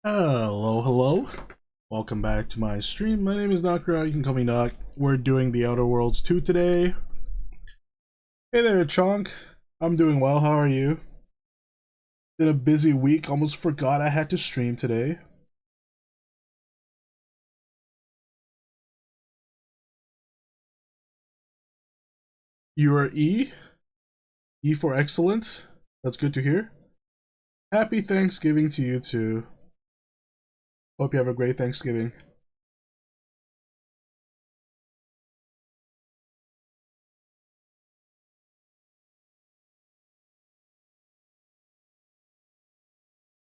Hello. Welcome back to my stream. My name is Nakra. You can call me Nak. We're doing the Outer Worlds 2 today. Hey there, Chonk. I'm doing well. How are you? Been a busy week. Almost forgot I had to stream today. You are E? E for excellent. That's good to hear. Happy Thanksgiving to you too. Hope you have a great Thanksgiving.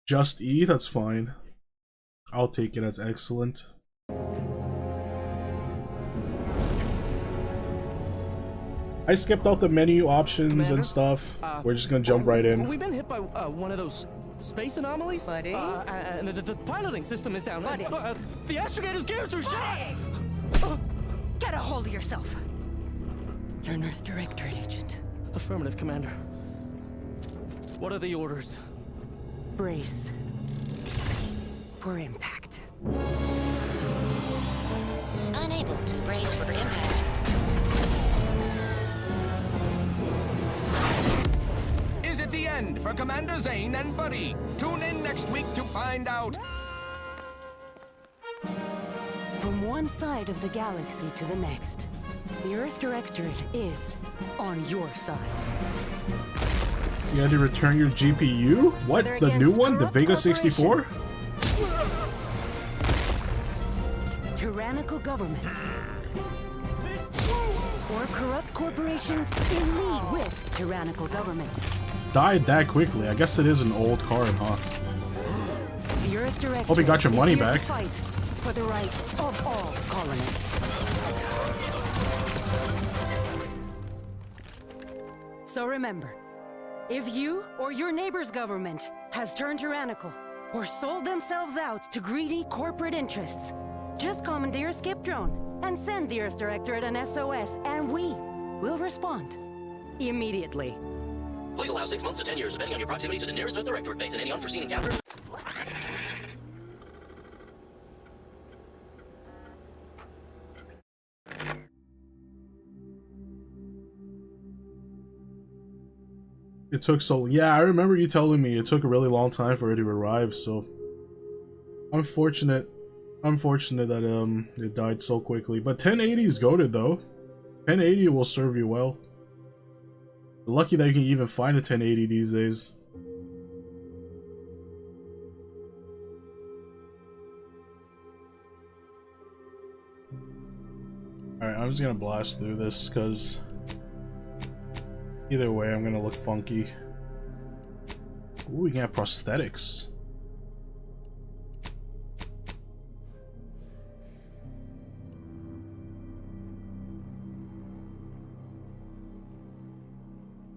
Just E, that's fine. I'll take it as excellent. I skipped out the menu options Commander? And stuff. We're just gonna jump right in. We've been hit by one of those space anomalies. Buddy? And the piloting system is down. Buddy? The astrogator's gears are shot! Get a hold of yourself. You're an Earth Directorate agent. Affirmative, Commander. What are the orders? Brace for impact. Unable to brace for impact. Is it the end for Commander Zane and Buddy? Tune in next week to find out. From one side of the galaxy to the next, the Earth Directorate is on your side. You had to return your GPU? What? The new one? The Vega 64? Tyrannical governments. Or corrupt corporations in league with tyrannical governments. Died that quickly. I guess it is an old card, huh? The Earth Directorate Hope you got your money back. Fight for the rights of all colonists. So remember, if you or your neighbor's government has turned tyrannical or sold themselves out to greedy corporate interests, just commandeer a skip drone and send the Earth Directorate an SOS, and we will respond immediately. Please allow 6 months to 10 years, depending on your proximity to the nearest Earth Directorate base and any unforeseen encounters. It took so long. Yeah, I remember you telling me it took a really long time for it to arrive, so unfortunate that it died so quickly. But 1080 is goated though. 1080 will serve you well. Lucky that you can even find a 1080 these days. Alright, I'm just gonna blast through this because either way I'm gonna look funky. Ooh, we can have prosthetics.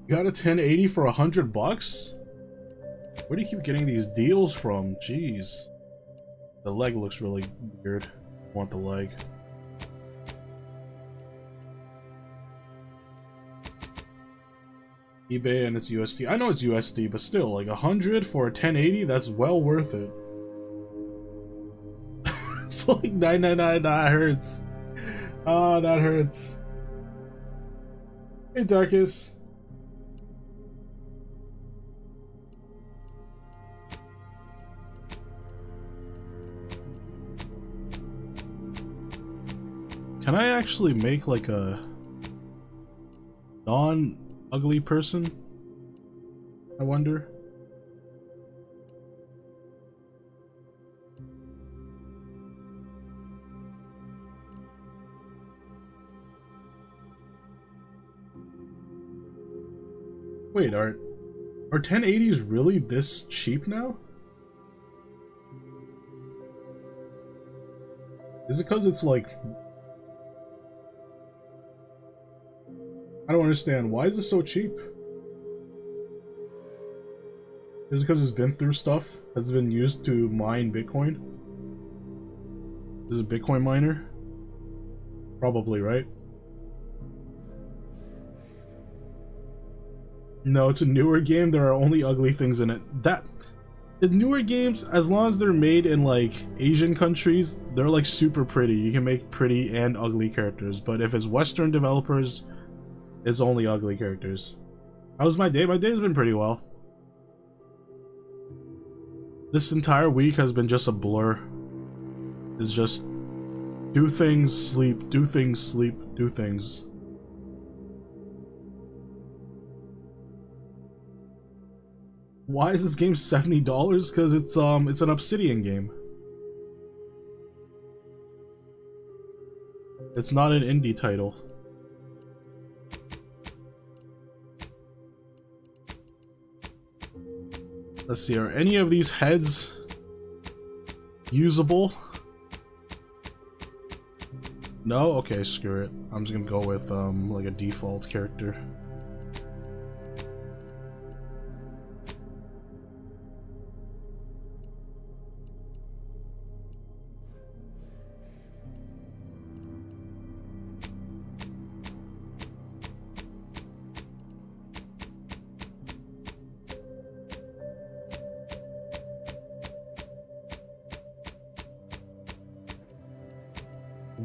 You got a 1080 for $100? Where do you keep getting these deals from? Jeez. The leg looks really weird. I want the leg. eBay and it's USD. I know it's USD, but still, like 100 for a 1080, that's well worth it. It's like 999, that hurts. Oh, that hurts. Hey, Darkus. Can I actually make like a non-ugly person? I wonder. Wait, are 1080s really this cheap now? Is it because it's like... I don't understand. Why is it so cheap? Is it because it's been through stuff? Has it been used to mine Bitcoin? Is it a Bitcoin miner? Probably, right? No, it's a newer game. There are only ugly things in it. The newer games, as long as they're made in like Asian countries, they're like super pretty. You can make pretty and ugly characters. But if it's Western developers, it's only ugly characters. How was my day? My day's been pretty well. This entire week has been just a blur. It's just do things, sleep, do things, sleep, do things. Why is this game $70? Because it's an Obsidian game. It's not an indie title. Let's see, are any of these heads usable? No? Okay, screw it. I'm just gonna go with like a default character.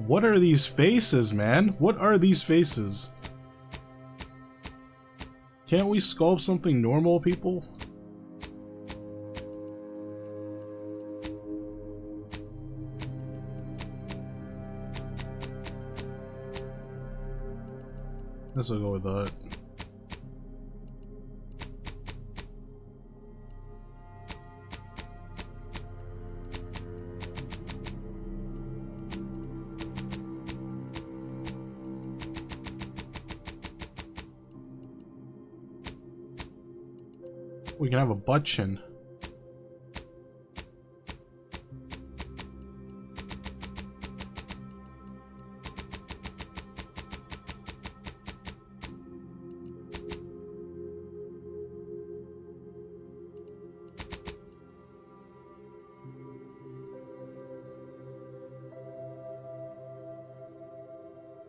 What are these faces, man? What are these faces? Can't we sculpt something normal, people? Guess I'll go with that. We can have a butt chin.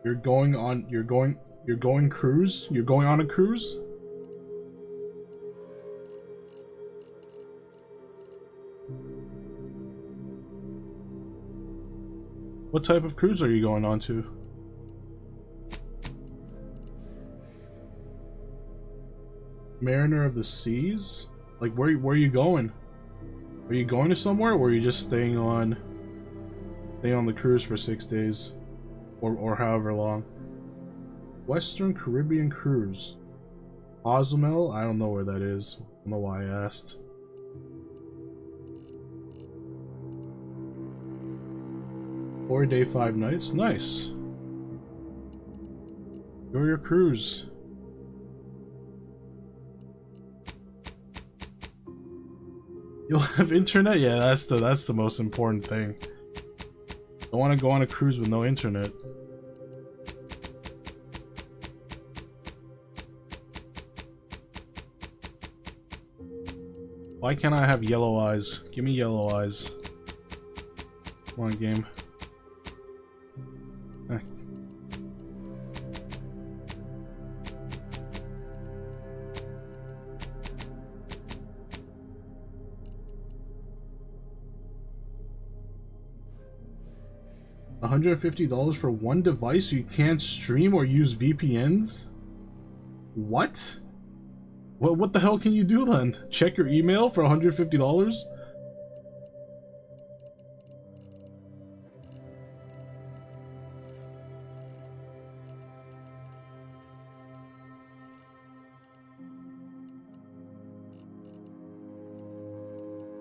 You're going cruise? You're going on a cruise? What type of cruise are you going on to? Mariner of the Seas? Like, where are you going? Are you going to somewhere, or are you just staying on the cruise for 6 days? Or however long. Western Caribbean Cruise. Cozumel? I don't know where that is. I don't know why I asked. Four day, 5 nights. Nice. Enjoy your cruise. You'll have internet? Yeah, that's the most important thing. I want to go on a cruise with no internet. Why can't I have yellow eyes? Give me yellow eyes. Come on, game. Eh. $150 for one device so you can't stream or use VPNs? What? What the hell can you do then? Check your email for $150?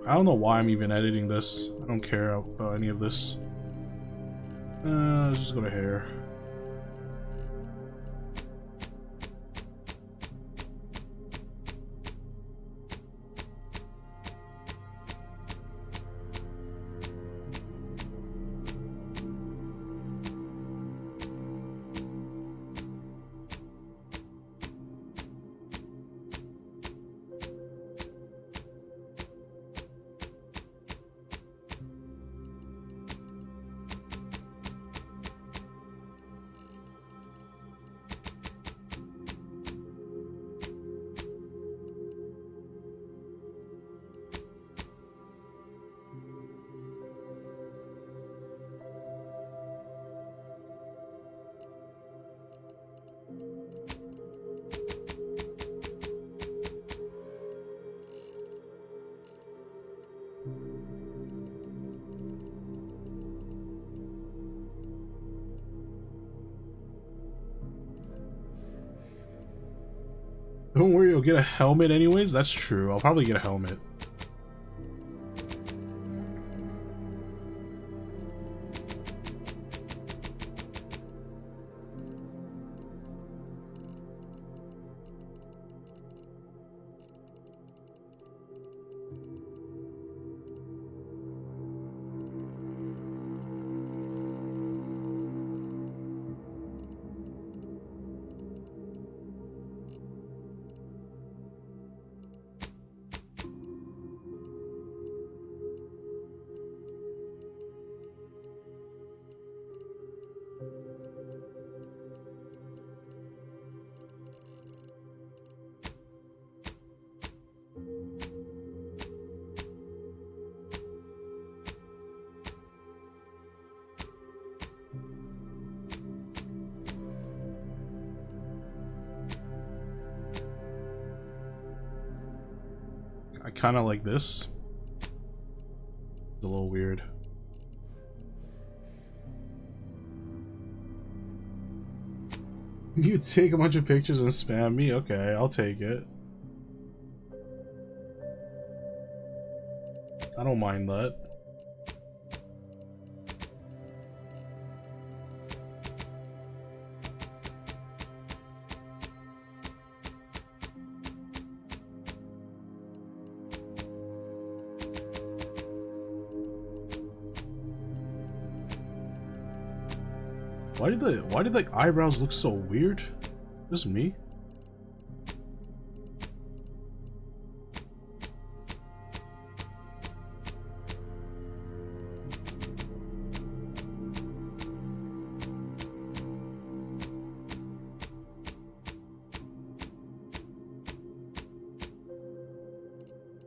I don't know why I'm even editing this. I don't care about any of this. Let's just go to hair. Don't worry, you'll get a helmet anyways. That's true. I'll probably get a helmet. I kind of like this. It's a little weird. You take a bunch of pictures and spam me? Okay, I'll take it. I don't mind that. Why did the eyebrows look so weird? Just me?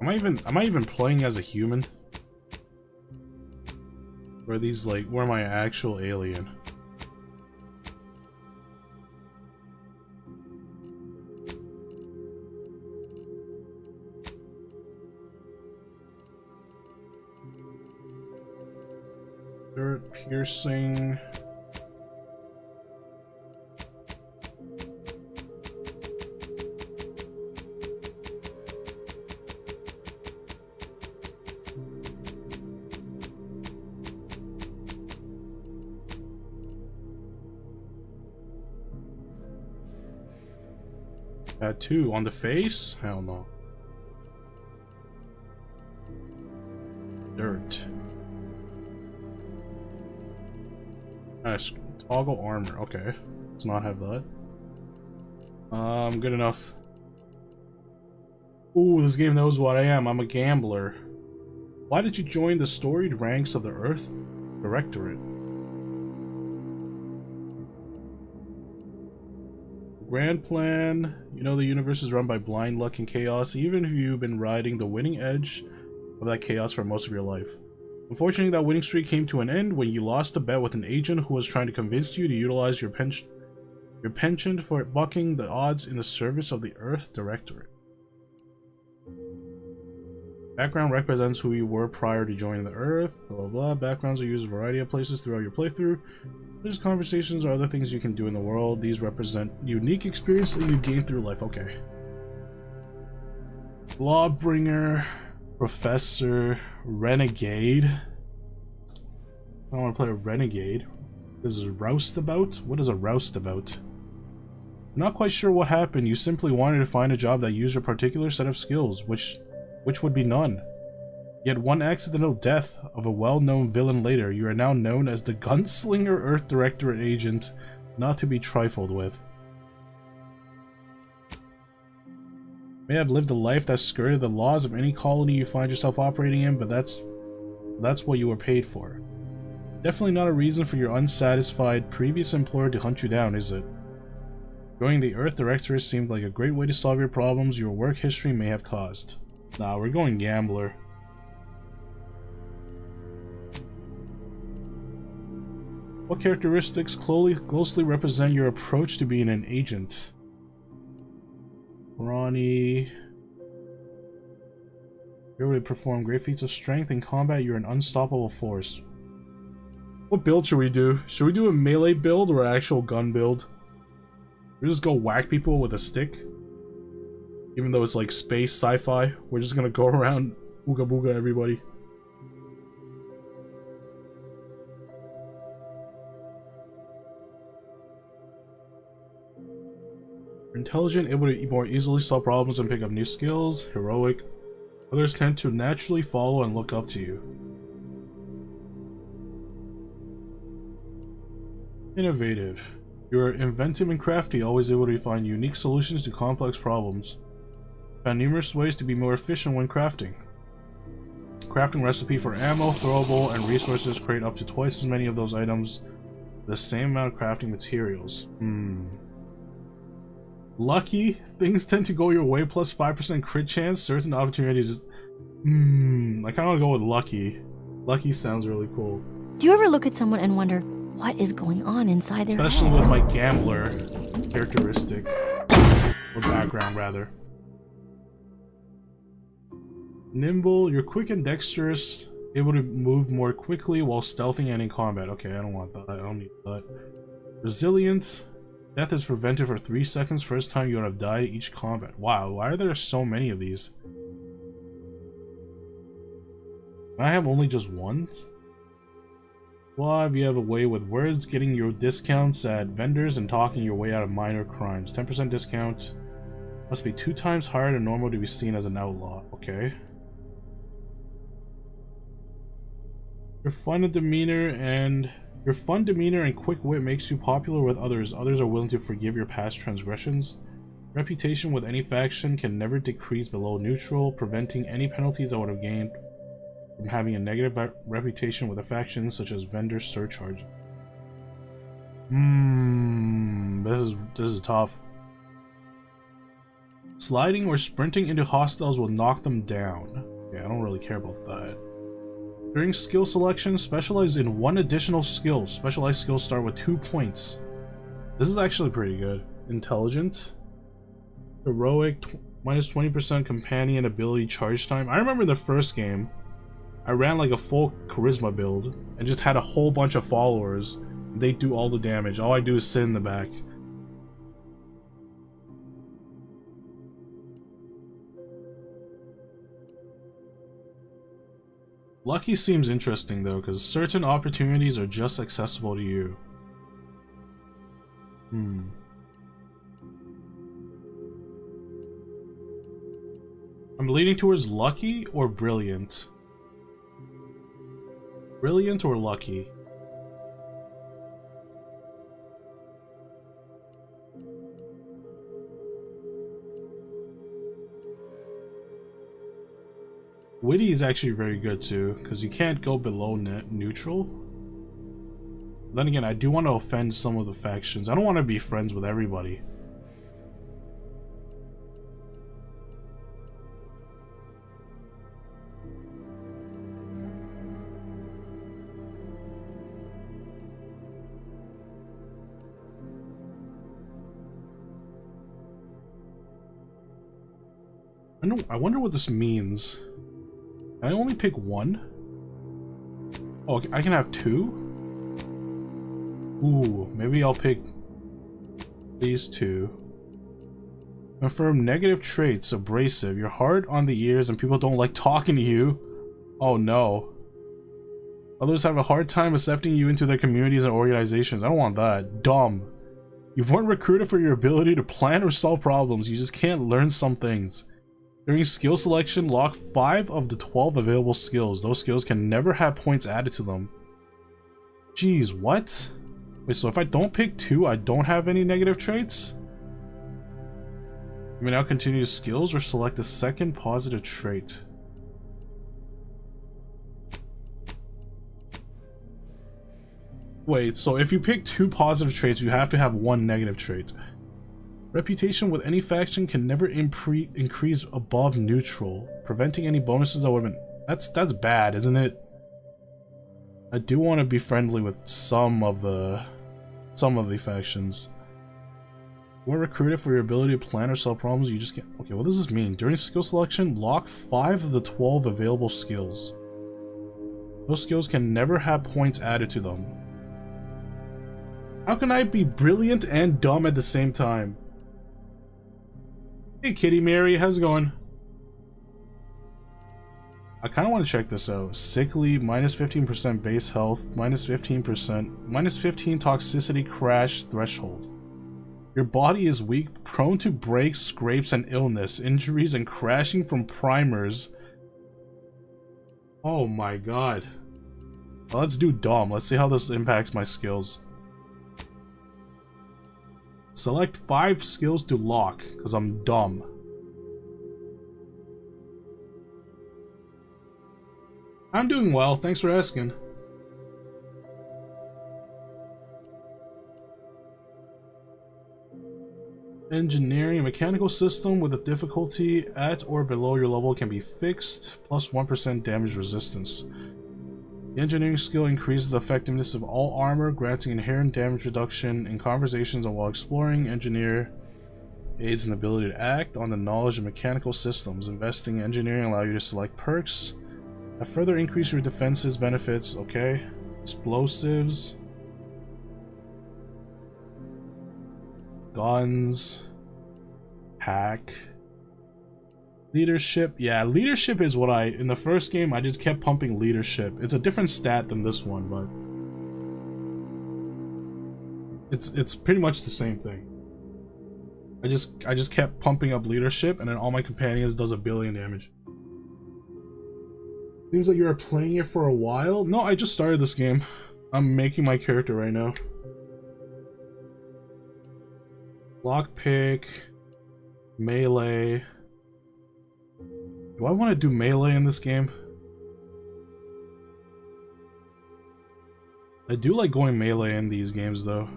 Am I even playing as a human? Or are these like, where am I an actual alien? Dirt piercing. Tattoo on the face? Hell no. Dirt. Nice. Toggle armor. Okay. Let's not have that. Good enough. Ooh, this game knows what I am. I'm a gambler. Why did you join the storied ranks of the Earth Directorate? Grand plan. You know the universe is run by blind luck and chaos, even if you've been riding the winning edge of that chaos for most of your life. Unfortunately, that winning streak came to an end when you lost a bet with an agent who was trying to convince you to utilize your penchant for bucking the odds in the service of the Earth Directorate. Background represents who you were prior to joining the Earth, blah blah blah. Backgrounds are used in a variety of places throughout your playthrough. There's conversations or other things you can do in the world. These represent unique experience that you gain through life. Okay. Lawbringer, Professor, Renegade. I don't want to play a Renegade. This is Roustabout? What is a Roustabout? I'm not quite sure what happened. You simply wanted to find a job that used your particular set of skills, which would be none. Yet one accidental death of a well-known villain later, you are now known as the Gunslinger Earth Directorate agent, not to be trifled with. You may have lived a life that skirted the laws of any colony you find yourself operating in, but that's what you were paid for. Definitely not a reason for your unsatisfied previous employer to hunt you down, is it? Joining the Earth Directorate seemed like a great way to solve your problems your work history may have caused. Nah, we're going gambler. What characteristics closely represent your approach to being an agent? Ronnie. You're able to perform great feats of strength in combat. You're an unstoppable force. What build should we do? Should we do a melee build or an actual gun build? We just go whack people with a stick? Even though it's like space sci-fi, we're just gonna go around ooga booga everybody. Intelligent, able to more easily solve problems and pick up new skills. Heroic. Others tend to naturally follow and look up to you. Innovative. You're inventive and crafty, always able to find unique solutions to complex problems. Found numerous ways to be more efficient when crafting. Crafting recipe for ammo, throwable, and resources create up to twice as many of those items with the same amount of crafting materials. Lucky. Things tend to go your way, plus 5% crit chance. Certain opportunities. I kind of want to go with lucky. Lucky sounds really cool. Do you ever look at someone and wonder what is going on inside their Especially head? with my gambler characteristic. Or background, rather. Nimble. You're quick and dexterous. Able to move more quickly while stealthing and in combat. Okay, I don't want that. I don't need that. Resilient. Death is prevented for 3 seconds first time you have died each combat. Wow, why are there so many of these? I have only just one? Well, if you have a way with words, getting your discounts at vendors, and talking your way out of minor crimes. 10% discount. Must be 2 times higher than normal to be seen as an outlaw. Okay. Your fun demeanor and quick wit makes you popular with others. Others are willing to forgive your past transgressions. Reputation with any faction can never decrease below neutral, preventing any penalties I would have gained from having a negative reputation with a faction, such as vendor surcharge. This is tough. Sliding or sprinting into hostiles will knock them down. Yeah, I don't really care about that. During skill selection, specialize in 1 additional skill. Specialized skills start with 2 points. This is actually pretty good. Intelligent. Heroic, minus 20% companion ability charge time. I remember the first game, I ran like a full charisma build and just had a whole bunch of followers. They do all the damage. All I do is sit in the back. Lucky seems interesting though, because certain opportunities are just accessible to you. I'm leaning towards lucky or brilliant. Brilliant or lucky? Witty is actually very good too, because you can't go below neutral. Then again, I do want to offend some of the factions. I don't want to be friends with everybody. I wonder what this means. Can I only pick 1? Oh, I can have 2? Ooh, maybe I'll pick these 2. Confirm negative traits. Abrasive. You're hard on the ears and people don't like talking to you. Oh no. Others have a hard time accepting you into their communities and organizations. I don't want that. Dumb. You weren't recruited for your ability to plan or solve problems. You just can't learn some things. During skill selection, lock 5 of the 12 available skills. Those skills can never have points added to them. Jeez, what? Wait, so if I don't pick 2, I don't have any negative traits? I mean, I'll continue skills or select a second positive trait. Wait, so if you pick 2 positive traits, you have to have 1 negative trait. Reputation with any faction can never increase above neutral, preventing any bonuses that would have been... That's bad, isn't it? I do want to be friendly with some of the factions. When recruited for your ability to plan or solve problems, you just can't... Okay, what does this mean? During skill selection, lock 5 of the 12 available skills. Those skills can never have points added to them. How can I be brilliant and dumb at the same time? Hey Kitty Mary, how's it going? I kind of want to check this out. Sickly, minus 15% base health, minus 15%, minus 15 toxicity crash threshold. Your body is weak, prone to breaks, scrapes, and illness, injuries, and crashing from primers. Oh my god. Well, let's do dumb. Let's see how this impacts my skills. Select 5 skills to lock, because I'm dumb. I'm doing well, thanks for asking. Engineering, a mechanical system with a difficulty at or below your level can be fixed, plus 1% damage resistance. The engineering skill increases the effectiveness of all armor, granting inherent damage reduction in conversations and while exploring. Engineer aids in the ability to act on the knowledge of mechanical systems. Investing in engineering allows you to select perks that further increase your defenses benefits. Okay. Explosives. Guns. Hack. Leadership. Yeah, leadership is what in the first game I just kept pumping leadership. It's a different stat than this one, but it's pretty much the same thing. I just kept pumping up leadership, and then all my companions does 1 billion damage. Seems like you are playing it for a while. No, I just started this game. I'm making my character right now. Lockpick, melee. Do I want to do melee in this game? I do like going melee in these games though.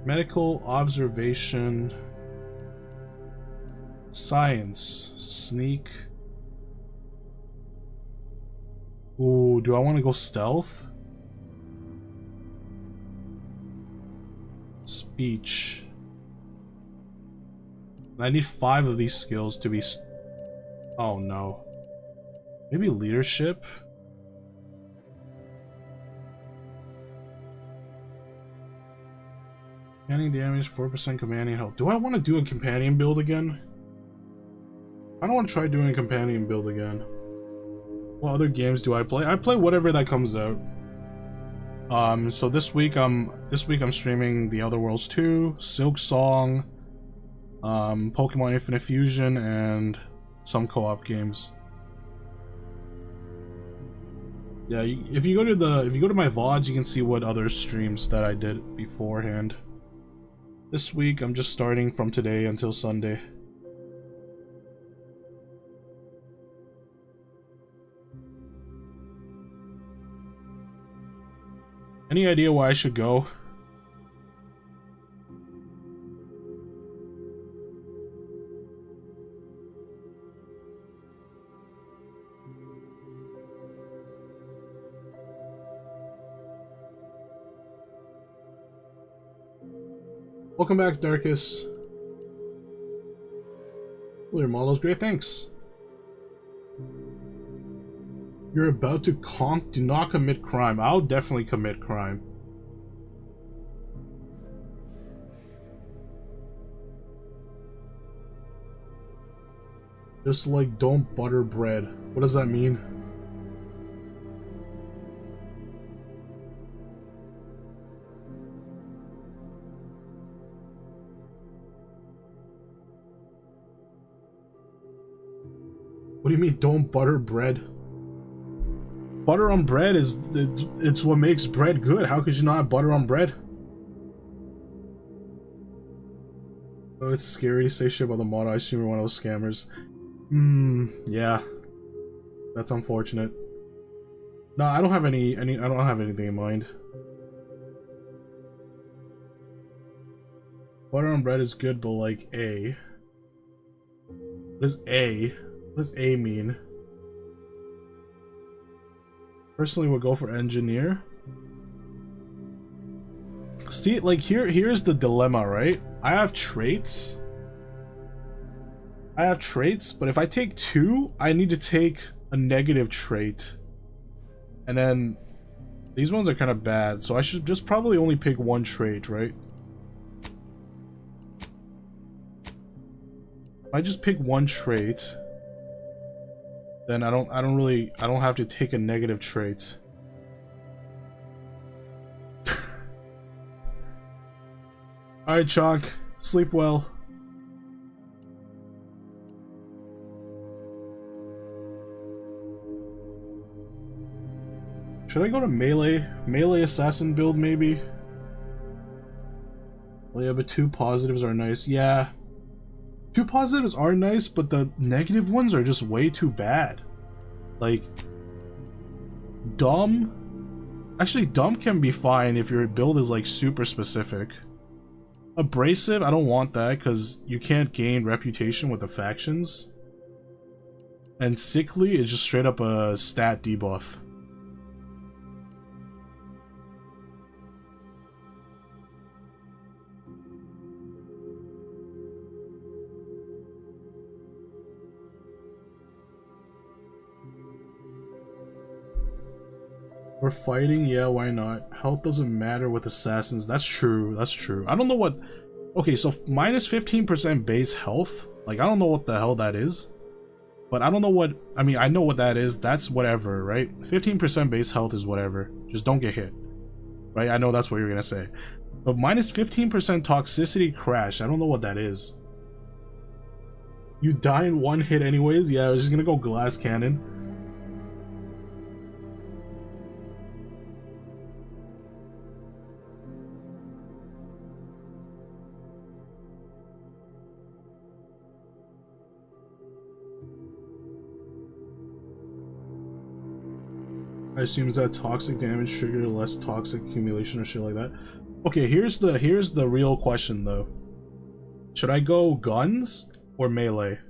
Medical observation. Science. Sneak. Ooh, do I want to go stealth? Speech. I need 5 of these skills to be oh no. Maybe leadership? Commanding damage, 4% commanding health. Do I want to do a companion build again? I don't want to try doing a companion build again. What other games do I play? I play whatever that comes out. So this week I'm streaming The Outer Worlds 2, Silk Song, Pokemon Infinite Fusion, and some co-op games. Yeah, if you go to my VODs, you can see what other streams that I did beforehand. This week I'm just starting from today until Sunday. Any idea why I should go? Welcome back, Darkus. Well, your model's great, thanks. You're about to conk, do not commit crime. I'll definitely commit crime. Just like don't butter bread. What does that mean? What do you mean don't butter bread? Butter on bread is it's what makes bread good. How could you not have butter on bread? Oh, it's scary to say shit about the mod. I assume you're one of those scammers. Yeah. That's unfortunate. No, I don't have I don't have anything in mind. Butter on bread is good, but like A. What is A? What does A mean? Personally would go for engineer. See, like here's the dilemma, right? I have traits. But if I take 2, I need to take a negative trait. And then these ones are kind of bad, so I should just probably only pick 1 trait, right? If I just pick one trait, then I don't have to take a negative trait. Alright, Chonk. Sleep well. Should I go to melee? Melee assassin build, maybe? Well, yeah, but 2 positives are nice. Yeah. 2 positives are nice, but the negative ones are just way too bad. Like, dumb? Actually, dumb can be fine if your build is, like, super specific. Abrasive, I don't want that, because you can't gain reputation with the factions. And sickly is just straight up a stat debuff. We're fighting? Yeah, why not? Health doesn't matter with assassins. That's true, that's true. I don't know what... Okay, so minus 15% base health? Like, I don't know what the hell that is. But I don't know what... I mean, I know what that is. That's whatever, right? 15% base health is whatever. Just don't get hit. Right? I know that's what you're gonna say. But minus 15% toxicity crash. I don't know what that is. You die in 1 hit anyways? Yeah, I was just gonna go glass cannon. I assume is that toxic damage trigger less toxic accumulation or shit like that. Okay, here's the real question though. Should I go guns or melee?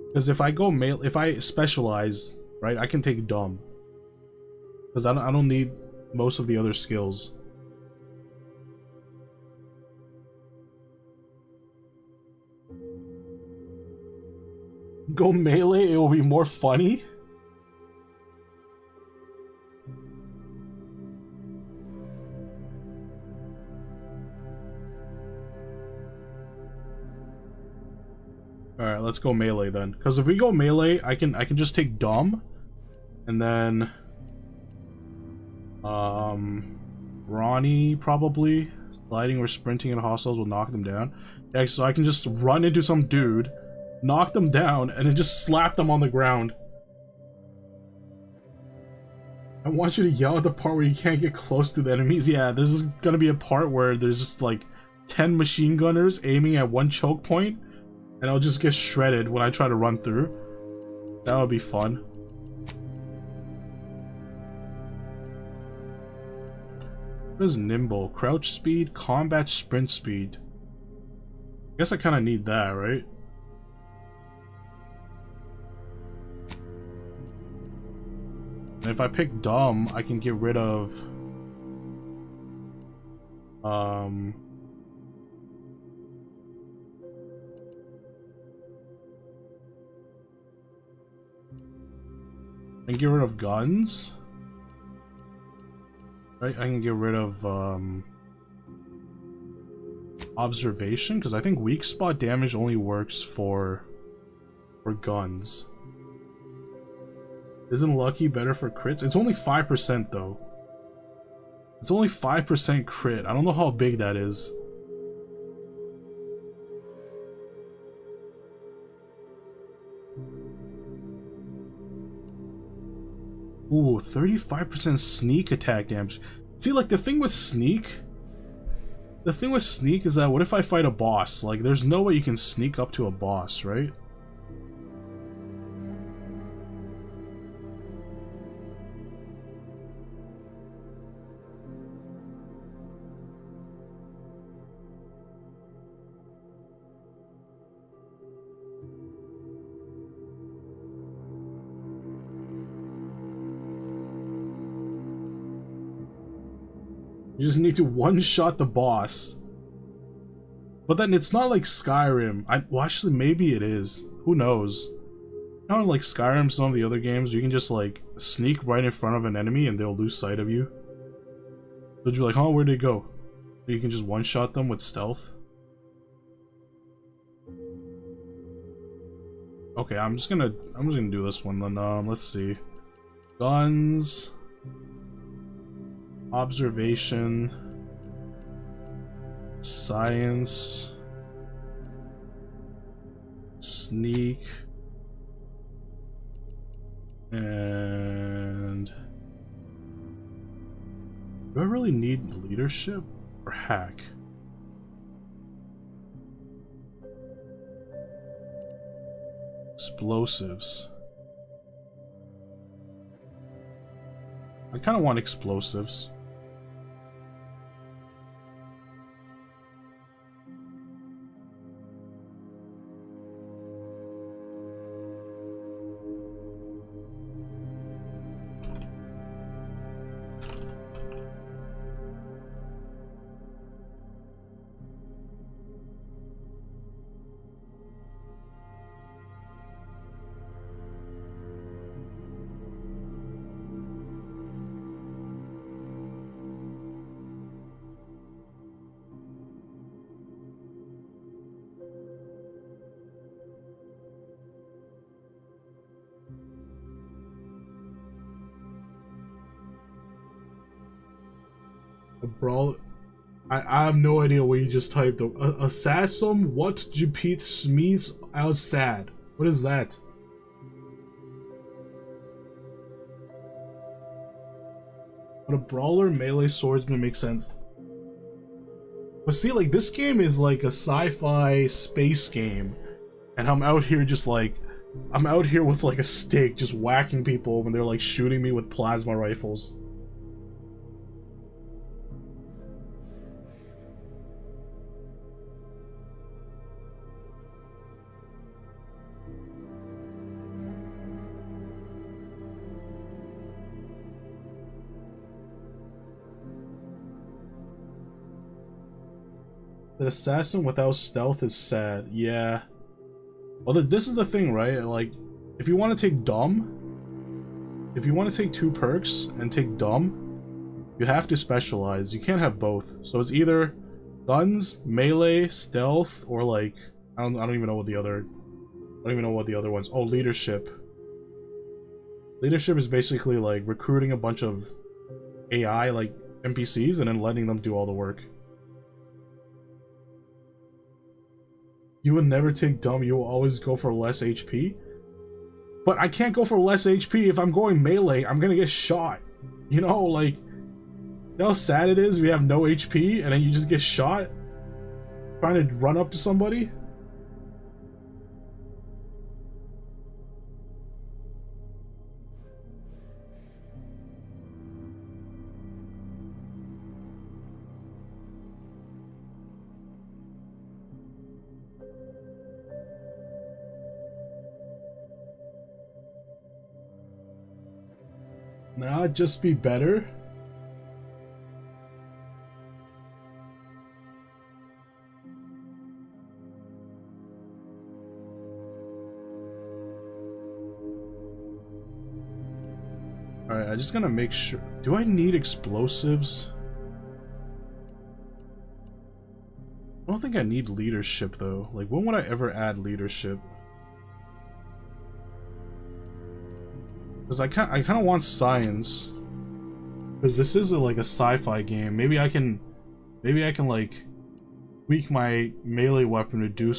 Because if I go melee, if I specialize, right, I can take dumb. Because I don't need most of the other skills. Go melee, it will be more funny. Alright, let's go melee then. Because if we go melee, I can just take dumb. And then Ronnie probably. Sliding or sprinting at hostiles will knock them down. Yeah, so I can just run into some dude, knock them down, and then just slap them on the ground. I want you to yell at the part where you can't get close to the enemies. Yeah, this is gonna be a part where there's just like 10 machine gunners aiming at one choke point. And I'll just get shredded when I try to run through. That would be fun. What is nimble? Crouch speed, combat sprint speed. I guess I kind of need that, right? And if I pick dumb, I can get rid of... And get rid of guns. Right, I can get rid of observation, because I think weak spot damage only works for guns. Isn't lucky better for crits? It's only 5% though. It's only 5% crit. I don't know how big that is. Ooh, 35% sneak attack damage. See, like, the thing with sneak is that what if I fight a boss? Like, there's no way you can sneak up to a boss, right? You just need to one-shot the boss. But then it's not like Skyrim. Well, actually, maybe it is. Who knows? You know, like Skyrim, some of the other games, you can just like sneak right in front of an enemy and they'll lose sight of you. But you're like, oh, where'd they go? You can just one-shot them with stealth. Okay, I'm just gonna do this one then. Let's see. Guns, observation, science, sneak, and do I really need leadership or hack? Explosives. I kind of want explosives. Brawl. I have no idea what you just typed. Assassin, what Jupith Smees out sad. What is that? But a brawler melee swordsman makes sense. But see, like, this game is like a sci-fi space game, and I'm out here just like, I'm out here with like a stick just whacking people when they're like shooting me with plasma rifles. The assassin without stealth is sad. Yeah. Well, this is the thing, right? Like, if you want to take dumb, if you want to take 2 perks and take dumb, you have to specialize. You can't have both. So it's either guns, melee, stealth, or like I don't even know what the other ones. Oh, leadership. Leadership is basically like recruiting a bunch of AI like NPCs and then letting them do all the work. You would never take dumb, you will always go for less HP. But I can't go for less HP if I'm going melee, I'm gonna get shot. You know, like, you know how sad it is? We have no HP and then you just get shot? Trying to run up to somebody? Nah, just be better. Alright, I'm just gonna make sure. Do I need explosives? I don't think I need leadership though. Like, when would I ever add leadership? Because I kind of want science, because this is like a sci-fi game. Maybe I can like tweak my melee weapon to do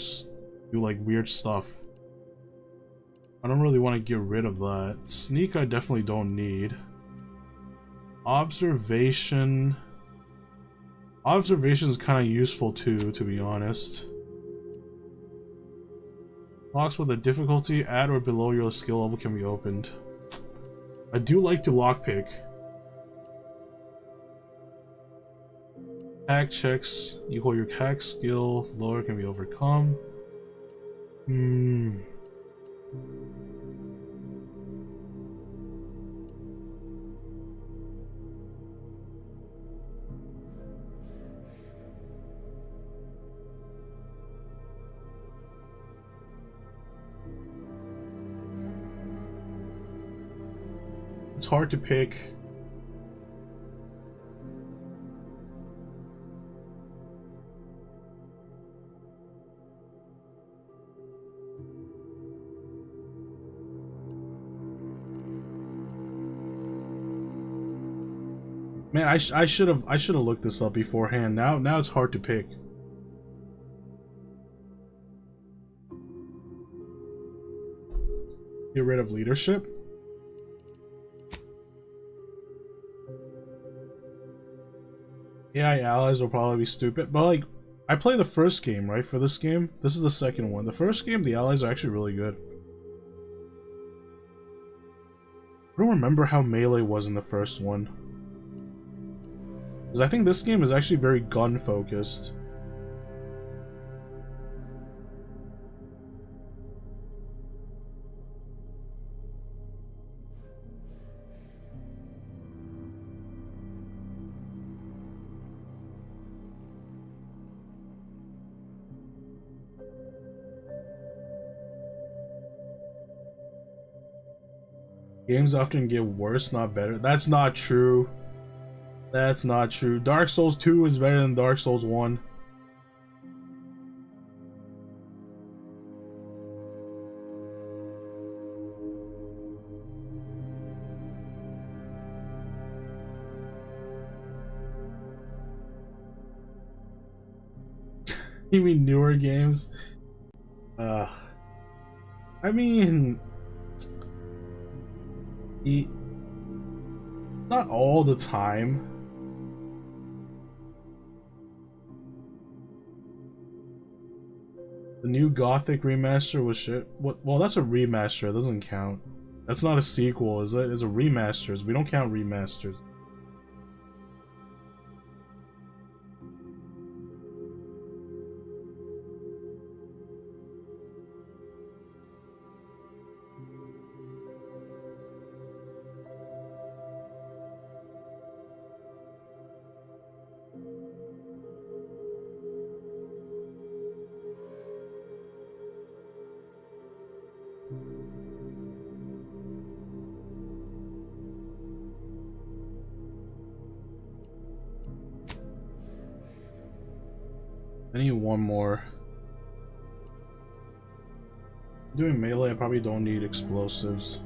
like weird stuff. I don't really want to get rid of that. Sneak I definitely don't need. Observation is kind of useful too, to be honest. Locks with a difficulty at or below your skill level can be opened. I do like to lockpick. Hack checks equal your hack skill. Lower can be overcome. It's hard to pick. Man, I should have looked this up beforehand. Now it's hard to pick. Get rid of leadership. AI allies will probably be stupid, but like, I play the first game, right? For this game, this is the second one. The first game, the allies are actually really good. I don't remember how melee was in the first one, because I think this game is actually very gun focused. Games often get worse, not better. That's not true. That's not true. Dark Souls 2 is better than Dark Souls 1. You mean newer games? I mean... not all the time. The new Gothic remaster was shit. What? Well, that's a remaster. It doesn't count. That's not a sequel, is it? It's a remasters. We don't count remasters. I need one more. Doing melee, I probably don't need explosives.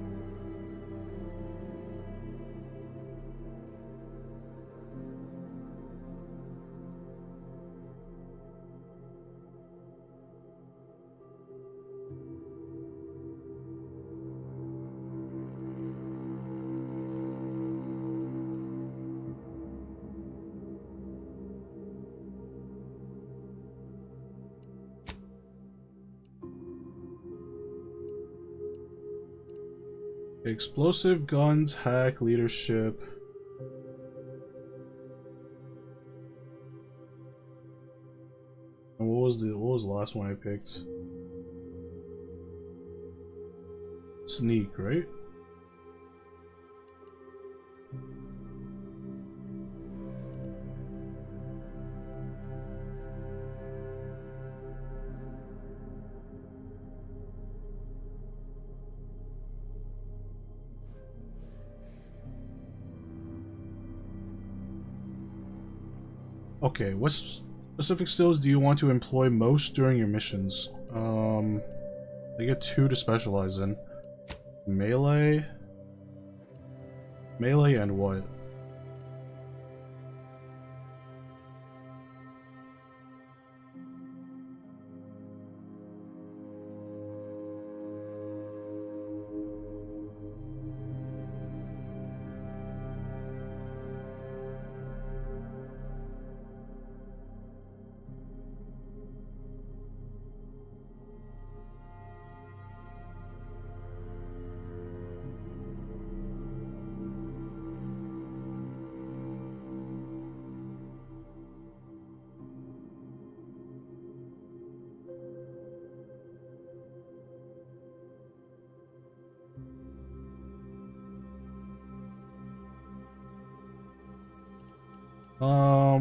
Explosive guns, hack, leadership. And what was the last one I picked? Sneak, right? Okay, what specific skills do you want to employ most during your missions? I get 2 to specialize in. Melee and what?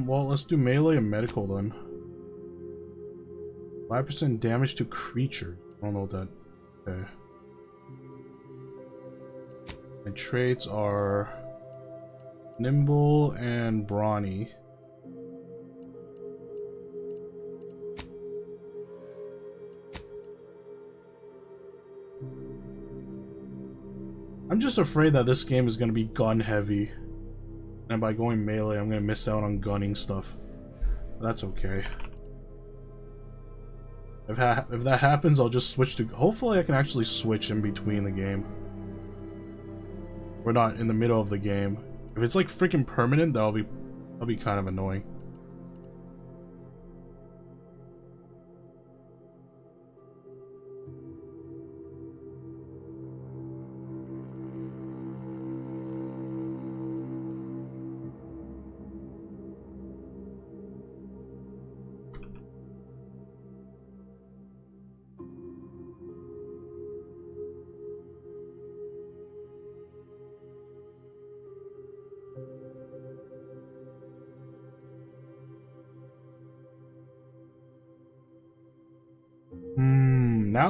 Well, let's do melee and medical then. 5% damage to creature. I don't know what that. Okay. My traits are nimble and brawny. I'm just afraid that this game is going to be gun heavy. And by going melee, I'm gonna miss out on gunning stuff. That's okay. If that happens, I'll just switch to... Hopefully I can actually switch in between the game. We're not in the middle of the game. If it's like freaking permanent, that'll be kind of annoying.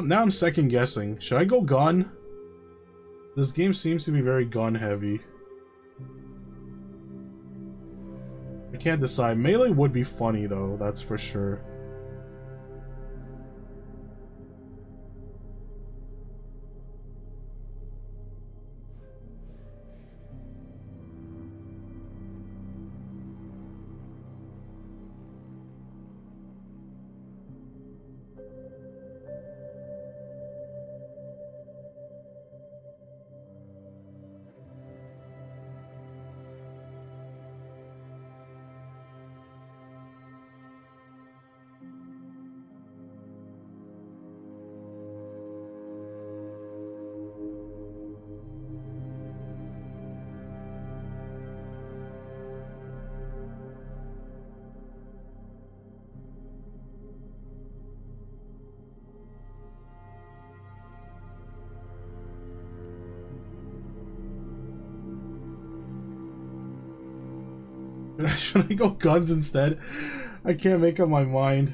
Now I'm second guessing. Should I go gun? This game seems to be very gun heavy. I can't decide. Melee would be funny though, that's for sure. Should I go guns instead? I can't make up my mind.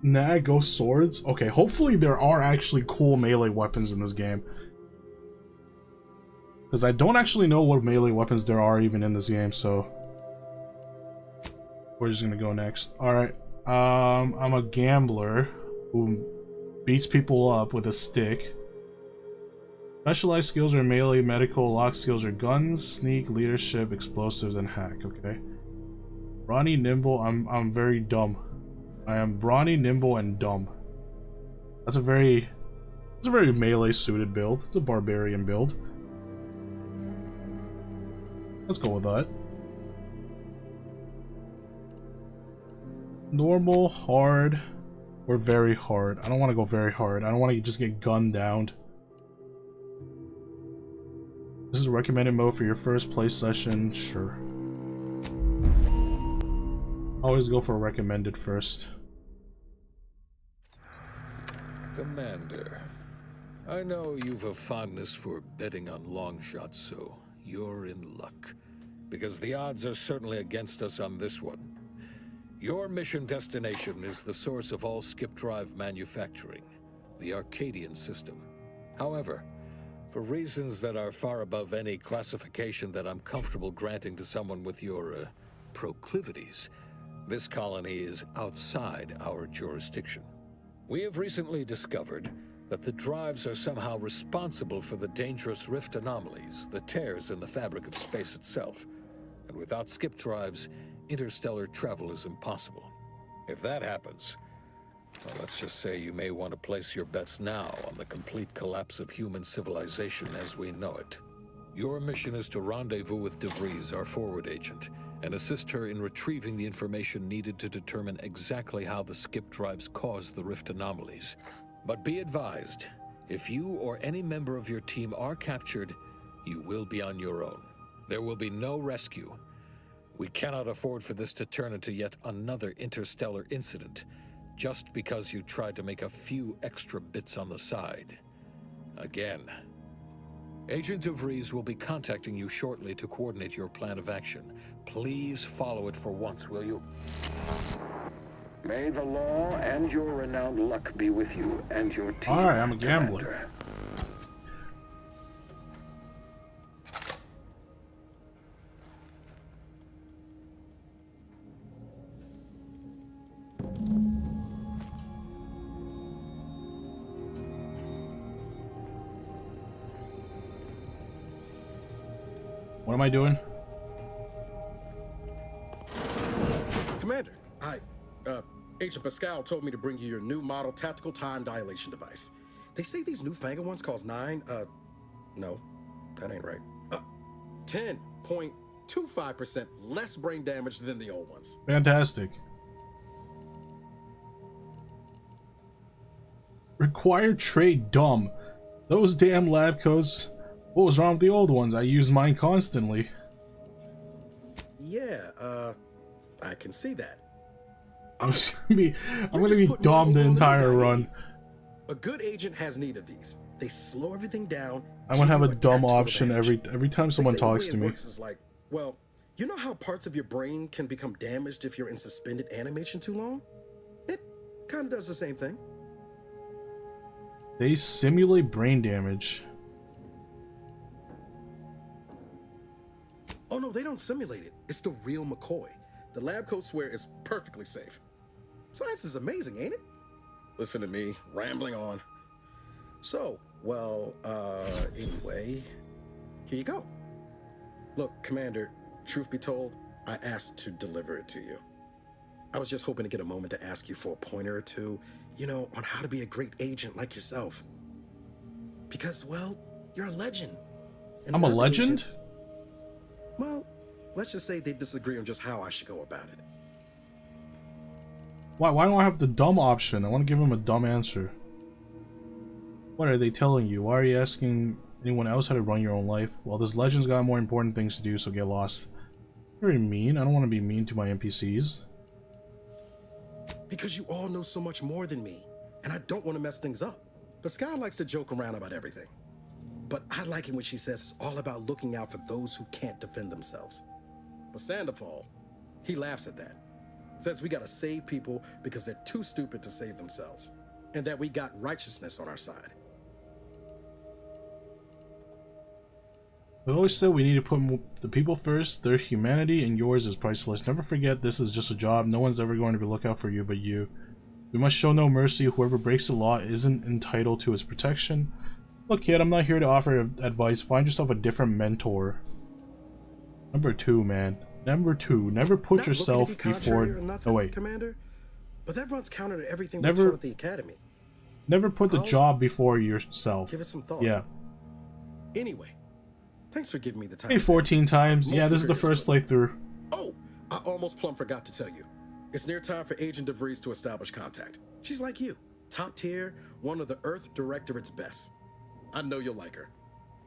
Nah, go swords? Okay, hopefully there are actually cool melee weapons in this game. Because I don't actually know what melee weapons there are even in this game, so... We're just gonna go next. Alright, I'm a gambler who beats people up with a stick. Specialized skills are melee, medical, lock skills are guns, sneak, leadership, explosives, and hack, okay? Brawny, nimble, I'm very dumb. I am brawny, nimble, and dumb. That's a very melee suited build. It's a barbarian build. Let's go with that. Normal, hard, or very hard. I don't want to go very hard. I don't want to just get gunned down. This is a recommended mode for your first play session. Sure. Always go for recommended first. Commander, I know you've a fondness for betting on long shots, so you're in luck. Because the odds are certainly against us on this one. Your mission destination is the source of all skip drive manufacturing, the Arcadian system. However, for reasons that are far above any classification that I'm comfortable granting to someone with your proclivities, this colony is outside our jurisdiction. We have recently discovered that the drives are somehow responsible for the dangerous rift anomalies, the tears in the fabric of space itself. And without skip drives, interstellar travel is impossible. If that happens, well, let's just say you may want to place your bets now on the complete collapse of human civilization as we know it. Your mission is to rendezvous with DeVries, our forward agent, and assist her in retrieving the information needed to determine exactly how the skip drives cause the rift anomalies. But be advised, if you or any member of your team are captured, you will be on your own. There will be no rescue. We cannot afford for this to turn into yet another interstellar incident, just because you tried to make a few extra bits on the side. Again. Agent DeVries will be contacting you shortly to coordinate your plan of action. Please follow it for once, will you? May the law and your renowned luck be with you and your team. Alright, I'm a gambler. Commander. What am I doing? Commander, Agent Pascal told me to bring you your new model tactical time dilation device. They say these newfangled ones cause no, that ain't right. 10.25% less brain damage than the old ones. Fantastic. Required trade dumb. Those damn lab coats. What was wrong with the old ones? I use mine constantly. Yeah, I can see that. I'm gonna be dumb the entire run. A good agent has need of these. They slow everything down. I'm gonna have give a you dumb tactical option advantage. every time someone They say the talks way to it me. works is like, well, you know how parts of your brain can become damaged if you're in suspended animation too long? It kind of does the same thing. They simulate brain damage. Oh no, they don't simulate it. It's the real McCoy. The lab coats swear it's perfectly safe. Science is amazing, ain't it? Listen to me, rambling on. So, well, anyway, here you go. Look, Commander, truth be told, I asked to deliver it to you. I was just hoping to get a moment to ask you for a pointer or two, you know, on how to be a great agent like yourself. Because, well, you're a legend. And I'm a other legend? agents, well, let's just say they disagree on just how I should go about it. Why don't I have the dumb option? I want to give him a dumb answer. What are they telling you? Why are you asking anyone else how to run your own life? Well, this legend's got more important things to do, so get lost. Very mean. I don't want to be mean to my NPCs. Because you all know so much more than me, and I don't want to mess things up. Pascal likes to joke around about everything. But I like it when she says it's all about looking out for those who can't defend themselves. But Sandoval, he laughs at that. Says we gotta save people because they're too stupid to save themselves. And that we got righteousness on our side. We always said we need to put the people first. Their humanity and yours is priceless. Never forget this is just a job. No one's ever going to be looking out for you but you. We must show no mercy. Whoever breaks the law isn't entitled to its protection. Look, kid, I'm not here to offer advice. Find yourself a different mentor. Number 2, man. Number 2. Never put Not yourself looking to be before... contrary or nothing, Oh, wait. Commander, but that runs counter to everything Never- we're taught at the Academy. Never put the I'll job before yourself. Give it some thought. Yeah. Anyway, thanks for giving me the time. Hey, 14 times. Most Yeah, this is the serious first playthrough. Oh, I almost plumb forgot to tell you. It's near time for Agent DeVries to establish contact. She's like you, top tier, one of the Earth Directorate's best. I know you'll like her.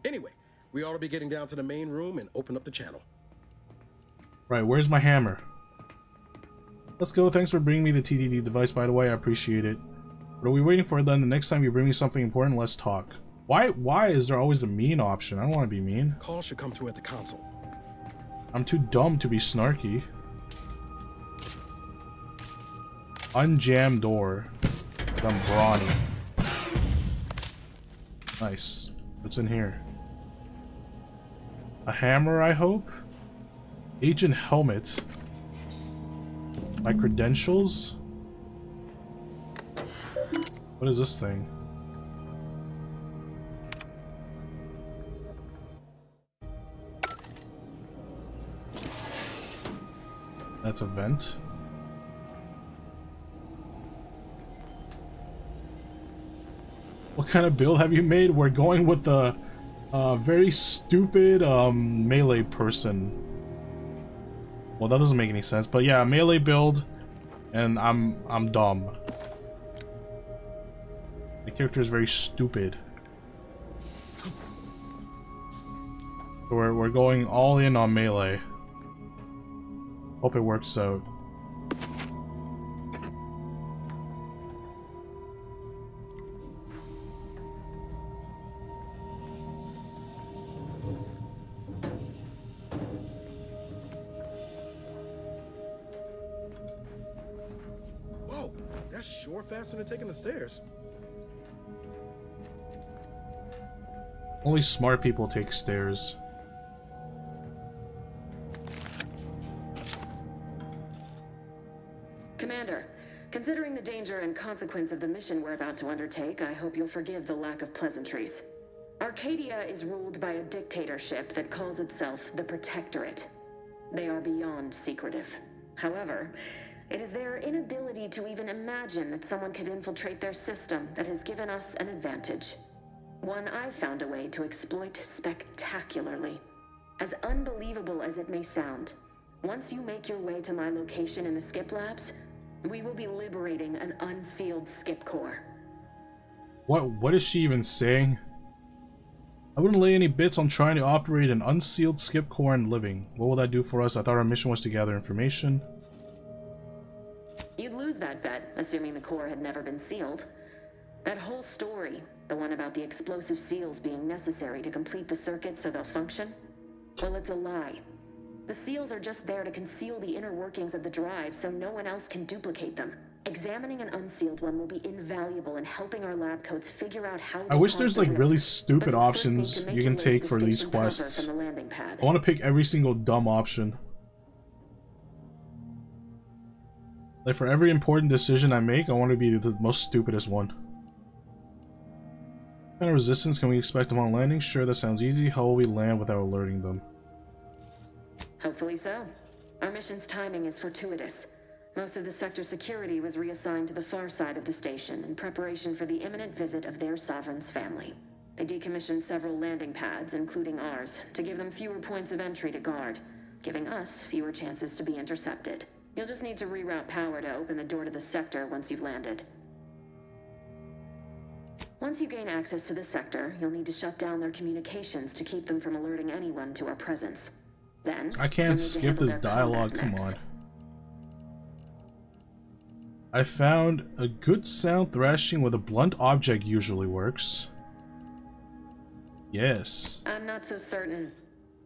Anyway, we ought to be getting down to the main room and open up the channel. Right, where's my hammer? Let's go. Thanks for bringing me the TDD device, by the way. I appreciate it. What are we waiting for then? The next time you bring me something important, let's talk. Why is there always the mean option? I don't want to be mean. Call should come through at the console. I'm too dumb to be snarky. Unjam door. I'm brawny. Nice. What's in here? A hammer, I hope? Agent helmet. My credentials? What is this thing? That's a vent. What kind of build have you made? We're going with the very stupid melee person. Well, that doesn't make any sense, but yeah, melee build, and I'm dumb. The character is very stupid. So we're going all in on melee. Hope it works out. Whoa, that's sure faster than taking the stairs. Only smart people take stairs. Commander, considering the danger and consequence of the mission we're about to undertake, I hope you'll forgive the lack of pleasantries. Arcadia is ruled by a dictatorship that calls itself the Protectorate. They are beyond secretive. However, it is their inability to even imagine that someone could infiltrate their system that has given us an advantage. One I've found a way to exploit spectacularly. As unbelievable as it may sound, once you make your way to my location in the Skip Labs, we will be liberating an unsealed Skip Core. What is she even saying? I wouldn't lay any bits on trying to operate an unsealed Skip Core and living. What will that do for us? I thought our mission was to gather information. You'd lose that bet, assuming the core had never been sealed. That whole story, the one about the explosive seals being necessary to complete the circuit so they'll function, well, it's a lie. The seals are just there to conceal the inner workings of the drive so no one else can duplicate them. Examining an unsealed one will be invaluable in helping our lab coats figure out how to I wish there's like risk. really stupid But you first need options to make you your can way take to the for these station proper quests. from the landing pad. I want to pick every single dumb option. Like for every important decision I make, I want to be the most stupidest one. What kind of resistance can we expect upon landing? Sure, that sounds easy. How will we land without alerting them? Hopefully so. Our mission's timing is fortuitous. Most of the sector security was reassigned to the far side of the station in preparation for the imminent visit of their sovereign's family. They decommissioned several landing pads, including ours, to give them fewer points of entry to guard, giving us fewer chances to be intercepted. You'll just need to reroute power to open the door to the sector once you've landed. Once you gain access to the sector, you'll need to shut down their communications to keep them from alerting anyone to our presence. Then, I can't skip this dialogue, come on. I found a good sound thrashing with a blunt object usually works. Yes. I'm not so certain.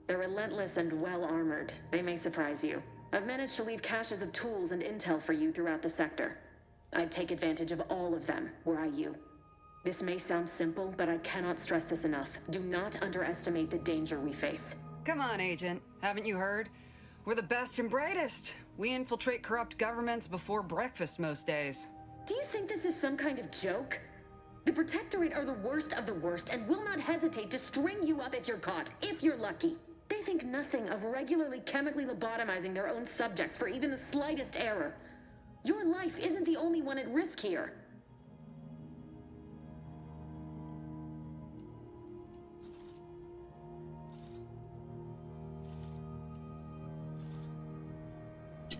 They're relentless and well-armored. They may surprise you. I've managed to leave caches of tools and intel for you throughout the sector. I'd take advantage of all of them, were I you. This may sound simple, but I cannot stress this enough. Do not underestimate the danger we face. Come on, Agent. Haven't you heard? We're the best and brightest. We infiltrate corrupt governments before breakfast most days. Do you think this is some kind of joke? The Protectorate are the worst of the worst and will not hesitate to string you up if you're caught, if you're lucky. They think nothing of regularly chemically lobotomizing their own subjects for even the slightest error. Your life isn't the only one at risk here.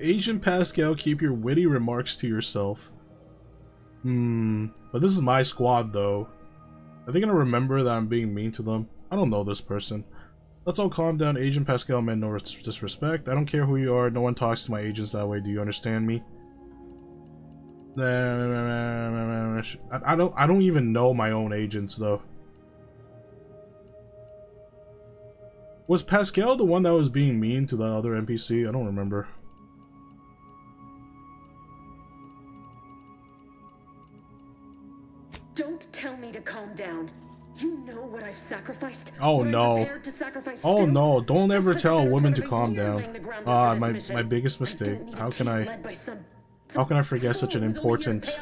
Agent Pascal, keep your witty remarks to yourself. But this is my squad though. Are they gonna remember that I'm being mean to them? I don't know this person. Let's all calm down. Agent Pascal meant no disrespect. I don't care who you are. No one talks to my agents that way. Do you understand me? I don't even know my own agents though. Was Pascal the one that was being mean to the other NPC? I don't remember. Don't tell me to calm down. You know what I've sacrificed. Oh no. Oh no, don't ever tell a woman to calm down. My biggest mistake. How can I forget such an important...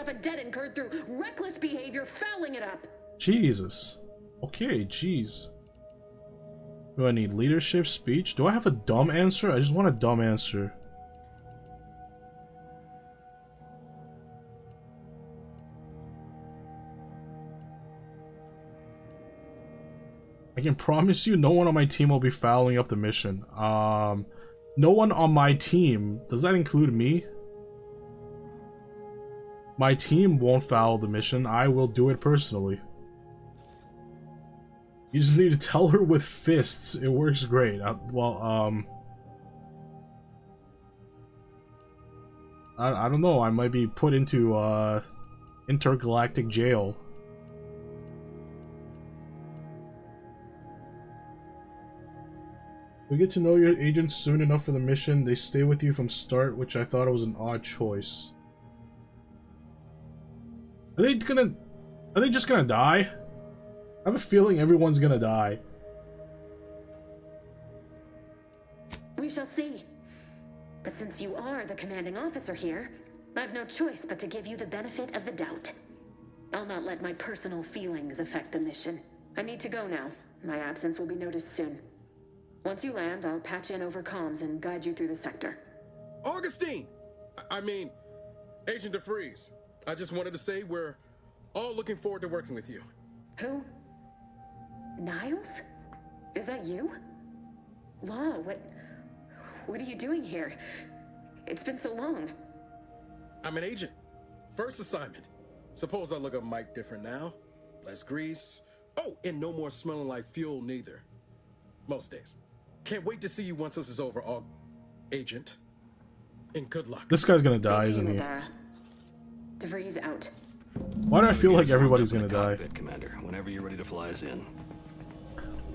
Jesus. Okay, jeez. Do I need leadership speech? Do I have a dumb answer? I just want a dumb answer. I can promise you no one on my team will be fouling up the mission. No one on my team. Does that include me? My team won't foul the mission. I will do it personally. You just need to tell her with fists. It works great. I don't know. I might be put into intergalactic jail. We get to know your agents soon enough for the mission. They stay with you from start, which I thought was an odd choice. Are they just gonna die? I have a feeling everyone's gonna die. We shall see. But since you are the commanding officer here, I've no choice but to give you the benefit of the doubt. I'll not let my personal feelings affect the mission. I need to go now. My absence will be noticed soon. Once you land, I'll patch in over comms and guide you through the sector. Augustine! I mean, Agent DeFreeze. I just wanted to say we're all looking forward to working with you. Who? Niles? Is that you? Law, what are you doing here? It's been so long. I'm an agent. First assignment. Suppose I look a mite different now. Less grease. Oh, and no more smelling like fuel neither. Most days. Can't wait to see you once this is over, Agent. And good luck. This guy's gonna die, isn't he? DeVries out. Why do I feel like everybody's gonna die? Commander, whenever you're ready to fly us in.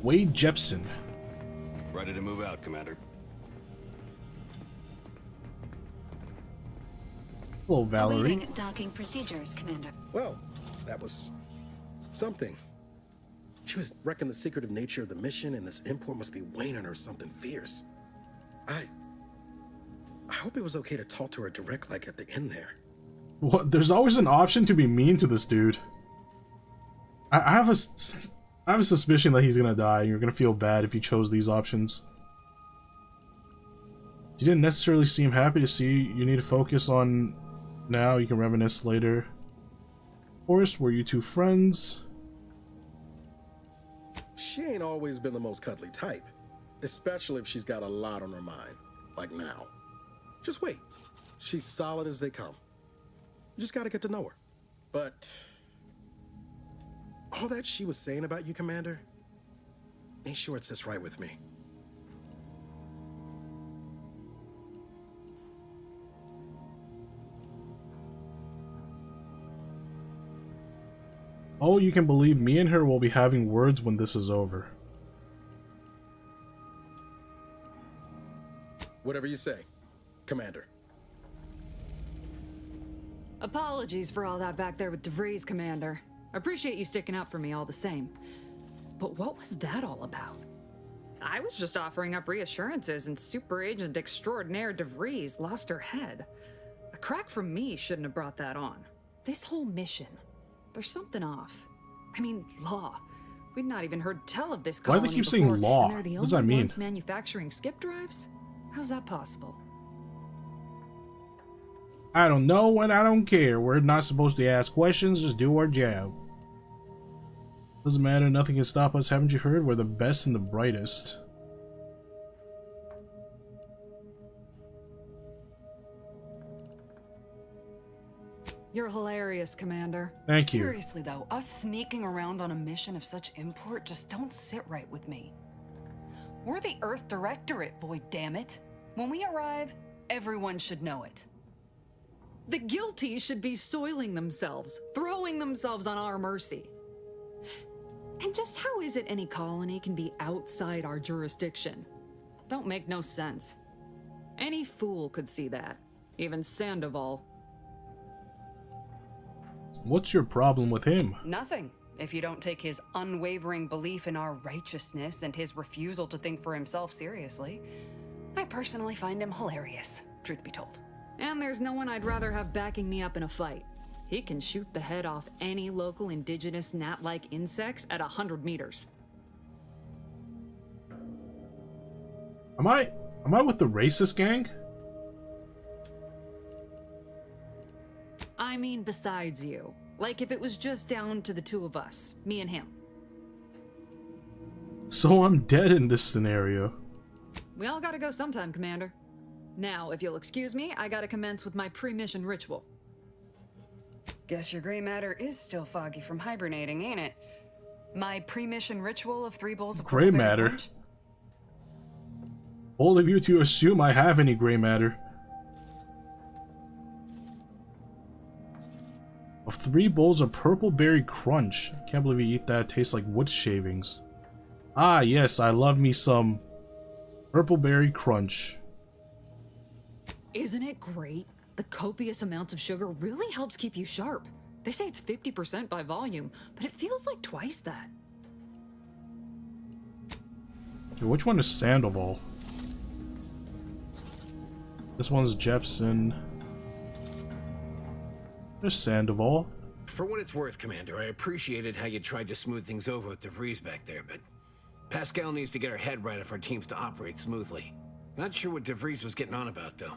Wade Jepson. Ready to move out, Commander. Hello, Valerie. Awaiting docking procedures, Commander. Well, that was something. She was wrecking the secretive nature of the mission, and this import must be weighing on her something fierce. I hope it was okay to talk to her direct, like at the end there. What? There's always an option to be mean to this dude. I have a suspicion that he's gonna die, and you're gonna feel bad if you chose these options. You didn't necessarily seem happy to see you need to focus on now. You can reminisce later. Of course, were you two friends? She ain't always been the most cuddly type, especially if she's got a lot on her mind, like now. Just wait. She's solid as they come. You just gotta get to know her. But all that she was saying about you, Commander, ain't sure it sits right with me. Oh, you can believe me and her will be having words when this is over. Whatever you say, Commander. Apologies for all that back there with DeVries, Commander. Appreciate you sticking up for me all the same. But what was that all about? I was just offering up reassurances and Super Agent Extraordinaire DeVries lost her head. A crack from me shouldn't have brought that on. This whole mission, there's something off. I mean, Law. We'd not even heard tell of this colony Why do they keep before, saying Law? and they're the What does that only mean? ones manufacturing skip drives? How's that possible? I don't know and I don't care. We're not supposed to ask questions, just do our job. Doesn't matter, nothing can stop us. Haven't you heard? We're the best and the brightest. You're hilarious, Commander. Thank you. Seriously, though, us sneaking around on a mission of such import just don't sit right with me. We're the Earth Directorate, Void, damn it. When we arrive, everyone should know it. The guilty should be soiling themselves, throwing themselves on our mercy. And just how is it any colony can be outside our jurisdiction? Don't make no sense. Any fool could see that, even Sandoval. What's your problem with him? Nothing, if you don't take his unwavering belief in our righteousness and his refusal to think for himself seriously. I personally find him hilarious, truth be told. And there's no one I'd rather have backing me up in a fight. He can shoot the head off any local indigenous gnat-like insects at 100 meters. Am I with the racist gang? I mean, besides you. Like if it was just down to the two of us, me and him. So I'm dead in this scenario. We all gotta go sometime, Commander. Now, if you'll excuse me, I gotta commence with my pre-mission ritual. Guess your gray matter is still foggy from hibernating, ain't it? My pre-mission ritual of 3 bowls of Gray matter? punch? Bold of you to assume I have any gray matter. Of 3 bowls of purple berry crunch. Can't believe you eat that. It tastes like wood shavings. Ah, yes, I love me some purple berry crunch. Isn't it great? The copious amounts of sugar really helps keep you sharp. They say it's 50% by volume, but it feels like twice that. Okay, which one is Sandoval? This one's Jepson. There's Sandoval. For what it's worth, Commander, I appreciated how you tried to smooth things over with DeVries back there, but Pascal needs to get her head right if our team's to operate smoothly. Not sure what DeVries was getting on about, though.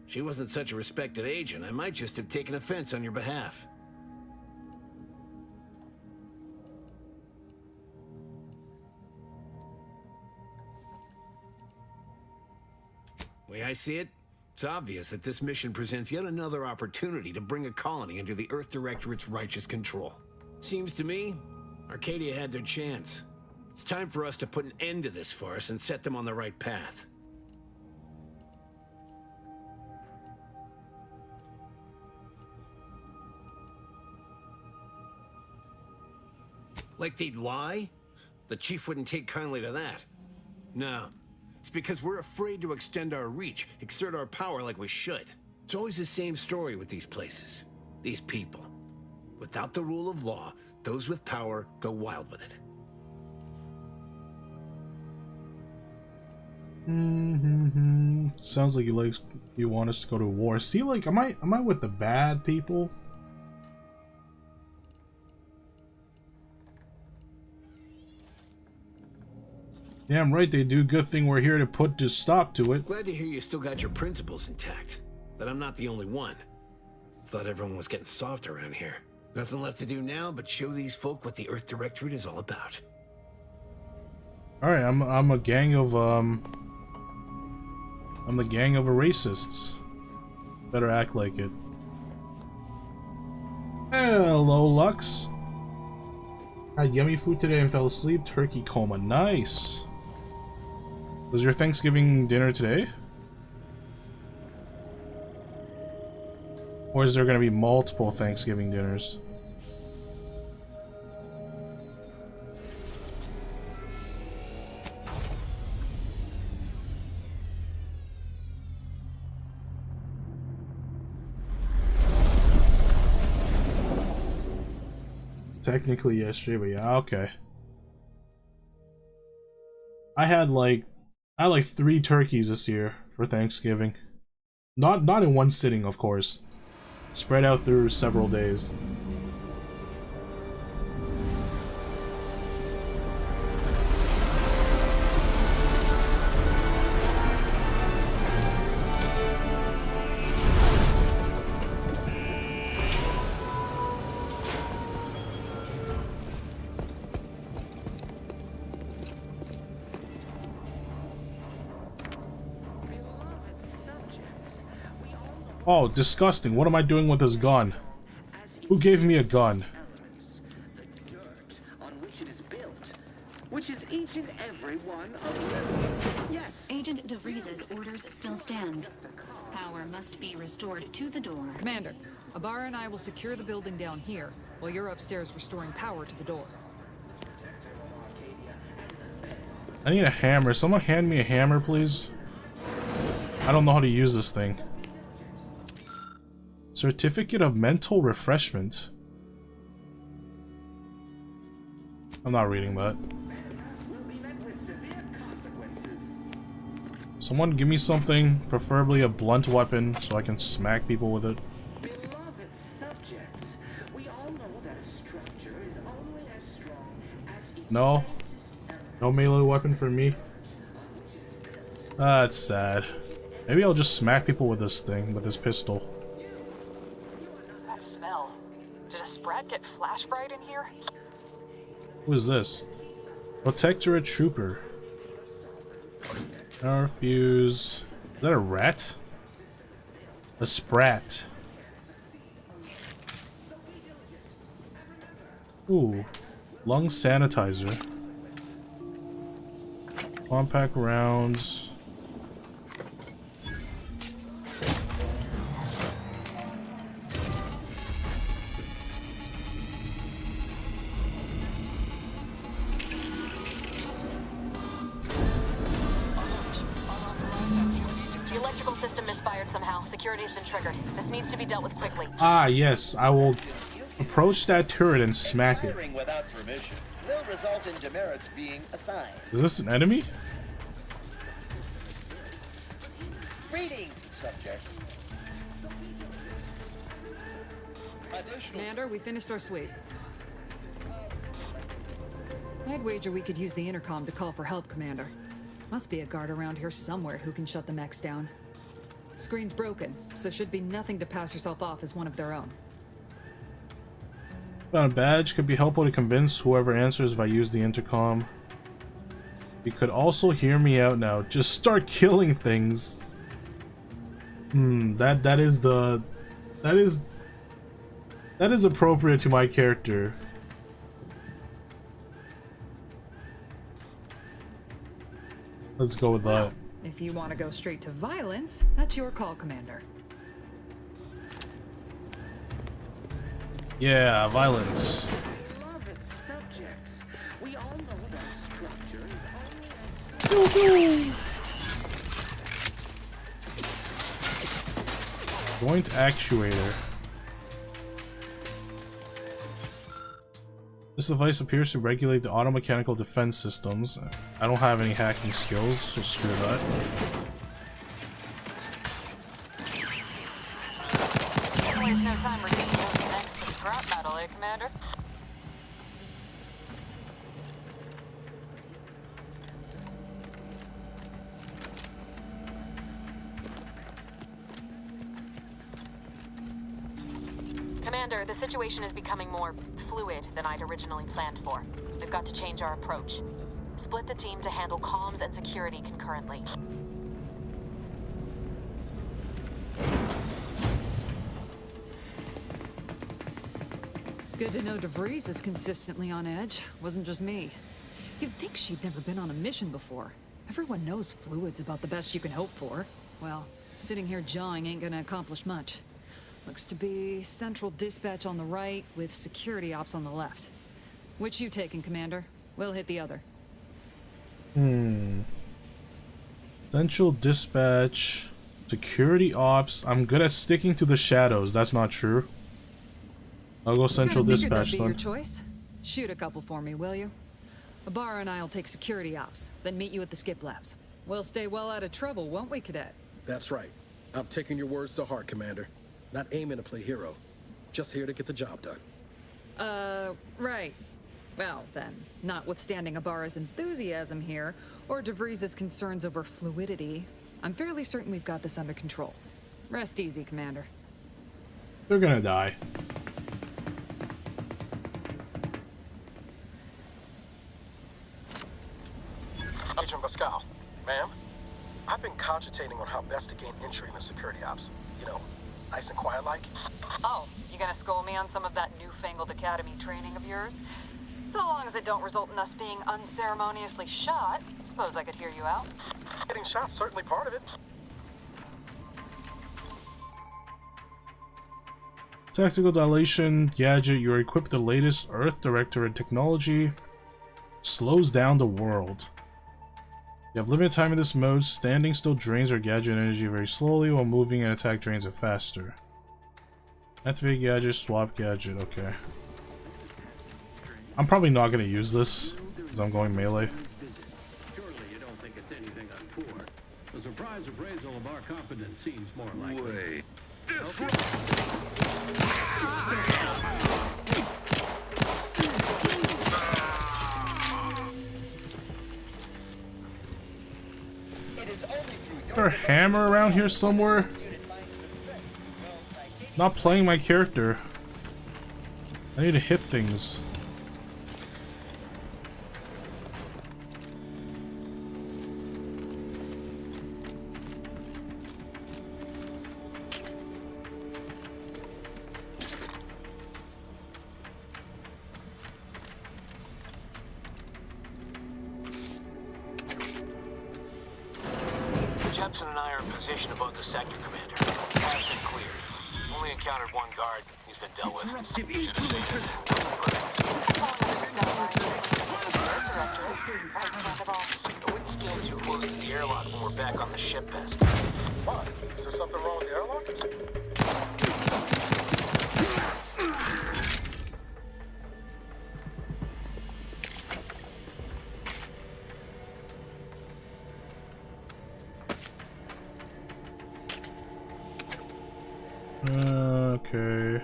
She wasn't such a respected agent. I might just have taken offense on your behalf. Way I see it, it's obvious that this mission presents yet another opportunity to bring a colony under the Earth Directorate's righteous control. Seems to me, Arcadia had their chance. It's time for us to put an end to this farce and set them on the right path. Like they'd lie? The chief wouldn't take kindly to that. No. It's because we're afraid to extend our reach, exert our power like we should. It's always the same story with these places, these people. Without the rule of law, those with power go wild with it. Sounds like you want us to go to war. See, like, am I with the bad people? Damn right they do. Good thing we're here to put a stop to it. Glad to hear you still got your principles intact. That I'm not the only one. Thought everyone was getting soft around here. Nothing left to do now but show these folk what the Earth Directorate is all about. Alright, I'm a gang of I'm the gang of racists. Better act like it. Hello, Lux. Had yummy food today and fell asleep. Turkey coma. Nice. Was your Thanksgiving dinner today? Or is there going to be multiple Thanksgiving dinners? Technically yesterday, but yeah, okay. I had like 3 turkeys this year for Thanksgiving. Not in one sitting, of course. Spread out through several days. Oh, disgusting. What am I doing with this gun? Who gave me a gun? On which it is built, which is each and every one of them. Yes. Agent DeVries's orders still stand. Power must be restored to the door. Commander, Ibarra and I will secure the building down here, while you're upstairs restoring power to the door. I need a hammer. Someone hand me a hammer, please. I don't know how to use this thing. Certificate of mental refreshment. I'm not reading that. Someone give me something, preferably a blunt weapon, so I can smack people with it. Beloved subjects, we all know that a structure is only as strong as its No. No melee weapon for me. That's sad. Maybe I'll just smack people with this thing, with this pistol. That smell. Did a sprat get flash fried in here? Who is this? Protectorate Trooper. Power fuse. Is that a rat? A sprat. Ooh. Lung sanitizer. Compact rounds. The electrical system misfired somehow. Security's been triggered. This needs to be dealt with quickly. Ah, yes. I will approach that turret and smack it. Firing without permission will result in demerits being assigned. Is this an enemy? Greetings, subject. Commander, we finished our sweep. I'd wager we could use the intercom to call for help, Commander. Must be a guard around here somewhere who can shut the mechs down. Screen's broken, so should be nothing to pass yourself off as one of their own. Found a badge. Could be helpful to convince whoever answers if I use the intercom. You could also hear me out now. Just start killing things. That is appropriate to my character. Let's go with that. If you want to go straight to violence, that's your call, Commander. Yeah, violence. Joint actuator. This device appears to regulate the automechanical defense systems. I don't have any hacking skills, so screw that. Waste no time repeating the next scrap battle, eh, Commander? Commander, the situation is becoming more fluid than I'd originally planned for. We've got to change our approach. Split the team to handle comms and security concurrently. Good to know DeVries is consistently on edge. Wasn't just me. You'd think she'd never been on a mission before. Everyone knows fluid's about the best you can hope for. Well, sitting here jawing ain't gonna accomplish much. Looks to be central dispatch on the right with security ops on the left. Which you taking, Commander? We'll hit the other. Central dispatch, security ops. I'm good at sticking to the shadows. That's not true. I'll go central dispatch that'd be then. your choice. Shoot a couple for me, will you? Ibarra and I'll take security ops, then meet you at the skip labs. We'll stay well out of trouble, won't we, Cadet? That's right. I'm taking your words to heart, Commander. Not aiming to play hero. Just here to get the job done. Right. Well, then, notwithstanding Ibarra's enthusiasm here, or DeVries' concerns over fluidity, I'm fairly certain we've got this under control. Rest easy, Commander. They're gonna die. Agent Pascal, ma'am, I've been cogitating on how best to gain entry in the security ops. You know, nice and quiet like. Oh, you gonna school me on some of that newfangled academy training of yours? So long as it don't result in us being unceremoniously shot, suppose I could hear you out. Getting shot's certainly part of it. Tactical dilation gadget. You are equipped with the latest Earth Directorate technology. Slows down the world. You have limited time in this mode. Standing still drains your gadget energy very slowly, while moving and attack drains it faster. Activate gadget, swap gadget. Okay. I'm probably not going to use this because I'm going melee. Surely you don't think it's anything untoward. The surprise appraisal of our competence seems more likely. Is there a hammer around here somewhere? Not playing my character. I need to hit things. Jepson and I are in position above the sector, Commander. Path's been cleared. Only encountered one guard. He's been dealt with. I wouldn't stand too close to the airlock when we're back on the ship, Best. Why? Is there something wrong with the airlock? Okay.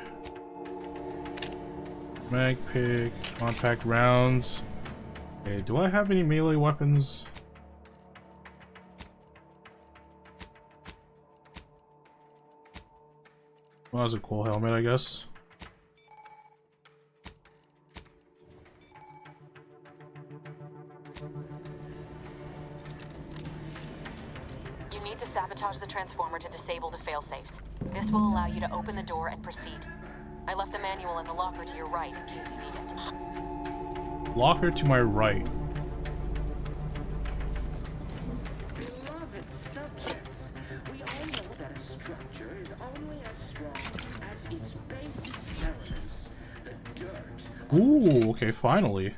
Mag pick, compact rounds. Okay, do I have any melee weapons? Well, that's a cool helmet, I guess. You need to sabotage the transformer to disable the failsafes. This will allow you to open the door and proceed. I left the manual in the locker to your right in case you need it. Locker to my right. Beloved subjects, we all know that a structure is only as strong as its basic elements. The dirt. Ooh, okay, finally.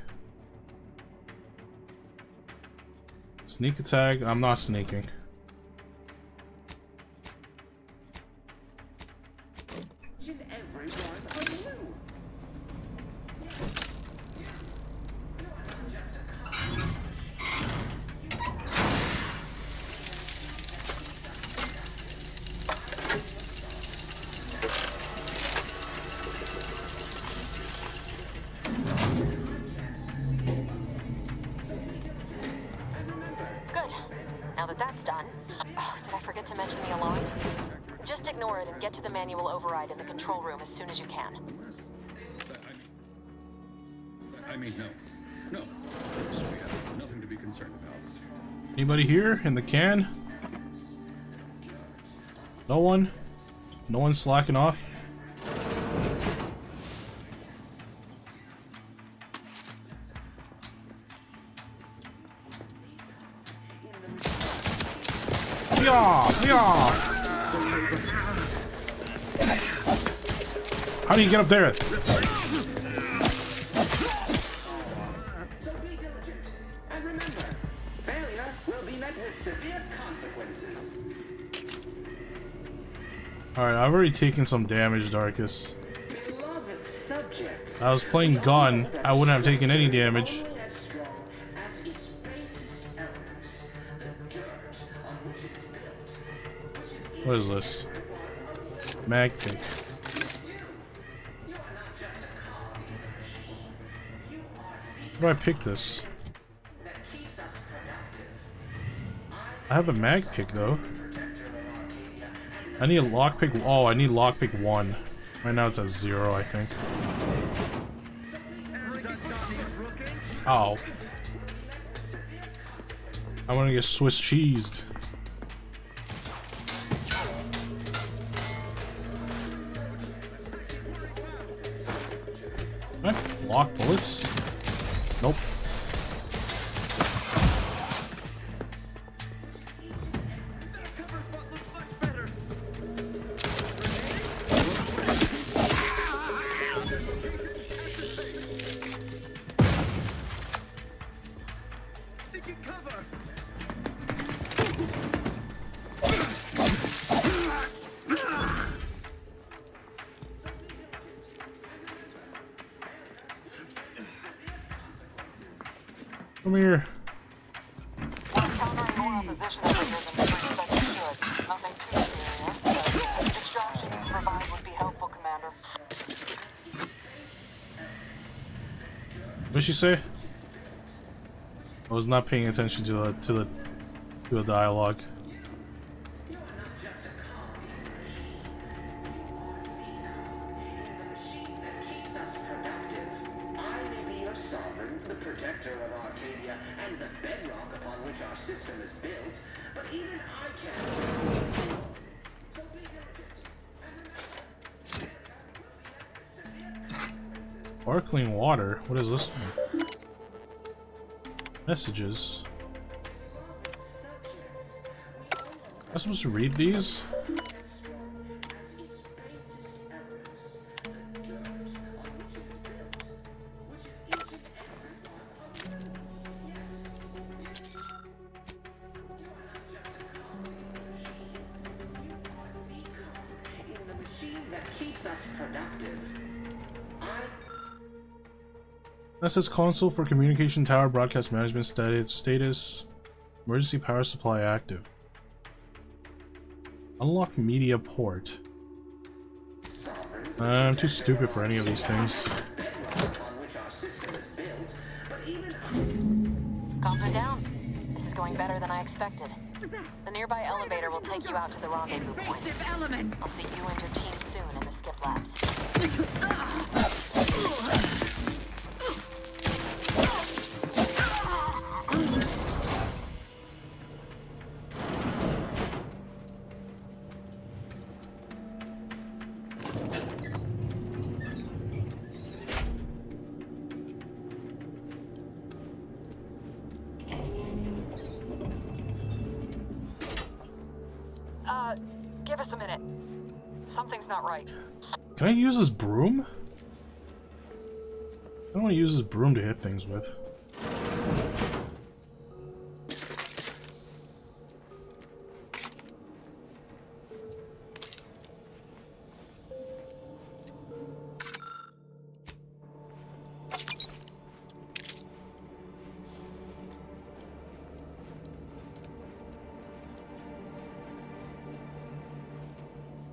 Sneak attack, I'm not sneaking. Now that that's done, did I forget to mention the alarm? Just ignore it and get to the manual override in the control room as soon as you can. I mean, no. No. We have nothing to be concerned about. Anybody here in the can? No one? No one slacking off? How do you get up there? So be diligent. And remember, failure will be met with severe consequences. Alright, I've already taken some damage, Darkus. Beloved subjects. I was playing gun, I wouldn't have taken any damage. Only as strong as its basest elements. The dirt on which it's built. Which is What is this? Mag pick. How do I pick this? I have a mag pick though. I need a lockpick. Oh, I need lockpick 1. Right now it's at 0, I think. Oh. I want to get Swiss cheesed. Can I block bullets? Nope. Come here. What did she say? I was not paying attention to the dialogue. The protector of Arcadia and the bedrock upon which our system is built, but even I can't. Sparkling water? What is this thing? Messages. Am I supposed to read these? That says console for communication tower broadcast management status emergency power supply active. Unlock media port. I'm too stupid for any of these things. upon which our system is built, but even... Comms are down. This is going better than I expected. The nearby elevator will take you out to the rendezvous point. I'll see you and your team soon in the skip labs. Give us a minute. Something's not right. Can I use this broom? I don't want to use this broom to hit things with.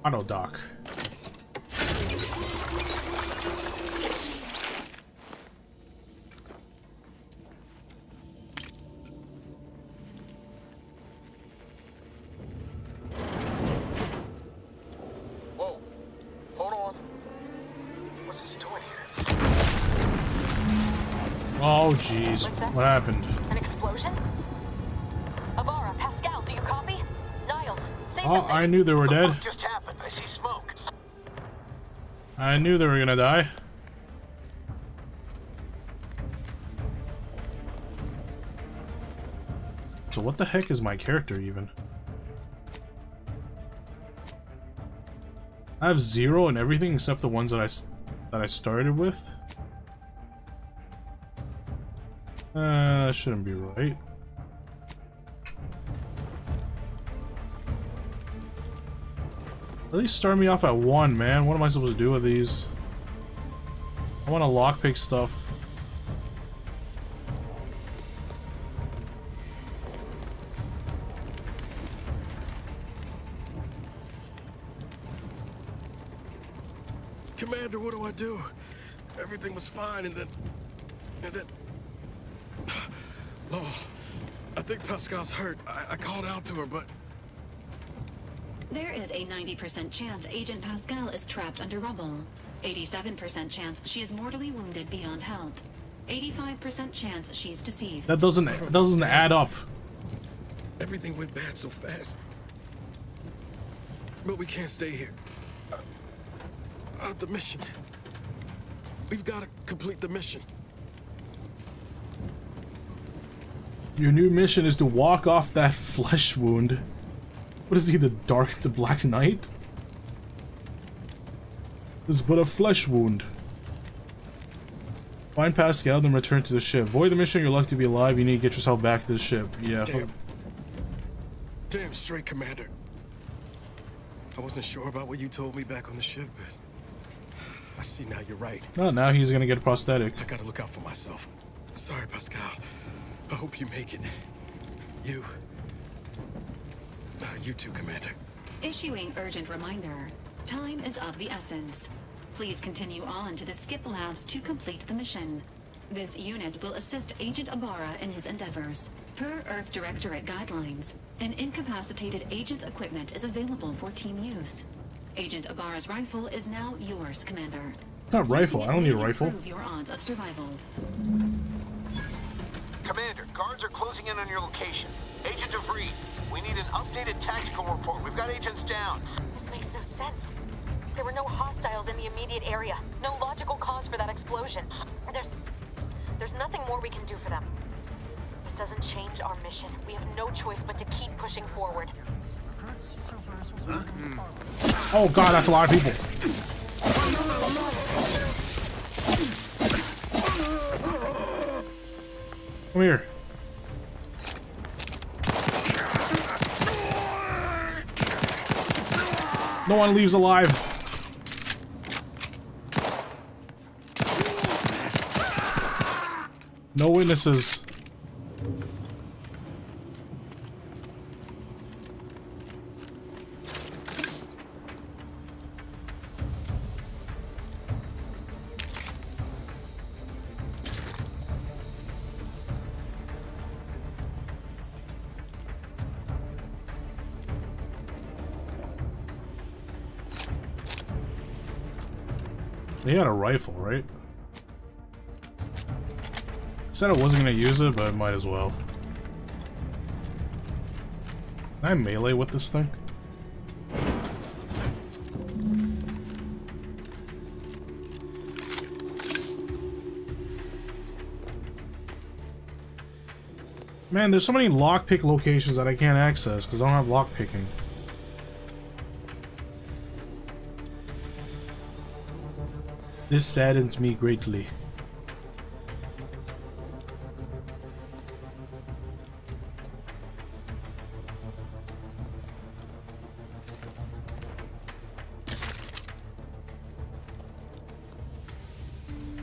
Auto dock. Whoa. Hold on. What's this doing here? Oh jeez, what happened? An explosion? Avara, Pascal, do you copy? Niles, say Oh, I knew they were dead. What just happened? I see smoke. I knew they were gonna die. So what the heck is my character even? I have 0 and everything except the ones that I started with. That shouldn't be right. At least start me off at 1, man. What am I supposed to do with these? I want to lockpick stuff. Commander, what do I do? Everything was fine, and then... Oh, I think Pascal's hurt. I called out to her, but... There is a 90% chance Agent Pascal is trapped under rubble. 87% chance she is mortally wounded beyond help. 85% chance she's deceased. That doesn't add up. Everything went bad so fast. But we can't stay here. The mission. We've got to complete the mission. Your new mission is to walk off that flesh wound. What is he, the Black Knight? This is but a flesh wound. Find Pascal, then return to the ship. Void the mission, you're lucky to be alive, you need to get yourself back to the ship. Yeah. Damn straight, Commander. I wasn't sure about what you told me back on the ship, but... I see now you're right. Oh, now he's gonna get a prosthetic. I gotta look out for myself. Sorry, Pascal. I hope you make it. You too, Commander. Issuing urgent reminder. Time is of the essence. Please continue on to the skip labs to complete the mission. This unit will assist Agent Ibarra in his endeavors. Per Earth Directorate guidelines, an incapacitated agent's equipment is available for team use. Agent Ibarra's rifle is now yours, Commander. Not rifle, I don't need a rifle. Improve your odds of survival. Commander, guards are closing in on your location. Agent DeVries, we need an updated tactical report. We've got agents down. This makes no sense. There were no hostiles in the immediate area. No logical cause for that explosion. There's nothing more we can do for them. This doesn't change our mission. We have no choice but to keep pushing forward. Oh god, that's a lot of people. Come here. No one leaves alive. No witnesses. He had a rifle, right? Said I wasn't gonna use it, but I might as well. Can I melee with this thing? Man, there's so many lockpick locations that I can't access because I don't have lockpicking. This saddens me greatly.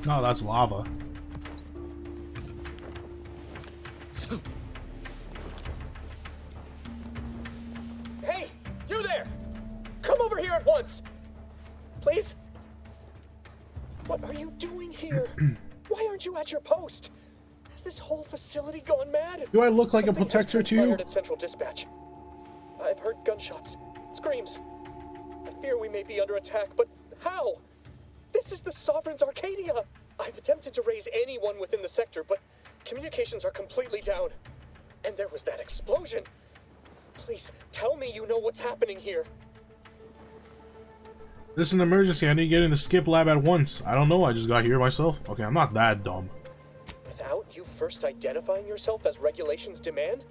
Oh, that's lava. Hey, you there! Come over here at once! Please? What are you doing here? Why aren't you at your post? Has this whole facility gone mad? Do I look like a protector to you? At Central Dispatch. I've heard gunshots, screams. I fear we may be under attack, but how? This is the Sovereign's Arcadia! I've attempted to raise anyone within the sector, but communications are completely down. And there was that explosion. Please, tell me you know what's happening here. This is an emergency. I need to get in the skip lab at once. I don't know. I just got here myself. Okay, I'm not that dumb. Without you first identifying yourself as regulations demand,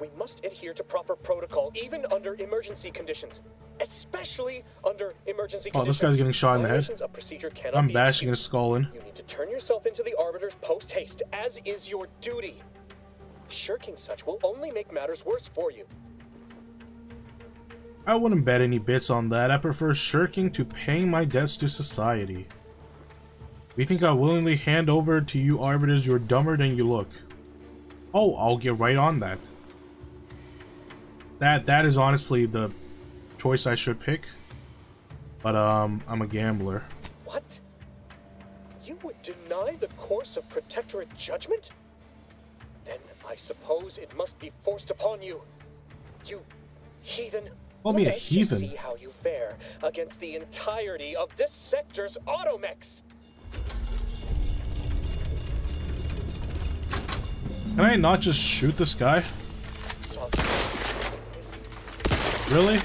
we must adhere to proper protocol, even under emergency conditions. Especially under emergency conditions. Oh, this guy's getting shot in the head. Violations of procedure cannot I'm be bashing excused. his skull in. You need to turn yourself into the Arbiter's post-haste, as is your duty. Shirking such will only make matters worse for you. I wouldn't bet any bits on that. I prefer shirking to paying my debts to society. You think I'll willingly hand over to you Arbiters? You're dumber than you look. Oh, I'll get right on that. That is honestly the choice I should pick. But I'm a gambler. What? You would deny the course of Protectorate judgment? Then I suppose it must be forced upon you. You heathen. Call me a Let's heathen. See how you fare against the entirety of this sector's automechs. Can I not just shoot this guy? Really?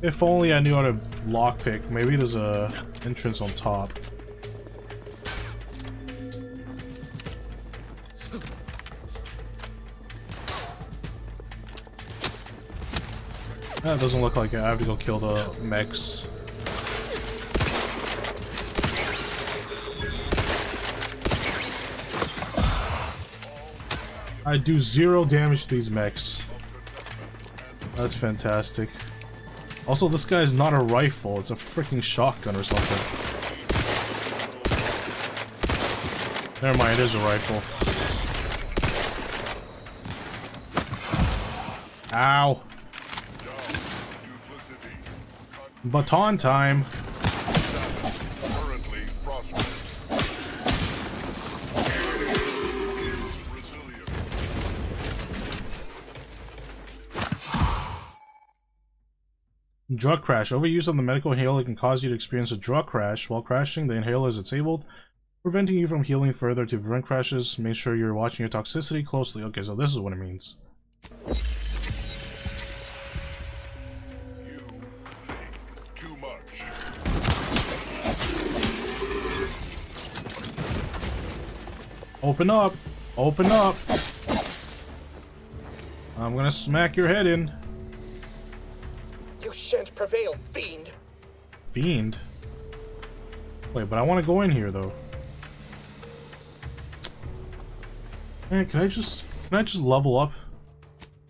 If only I knew how to lockpick. Maybe there's a entrance on top. That doesn't look like it. I have to go kill the mechs. I do 0 damage to these mechs. That's fantastic. Also, this guy is not a rifle, it's a freaking shotgun or something. Never mind, it is a rifle. Ow. Baton time. Drug crash. Overuse of the medical inhaler can cause you to experience a drug crash. While crashing, the inhaler is disabled, preventing you from healing further. To prevent crashes, make sure you're watching your toxicity closely. Okay, so this is what it means. Open up! Open up! I'm gonna smack your head in. You shan't prevail, fiend. Fiend? Wait, but I want to go in here though. Man, can I just level up?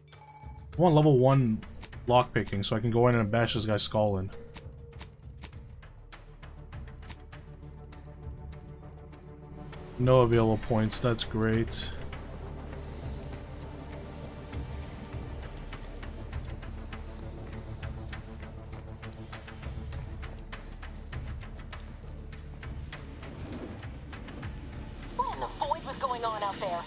I want level 1 lockpicking so I can go in and bash this guy's skull in. No available points, that's great. What in the void was going on out there?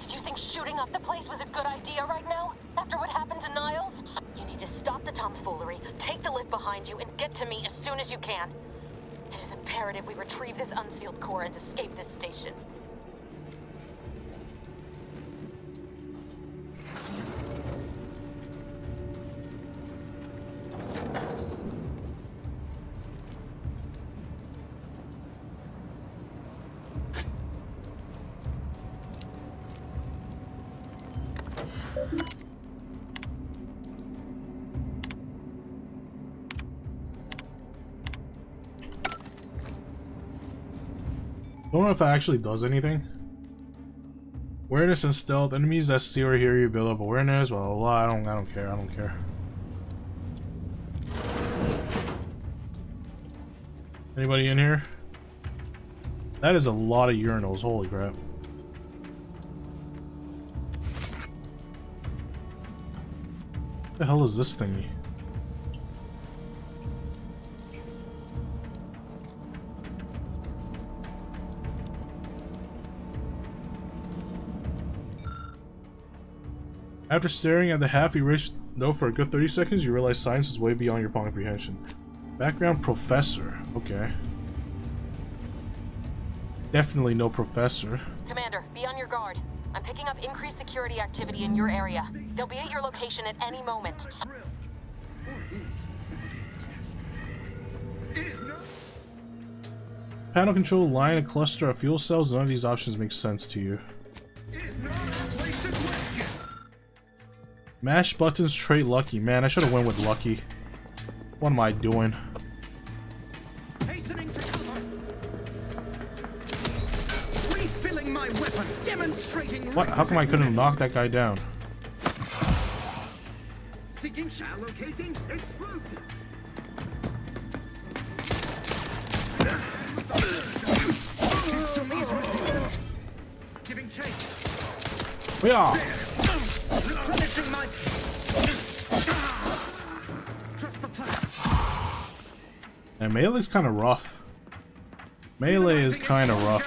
Did you think shooting up the place was a good idea right now? After what happened to Niles? You need to stop the tomfoolery, take the lift behind you, and get to me as soon as you can. It is imperative we retrieve this unsealed core and escape this station. Don't know if that actually does anything. Awareness and stealth. Enemies that see or hear you build up awareness. Blah blah blah. I don't care. I don't care. Anybody in here? That is a lot of urinals. Holy crap. What the hell is this thingy? After staring at the half-erased note for a good 30 seconds, you realize science is way beyond your comprehension. Background professor. Okay. Definitely no professor. Commander, be on your guard. I'm picking up increased security activity in your area. They'll be at your location at any moment. Panel control line a cluster of fuel cells. None of these options make sense to you. Mash buttons trait lucky. Man, I should have went with lucky. What am I doing? Hastening to cover. Refilling my weapon. Demonstrating. What? How come I couldn't knock that guy down? Seeking allocating explosive. Giving chase. Yeah. Replenishing my. Trust the plan. And melee's kind of rough. Melee is kind of rough.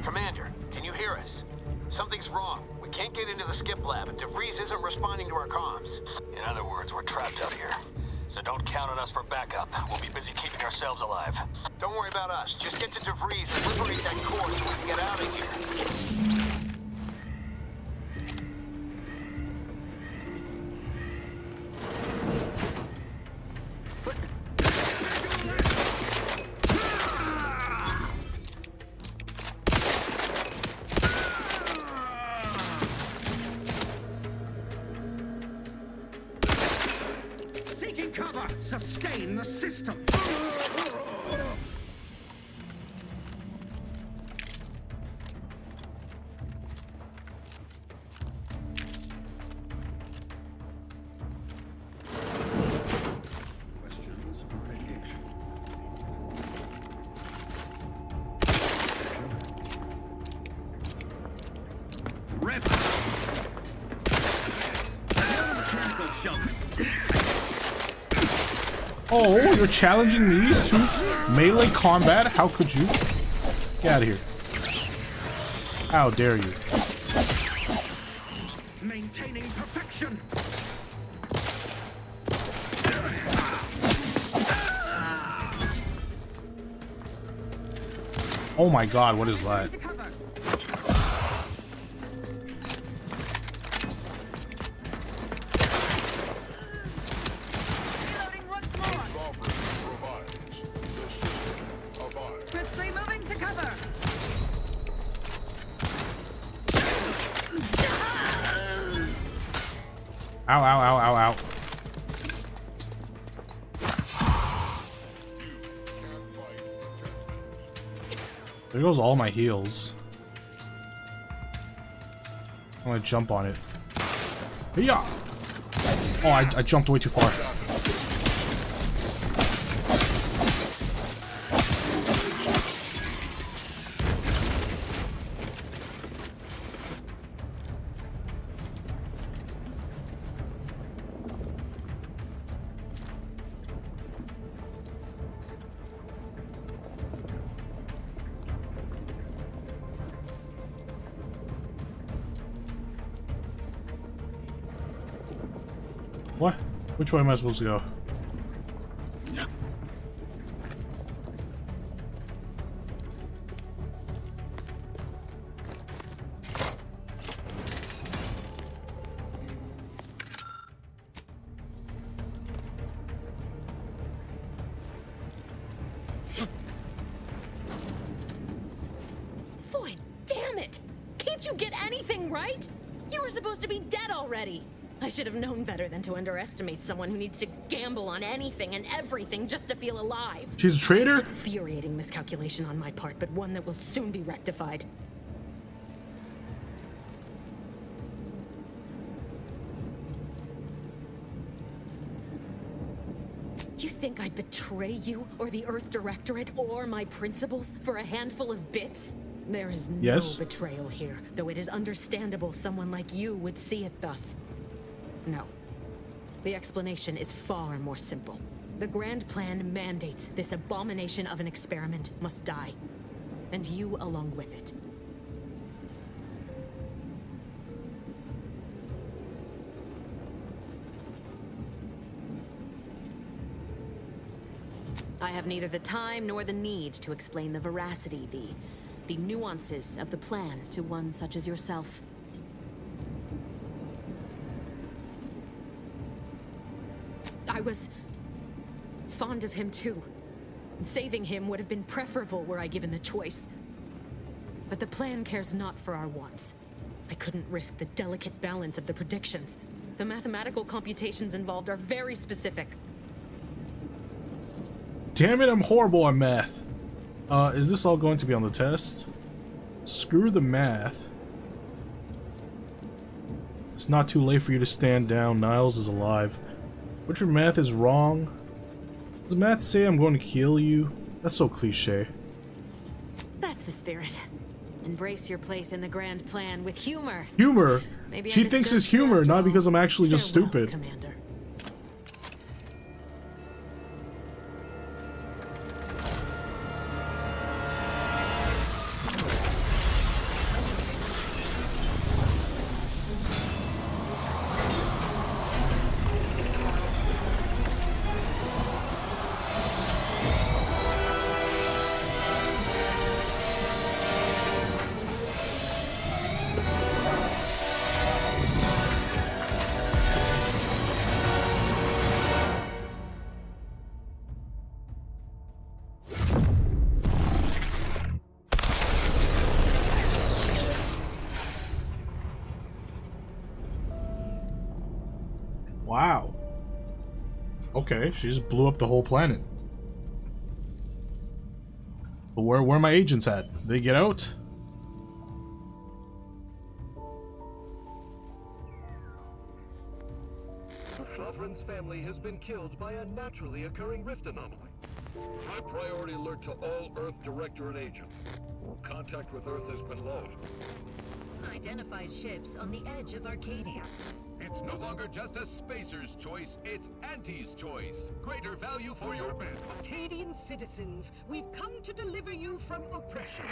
Commander, can you hear us? Something's wrong. We can't get into the skip lab, and DeVries isn't responding to our comms. In other words, we're trapped out here. So don't count on us for backup. We'll be busy keeping ourselves alive. Don't worry about us. Just get to DeVries and liberate that core so we can get out of here. Seeking cover. Sustain the system. Oh, you're challenging me to melee combat? How could you? Get out of here. How dare you? Maintaining perfection. Oh my god, what is that? Ow, ow, ow, ow, ow. There goes all my heals. I'm gonna jump on it. Yeah. Oh, I jumped way too far. What? Which way am I supposed to go? Boy, damn it! Can't you get anything right? You were supposed to be dead already. I should have known better than to underestimate someone who needs to gamble on anything and everything just to feel alive. She's a traitor? Infuriating miscalculation on my part, but one that will soon be rectified. You think I'd betray you, or the Earth Directorate, or my principles for a handful of bits? There is no betrayal here, though it is understandable someone like you would see it thus. No. The explanation is far more simple. The grand plan mandates this abomination of an experiment must die. And you along with it. I have neither the time nor the need to explain the veracity, the nuances of the plan to one such as yourself. I was fond of him too. Saving him would have been preferable were I given the choice. But the plan cares not for our wants. I couldn't risk the delicate balance of the predictions. The mathematical computations involved are very specific. Damn it, I'm horrible at math. Is this all going to be on the test? Screw the math. It's not too late for you to stand down. Niles is alive. Which your math is wrong? Does math say I'm going to kill you? That's so cliche. That's the spirit. Embrace your place in the grand plan with humor. Humor? Maybe She thinks it's humor, not because I'm actually just stupid. Commander. Wow. Okay, she just blew up the whole planet. But where are my agents at? Did they get out? Loveland's family has been killed by a naturally occurring rift anomaly. High priority alert to all Earth Directorate agents. Contact with Earth has been low. Identified ships on the edge of Arcadia. It's no longer just a spacer's choice, it's Auntie's choice. Greater value for your men. Arcadian citizens, we've come to deliver you from oppression.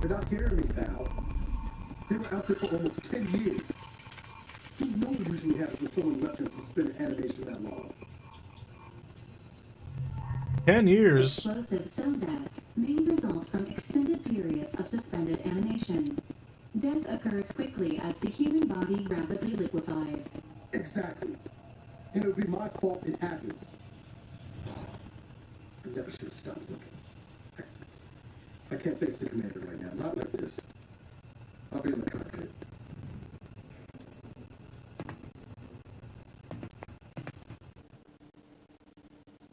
You're not hearing me, Val. They were out there for almost 10 years. You know what usually happens when someone left in suspended animation that long. 10 years? Explosive cell death may result from extended periods of suspended animation. Death occurs quickly as the human body rapidly liquefies. Exactly. And it would be my fault it happens. I never should have stopped looking. I can't face the commander right now. Not like this. I'll be in the cockpit.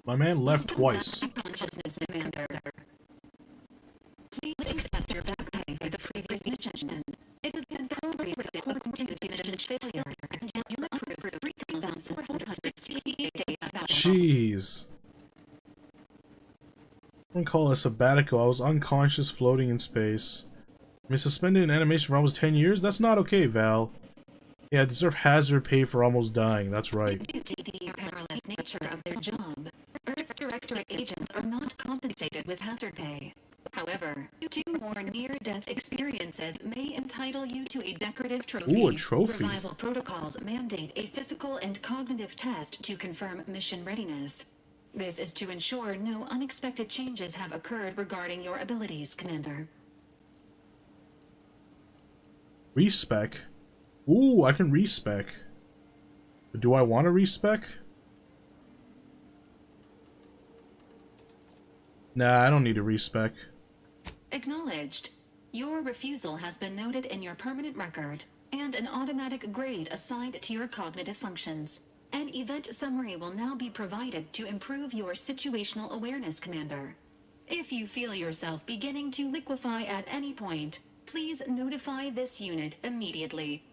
My man left twice. Consciousness, Commander. Please accept your back pay for the previous mission. It has been prorated according to the mission's failure, and you accrue for 3,468 days. Jeez. I'm gonna call it a sabbatical. I was unconscious floating in space. I mean, suspended in animation for almost 10 years? That's not okay, Val. Yeah, I deserve hazard pay for almost dying. That's right. Due to the perilous nature of their job, Earth Directorate agents are not compensated with hazard pay. However, 2 more near-death experiences may entitle you to a decorative trophy. Ooh, a trophy. Revival protocols mandate a physical and cognitive test to confirm mission readiness. This is to ensure no unexpected changes have occurred regarding your abilities, Commander. Respec? Ooh, I can respec. But do I want to respec? Nah, I don't need a respec. Acknowledged. Your refusal has been noted in your permanent record, and an automatic grade assigned to your cognitive functions. An event summary will now be provided to improve your situational awareness, Commander. If you feel yourself beginning to liquefy at any point, please notify this unit immediately.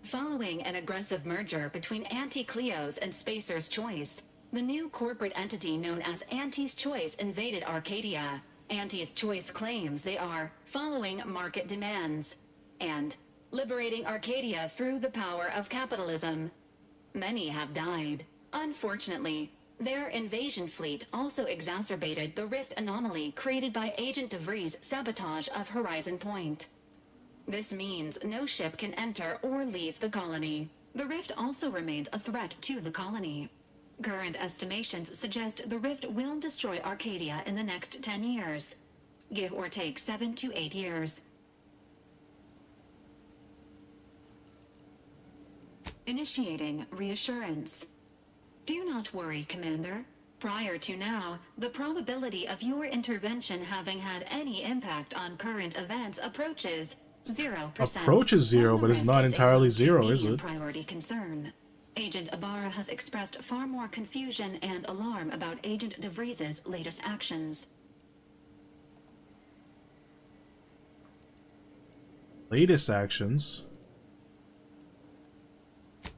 Following an aggressive merger between Anti-Cleo's and Spacer's Choice, the new corporate entity known as Anti's Choice invaded Arcadia. Anti's Choice claims they are following market demands and liberating Arcadia through the power of capitalism. Many have died. Unfortunately, their invasion fleet also exacerbated the rift anomaly created by Agent DeVries' sabotage of Horizon Point. This means no ship can enter or leave the colony. The rift also remains a threat to the colony. Current estimations suggest the rift will destroy Arcadia in the next 10 years. Give or take 7 to 8 years. Initiating reassurance. Do not worry, Commander. Prior to now, the probability of your intervention having had any impact on current events approaches 0%. Approaches 0, but it's not entirely 0, is it? Priority concern. Agent Ibarra has expressed far more confusion and alarm about Agent DeVries' latest actions. Latest actions?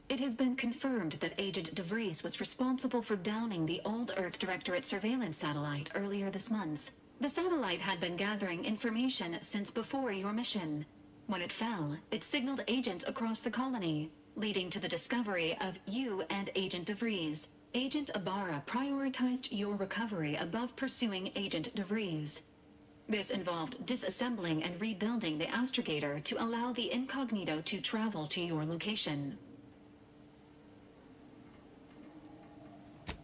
It has been confirmed that Agent DeVries was responsible for downing the old Earth Directorate surveillance satellite earlier this month. The satellite had been gathering information since before your mission. When it fell, it signaled agents across the colony, leading to the discovery of you and Agent DeVries. Agent Ibarra prioritized your recovery above pursuing Agent DeVries. This involved disassembling and rebuilding the astrogator to allow the incognito to travel to your location.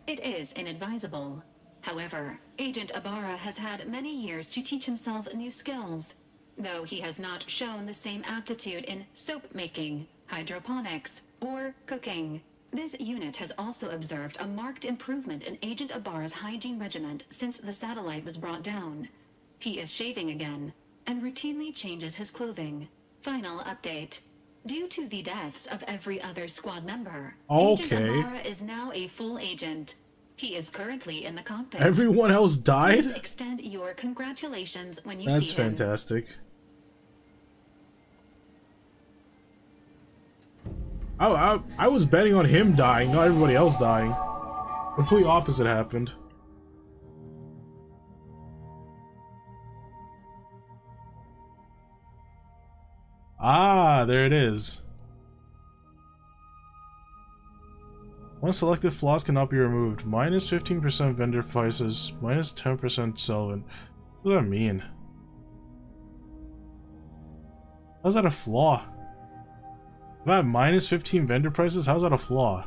It is inadvisable. However, Agent Ibarra has had many years to teach himself new skills, though he has not shown the same aptitude in soap making, hydroponics, or cooking. This unit has also observed a marked improvement in Agent Ibarra's hygiene regimen since the satellite was brought down. He is shaving again, and routinely changes his clothing. Final update. Due to the deaths of every other squad member, Agent Ibarra is now a full agent. He is currently in the cockpit. Everyone else died? Please extend your congratulations when you That's see him. fantastic. I was betting on him dying, not everybody else dying. Complete opposite happened. Ah, there it is. Once selected flaws cannot be removed. Minus 15% vendor prices. Minus 10% solvent. What does that mean? How's that a flaw? If I have minus 15 vendor prices, how's that a flaw?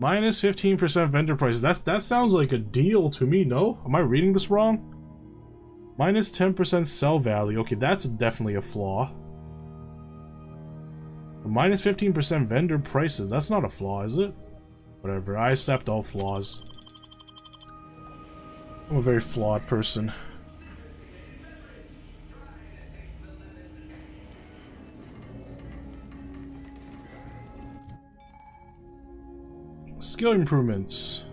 Minus 15% vendor prices. That sounds like a deal to me, no? Am I reading this wrong? Minus 10% sell value. Okay, that's definitely a flaw. Minus 15% vendor prices. That's not a flaw, is it? Whatever. I accept all flaws. I'm a very flawed person. Skill improvements.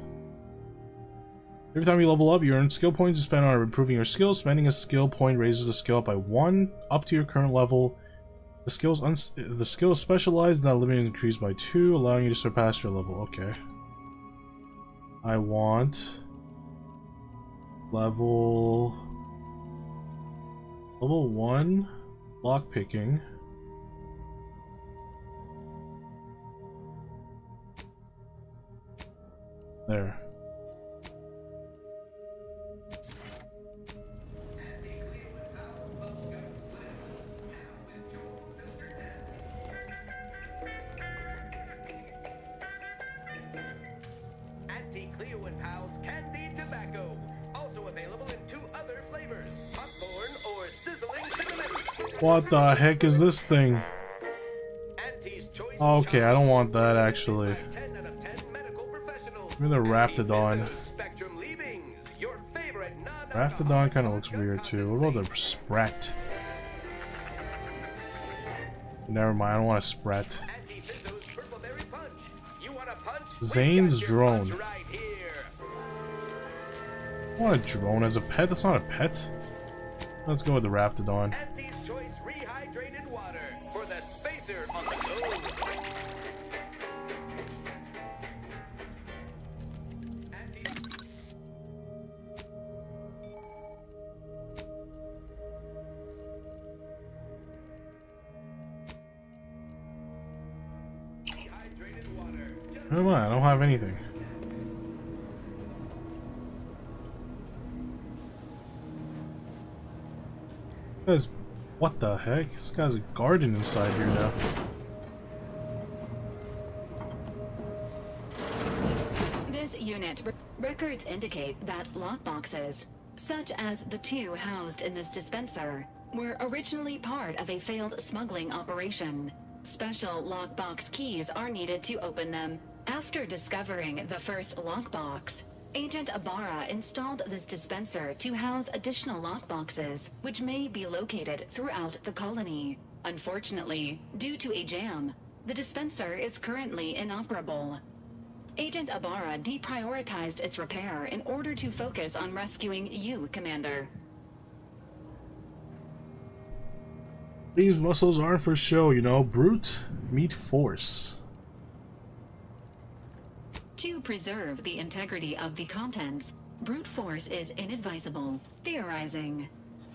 Every time you level up, you earn skill points to spend on improving your skills. Spending a skill point raises the skill up by 1 up to your current level. The skill is specialized, that limit increased by 2, allowing you to surpass your level. Okay. I want level 1 lockpicking. There. Cleo and Pals candy tobacco, also available in 2 other flavors: popcorn or sizzling cinnamon. What the heck is this thing? Okay, I don't want that actually. Give me the Raptidon. Raptidon kind of looks weird too. What about the Sprat? Never mind, I don't want a Sprat. Zane's drone. I want a drone as a pet. That's not a pet. Let's go with the Raptidon. Choice rehydrated water for the spacer on the go. Come on, I don't have anything. Guys, what the heck? This guy's a garden inside here now. This unit records indicate that lockboxes, such as the 2 housed in this dispenser, were originally part of a failed smuggling operation. Special lockbox keys are needed to open them. After discovering the first lockbox, Agent Ibarra installed this dispenser to house additional lockboxes, which may be located throughout the colony. Unfortunately, due to a jam, the dispenser is currently inoperable. Agent Ibarra deprioritized its repair in order to focus on rescuing you, Commander. These muscles aren't for show, you know. Brute meet force. To preserve the integrity of the contents, brute force is inadvisable. Theorizing.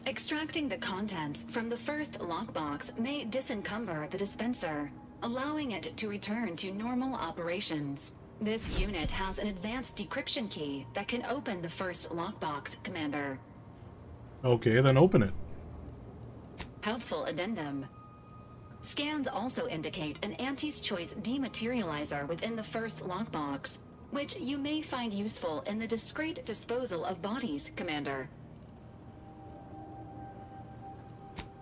Extracting the contents from the first lockbox may disencumber the dispenser, allowing it to return to normal operations. This unit has an advanced decryption key that can open the first lockbox, Commander. Okay, then open it. Helpful addendum. Scans also indicate an Auntie's Choice dematerializer within the first lockbox, which you may find useful in the discreet disposal of bodies, Commander.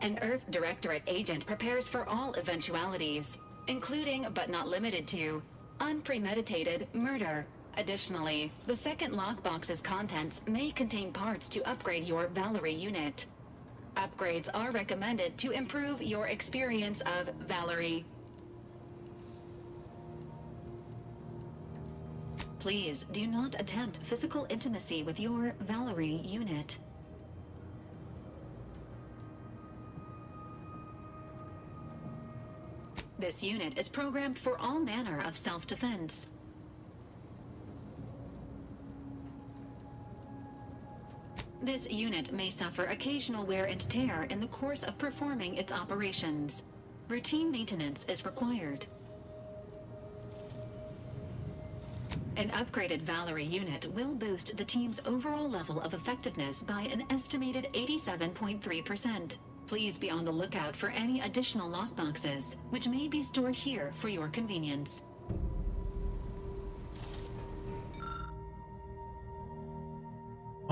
An Earth Directorate agent prepares for all eventualities, including but not limited to unpremeditated murder. Additionally, the second lockbox's contents may contain parts to upgrade your Valerie unit. Upgrades are recommended to improve your experience of Valerie. Please do not attempt physical intimacy with your Valerie unit. This unit is programmed for all manner of self-defense. This unit may suffer occasional wear and tear in the course of performing its operations. Routine maintenance is required. An upgraded Valerie unit will boost the team's overall level of effectiveness by an estimated 87.3%. Please be on the lookout for any additional lockboxes, which may be stored here for your convenience.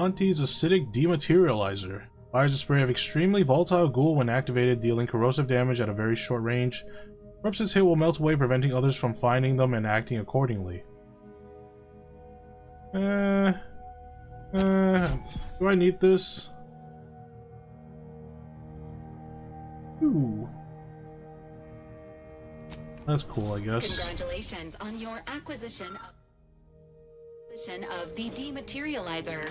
Auntie's acidic dematerializer. Fires a spray of extremely volatile ghoul when activated, dealing corrosive damage at a very short range. Corpse's hit will melt away, preventing others from finding them and acting accordingly. Do I need this? Ooh. That's cool, I guess. Congratulations on your acquisition of the dematerializer.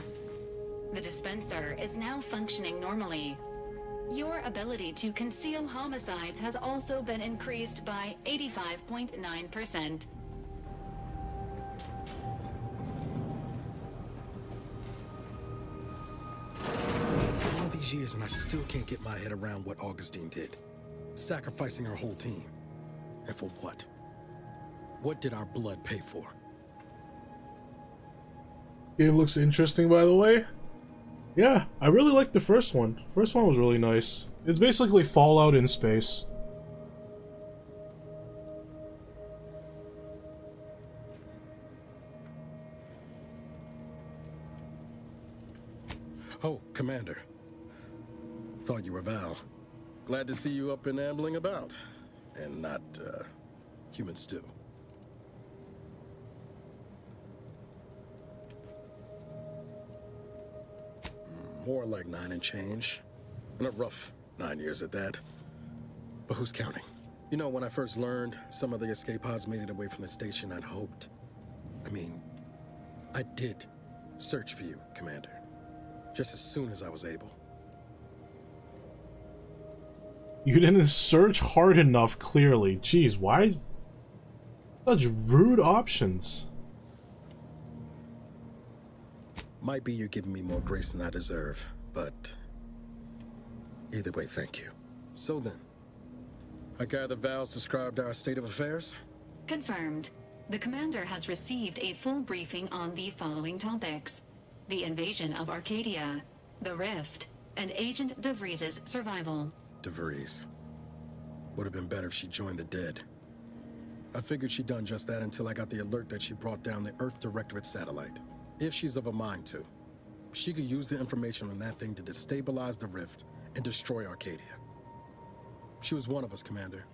The dispenser is now functioning normally. Your ability to conceal homicides has also been increased by 85.9%. All these years and I still can't get my head around what Augustine did. Sacrificing her whole team. And for what? What did our blood pay for? Game looks interesting, by the way. Yeah, I really liked the first one. First one was really nice. It's basically Fallout in space. Oh, Commander. Thought you were Val. Glad to see you up and ambling about. And not, human stew. More like 9 and change. And a rough 9 years at that. But who's counting? You know, when I first learned some of the escape pods made it away from the station, I'd hoped. I did search for you, Commander. Just as soon as I was able. You didn't search hard enough, clearly. Jeez, why such rude options? Might be you're giving me more grace than I deserve, but either way, thank you. So then, I gather Val's described our state of affairs? Confirmed. The commander has received a full briefing on the following topics: the invasion of Arcadia, the Rift, and Agent DeVries' survival. DeVries. Would have been better if she joined the dead. I figured she'd done just that until I got the alert that she brought down the Earth Directorate satellite. If she's of a mind to, she could use the information on that thing to destabilize the Rift and destroy Arcadia. She was one of us, Commander.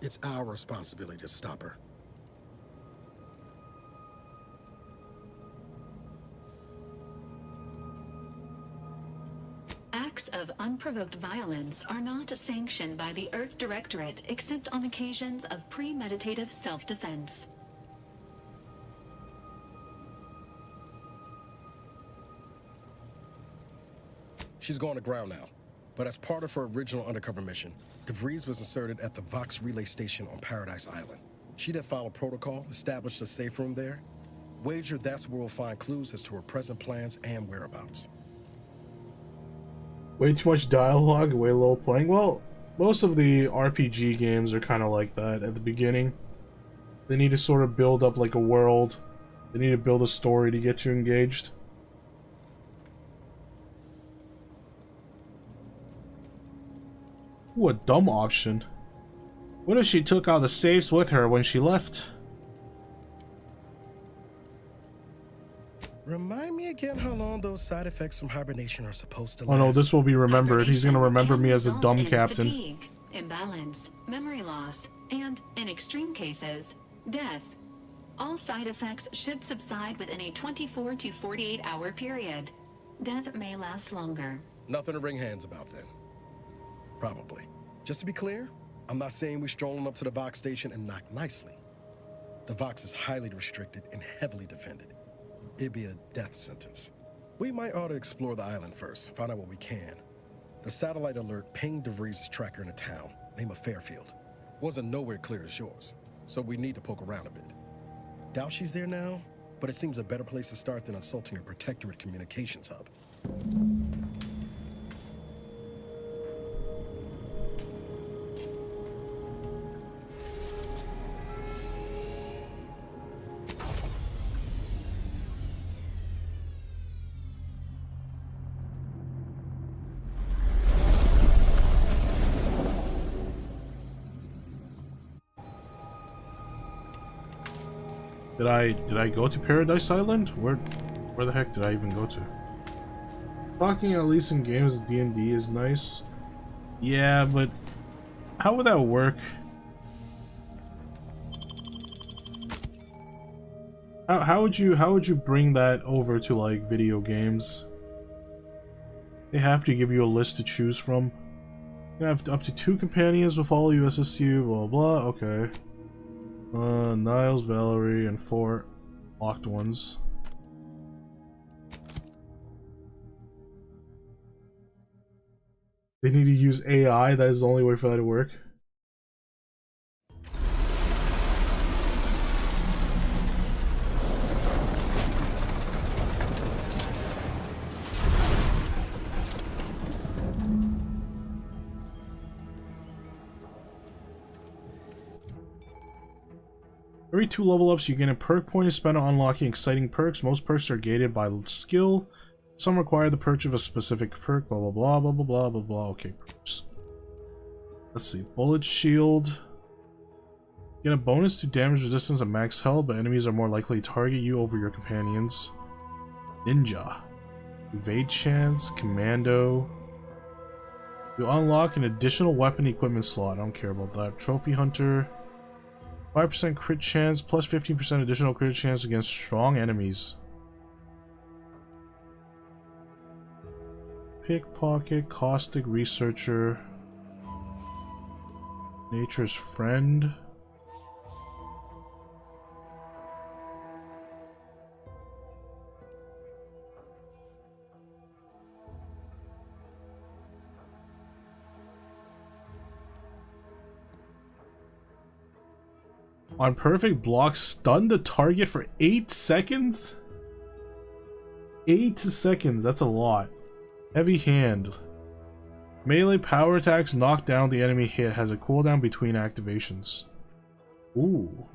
It's our responsibility to stop her. Acts of unprovoked violence are not sanctioned by the Earth Directorate except on occasions of premeditative self-defense. She's going to ground now. But as part of her original undercover mission, DeVries was inserted at the Vox relay station on Paradise Island. She'd have followed protocol, established a safe room there. Wager that's where we'll find clues as to her present plans and whereabouts. Way too much dialogue, way low playing. Well, most of the RPG games are kind of like that at the beginning. They need to sort of build up like a world. They need to build a story to get you engaged. Ooh, a dumb option. What if she took all the safes with her when she left? Remind me again how long those side effects from hibernation are supposed to last. Oh no, this will be remembered. He's gonna remember me as a dumb captain. Fatigue, imbalance, memory loss, and, in extreme cases, death. All side effects should subside within a 24 to 48 hour period. Death may last longer. Nothing to wring hands about then. Probably. Just to be clear, I'm not saying we strolling up to the Vox station and knock nicely. The Vox is highly restricted and heavily defended. It'd be a death sentence. We might ought to explore the island first, find out what we can. The satellite alert pinged DeVries' tracker in a town, name of Fairfield. Wasn't nowhere clear as yours, so we need to poke around a bit. Doubt she's there now, but it seems a better place to start than insulting her Protectorate communications hub. Did I go to Paradise Island? Where the heck did I even go to? Talking at least in games D&D is nice. Yeah, but how would that work? How would you bring that over to like video games? They have to give you a list to choose from. You have up to 2 companions will follow you, assist you, blah blah. Okay. Niles, Valerie, and 4 locked ones. They need to use AI. That is the only way for that to work. Every 2 level ups, you gain a perk point to spend on unlocking exciting perks. Most perks are gated by skill. Some require the purchase of a specific perk. Blah blah blah blah blah blah blah blah. Okay, perks. Let's see. Bullet shield. Get a bonus to damage resistance at max health, but enemies are more likely to target you over your companions. Ninja. Evade chance. Commando. You unlock an additional weapon equipment slot. I don't care about that. Trophy hunter. 5% crit chance plus 15% additional crit chance against strong enemies. Pickpocket, caustic researcher, nature's friend. On perfect block, stun the target for 8 seconds? 8 seconds, that's a lot. Heavy hand. Melee power attacks knock down the enemy hit, has a cooldown between activations. Ooh.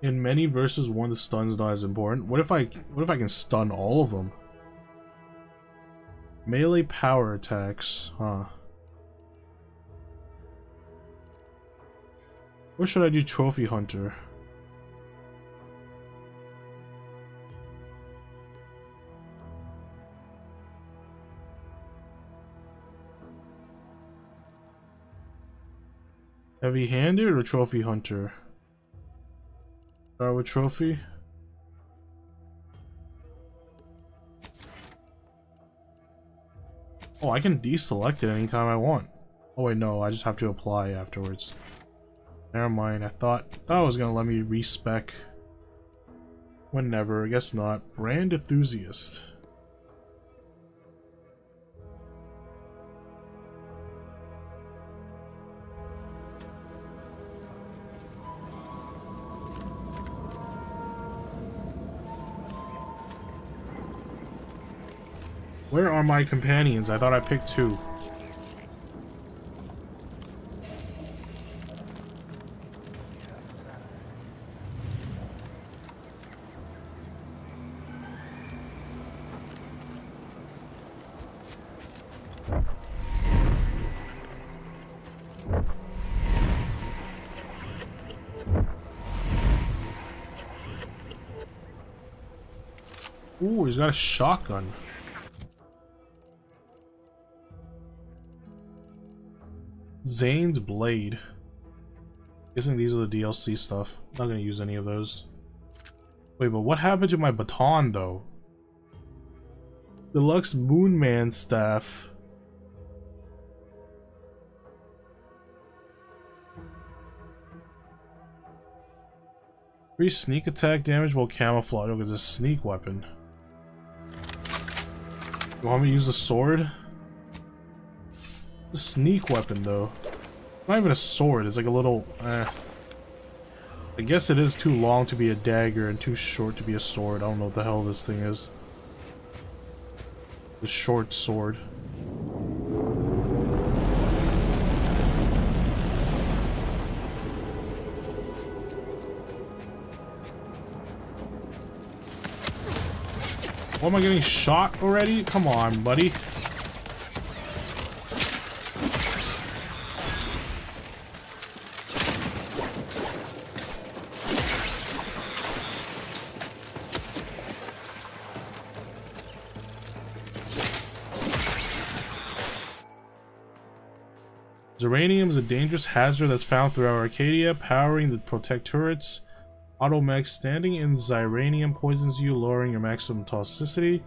In many versus 1, the stun's not as important. What if I can stun all of them? Melee power attacks, huh? Or should I do trophy hunter? Heavy-handed or trophy hunter? Start with trophy. Oh, I can deselect it anytime I want. Oh wait, no, I just have to apply afterwards. Never mind, I thought it was gonna let me respec whenever. I guess not. Brand enthusiast. Where are my companions? I thought I picked 2. Ooh, he's got a shotgun. Zane's Blade. Guessing these are the DLC stuff. Not gonna use any of those. Wait, but what happened to my baton though? Deluxe Moonman staff. Free sneak attack damage while camouflage. Oh, it's a sneak weapon. You want me to use the sword? The sneak weapon though. Not even a sword, it's like a little I guess it is too long to be a dagger and too short to be a sword. I don't know what the hell this thing is. The short sword. Oh, am I getting shot already? Come on, buddy. Uranium is a dangerous hazard that's found throughout Arcadia, powering the protect turrets. Automech standing in Ziranium poisons you, lowering your maximum toxicity.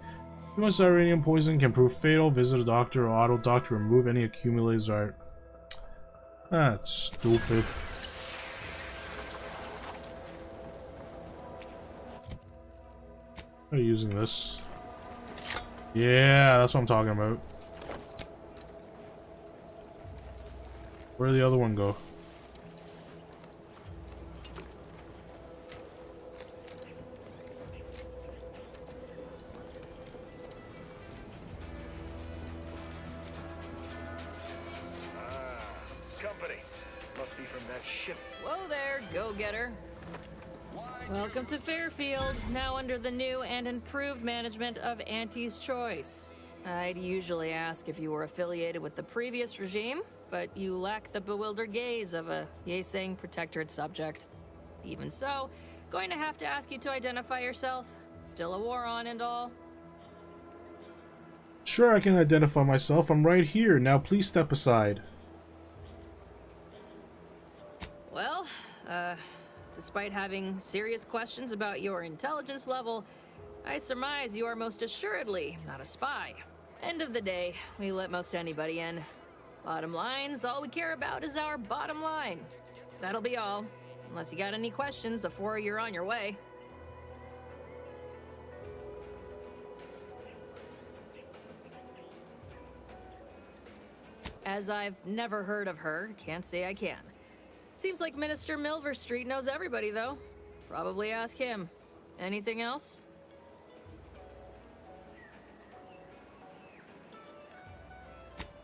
Too much Ziranium poison can prove fatal. Visit a doctor or auto doctor to remove any accumulators. Right. That's stupid. Are you using this? Yeah, that's what I'm talking about. Where did the other one go? Company. Must be from that ship. Whoa there, go-getter. Welcome to Fairfield, now under the new and improved management of Auntie's Choice. I'd usually ask if you were affiliated with the previous regime, but you lack the bewildered gaze of a yay-saying protectorate subject. Even so, going to have to ask you to identify yourself. Still a war on and all. Sure, I can identify myself. I'm right here. Now please step aside. Well, despite having serious questions about your intelligence level, I surmise you are most assuredly not a spy. End of the day, we let most anybody in. Bottom lines, all we care about is our bottom line. That'll be all. Unless you got any questions before you're on your way. As I've never heard of her, can't say I can. Seems like Minister Milver Street knows everybody, though. Probably ask him. Anything else?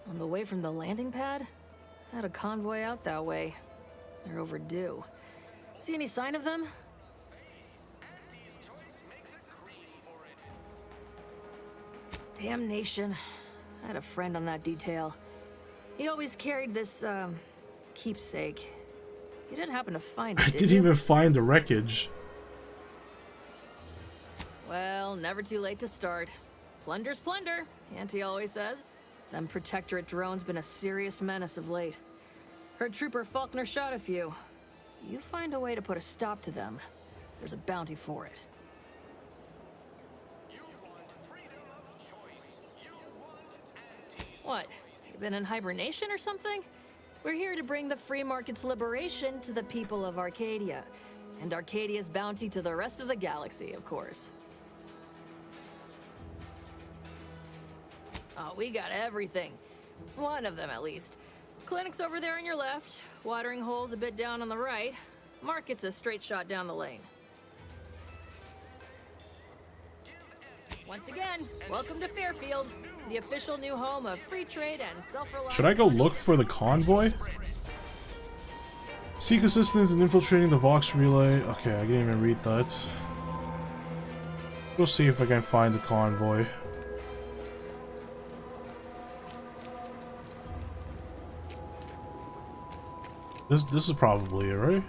On the way from the landing pad? Had a convoy out that way. They're overdue. See any sign of them? Damnation. I had a friend on that detail. He always carried this, keepsake. You didn't happen to find it, I didn't even find the wreckage. Well, never too late to start. Plunder's plunder, Auntie always says. Them Protectorate drones been a serious menace of late. Heard Trooper Faulkner shot a few. You find a way to put a stop to them, there's a bounty for it. What? You been in hibernation or something? We're here to bring the free market's liberation to the people of Arcadia, and Arcadia's bounty to the rest of the galaxy, of course. Oh, we got everything. One of them, at least. Clinic's over there on your left, watering hole's a bit down on the right. Market's a straight shot down the lane. Once again, welcome to Fairfield, the official new home of free trade and self-reliance. Should I go look for the convoy? Seek assistance in infiltrating the Vox relay. Okay, I didn't even read that. We'll see if I can find the convoy. This is probably it, right?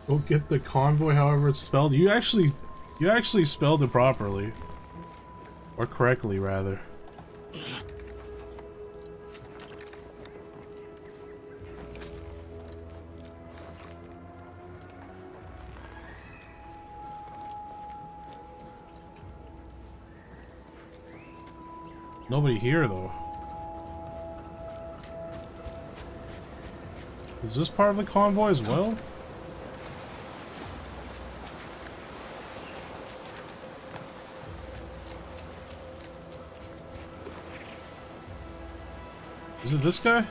Go get the convoy, however it's spelled. You actually spelled it properly. Or correctly, rather. Nobody here, though. Is this part of the convoy as well? Is it this guy?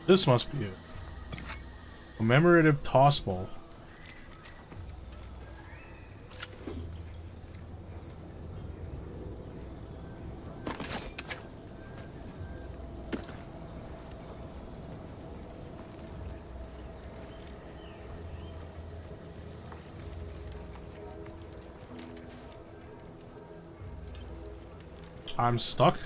This must be it. Commemorative toss ball. I'm stuck.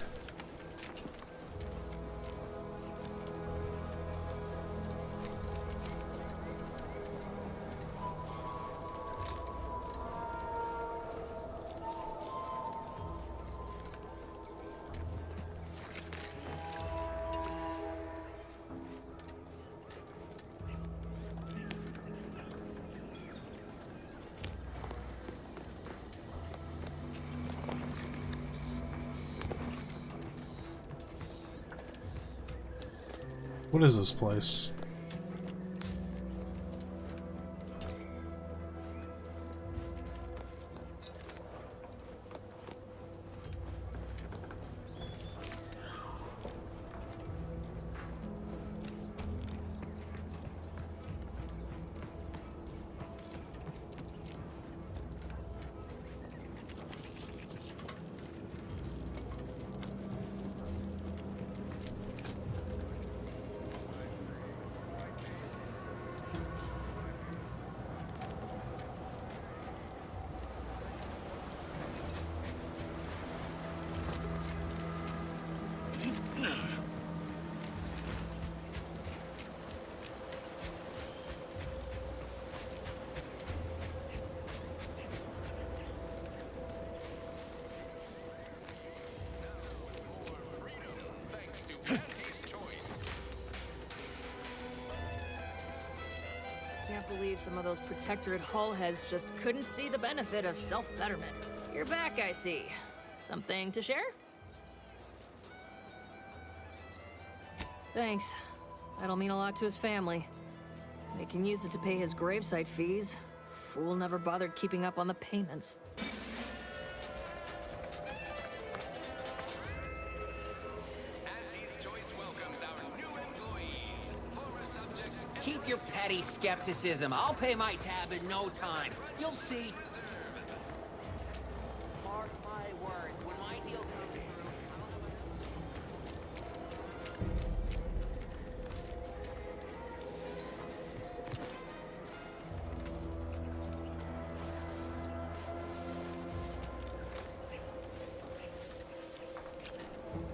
What is this place? Can't believe some of those Protectorate hull heads just couldn't see the benefit of self-betterment. You're back, I see. Something to share? Thanks. That'll mean a lot to his family. They can use it to pay his gravesite fees. Fool never bothered keeping up on the payments. Keep your petty skepticism. I'll pay my tab in no time. You'll see. Mark my words, when my deal comes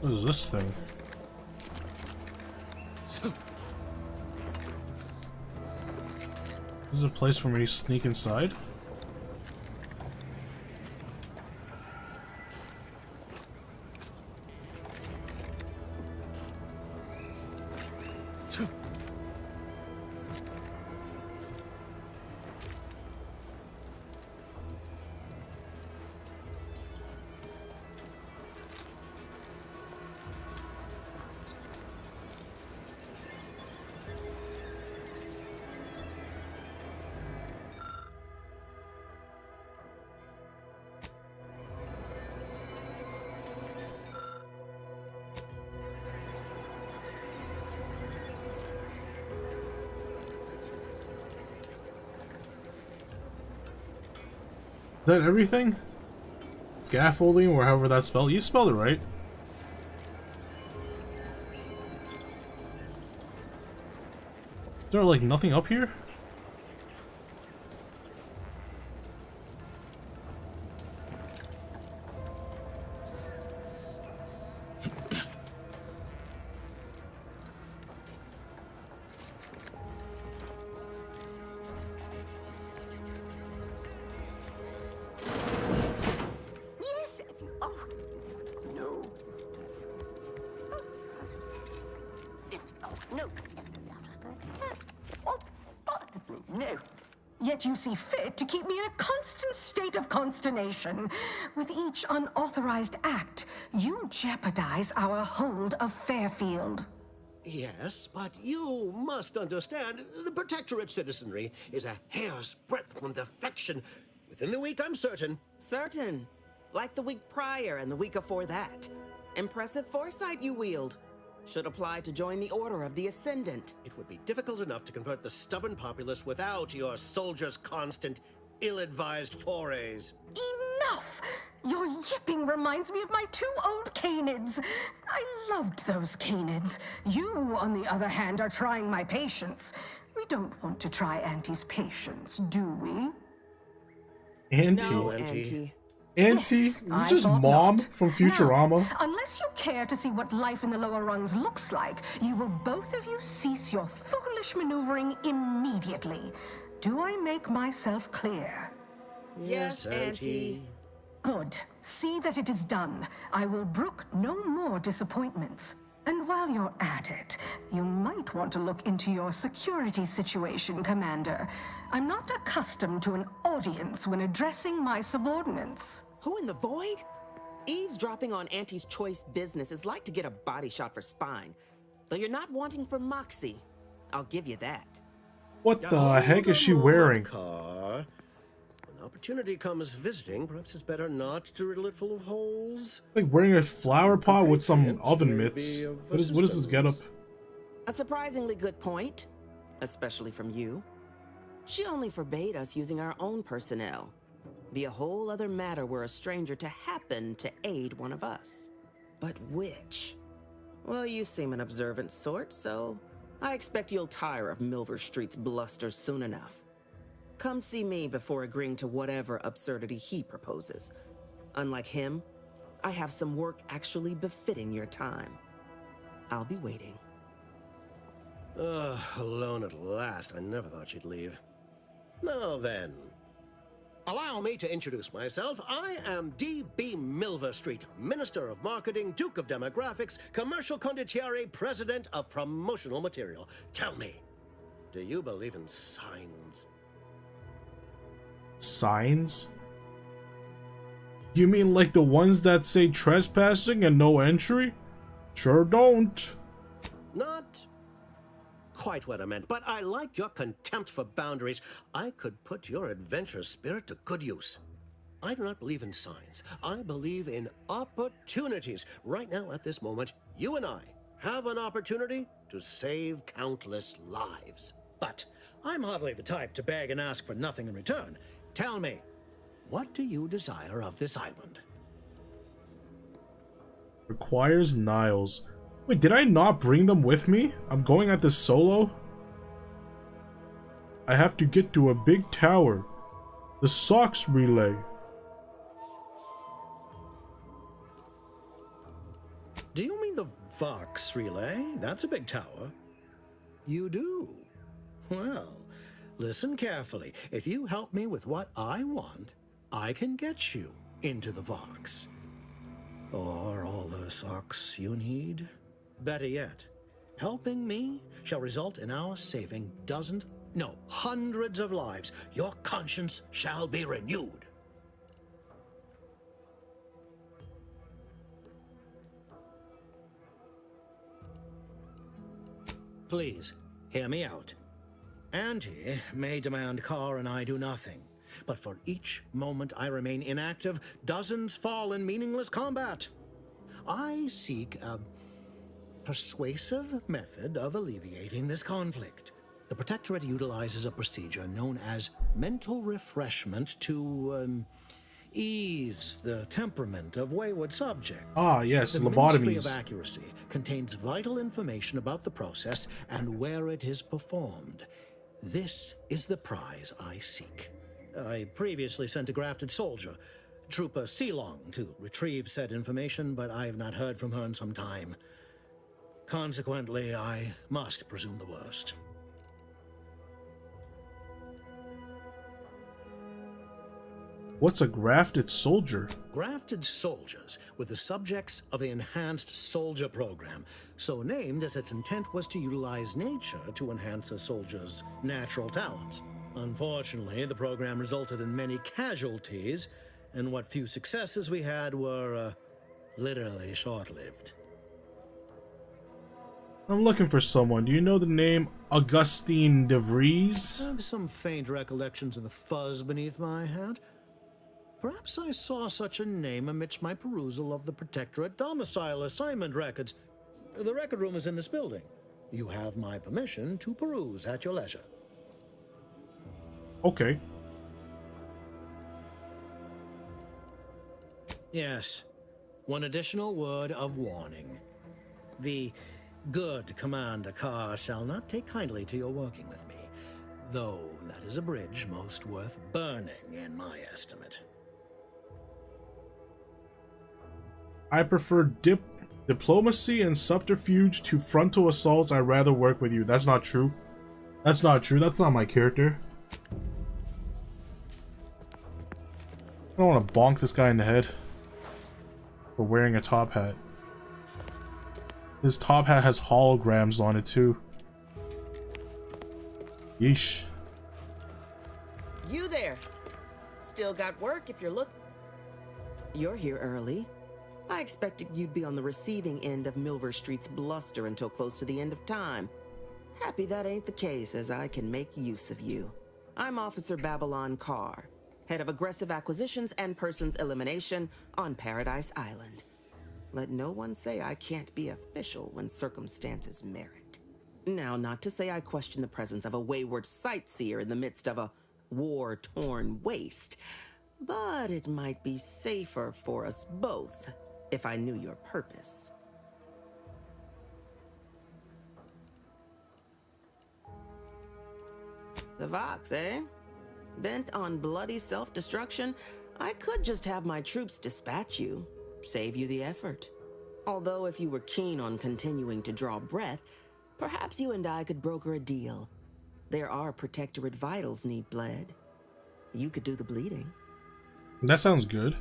What is this thing? This is a place for me to sneak inside? Is that everything? Scaffolding, or however that's spelled. You spelled it right. Is there like nothing up here? No. Yet you see fit to keep me in a constant state of consternation. With each unauthorized act, you jeopardize our hold of Fairfield. Yes, but you must understand, the Protectorate citizenry is a hair's breadth from defection. Within the week, I'm certain. Certain. Like the week prior and the week before that. Impressive foresight you wield. should apply to join the Order of the Ascendant. It would be difficult enough to convert the stubborn populace without your soldiers' constant, ill-advised forays. Enough! Your yipping reminds me of my 2 old canids. I loved those canids. You, on the other hand, are trying my patience. We don't want to try Auntie's patience, do we? Auntie. No, Auntie. Auntie? Yes, This is I just thought Mom not. from Futurama. Now, unless you care to see what life in the lower rungs looks like, you will both of you cease your foolish maneuvering immediately. Do I make myself clear? Yes, Auntie. Good. See that it is done. I will brook no more disappointments. And while you're at it, you might want to look into your security situation, Commander. I'm not accustomed to an audience when addressing my subordinates. Who in the void? Eavesdropping on Auntie's choice business is like to get a body shot for spying. Though you're not wanting for moxie. I'll give you that. What the heck is she wearing? Car. When opportunity comes visiting, perhaps it's better not to riddle it full of holes. Like wearing a flower pot with some oven mitts. What is this getup? A surprisingly good point, especially from you. She only forbade us using our own personnel. Be a whole other matter were a stranger to happen to aid one of us. But which? Well, you seem an observant sort, so I expect you'll tire of Milver Street's bluster soon enough. Come see me before agreeing to whatever absurdity he proposes. Unlike him, I have some work actually befitting your time. I'll be waiting. Alone at last. I never thought she'd leave. Now then, allow me to introduce myself. I am D.B. Milver Street, Minister of Marketing, Duke of Demographics, Commercial Condottiere, President of Promotional Material. Tell me, do you believe in signs? Signs? You mean like the ones that say trespassing and no entry? Sure don't. Not quite what I meant, but I like your contempt for boundaries. I could put your adventurous spirit to good use. I do not believe in signs. I believe in opportunities. Right now, at this moment, you and I have an opportunity to save countless lives. But I'm hardly the type to beg and ask for nothing in return. Tell me, what do you desire of this island? Requires Niles. Wait, did I not bring them with me? I'm going at this solo? I have to get to a big tower. The Sox relay. Do you mean the Vox relay? That's a big tower. You do? Well, listen carefully. If you help me with what I want, I can get you into the Vox. Or all the socks you need. Better yet, helping me shall result in our saving dozens, no, hundreds of lives. Your conscience shall be renewed. Please, hear me out. Auntie may demand Carr and I do nothing, but for each moment I remain inactive, dozens fall in meaningless combat. I seek a persuasive method of alleviating this conflict. The Protectorate utilizes a procedure known as mental refreshment to ease the temperament of wayward subjects. Ah, yes, the lobotomies. Ministry of Accuracy contains vital information about the process and where it is performed. This is the prize I seek. I previously sent a grafted soldier, Trooper Sealong, to retrieve said information, but I have not heard from her in some time. Consequently, I must presume the worst. What's a grafted soldier? Grafted soldiers were the subjects of the Enhanced Soldier Program, so named as its intent was to utilize nature to enhance a soldier's natural talents. Unfortunately, the program resulted in many casualties, and what few successes we had were literally short-lived. I'm looking for someone. Do you know the name Augustine de Vries? I have some faint recollections of the fuzz beneath my hat. Perhaps I saw such a name amidst my perusal of the Protectorate domicile assignment records. The record room is in this building. You have my permission to peruse at your leisure. Okay. Yes. One additional word of warning. The good Commander Carr shall not take kindly to your working with me, though that is a bridge most worth burning in my estimate. I prefer diplomacy and subterfuge to frontal assaults. I'd rather work with you. That's not true. That's not true. That's not my character. I don't want to bonk this guy in the head for wearing a top hat. His top hat has holograms on it too. Yeesh. You there. Still got work if you're You're here early. I expected you'd be on the receiving end of Milver Street's bluster until close to the end of time. Happy that ain't the case, as I can make use of you. I'm Officer Babylon Carr, head of aggressive acquisitions and persons elimination on Paradise Island. Let no one say I can't be official when circumstances merit. Now, not to say I question the presence of a wayward sightseer in the midst of a war-torn waste, but it might be safer for us both if I knew your purpose. The Vox, eh? Bent on bloody self-destruction? I could just have my troops dispatch you, save you the effort. Although if you were keen on continuing to draw breath, perhaps you and I could broker a deal. There are Protectorate vitals need bled. You could do the bleeding. That sounds good.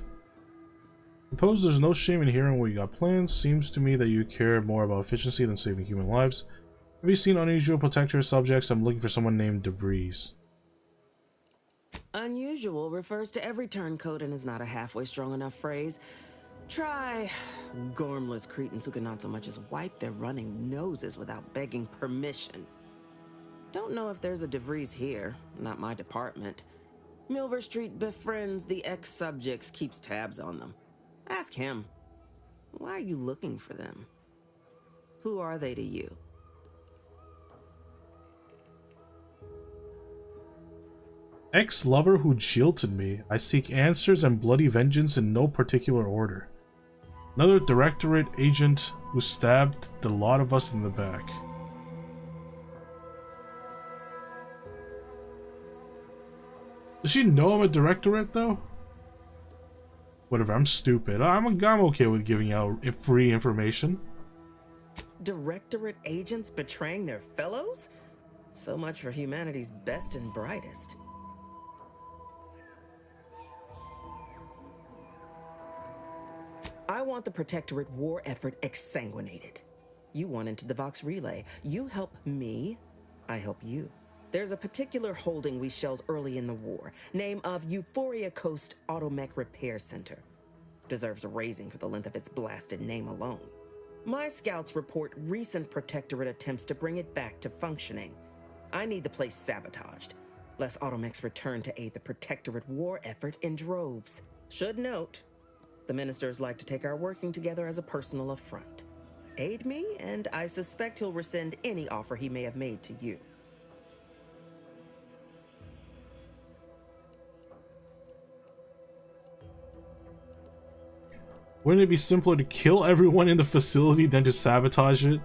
Suppose there's no shame in hearing what you got planned. Seems to me that you care more about efficiency than saving human lives. Have you seen unusual Protectorate subjects? I'm looking for someone named Debris. Unusual refers to every turncoat and is not a halfway strong enough phrase. Try gormless cretins who can not so much as wipe their running noses without begging permission. Don't know if there's a DeVries here, not my department. Milver Street befriends the ex-subjects, keeps tabs on them. Ask him. Why are you looking for them? Who are they to you? Ex-lover who jilted me. I seek answers and bloody vengeance in no particular order. Another Directorate agent who stabbed the lot of us in the back. Does she know I'm a Directorate though? Whatever, I'm stupid. I'm okay with giving out free information. Directorate agents betraying their fellows? So much for humanity's best and brightest. I want the Protectorate war effort exsanguinated. You want into the Vox Relay. You help me, I help you. There's a particular holding we shelled early in the war. Name of Euphoria Coast Automech Repair Center. Deserves a raising for the length of its blasted name alone. My scouts report recent Protectorate attempts to bring it back to functioning. I need the place sabotaged, lest Automechs return to aid the Protectorate war effort in droves. Should note, the ministers like to take our working together as a personal affront. Aid me, and I suspect he'll rescind any offer he may have made to you. Wouldn't it be simpler to kill everyone in the facility than to sabotage it?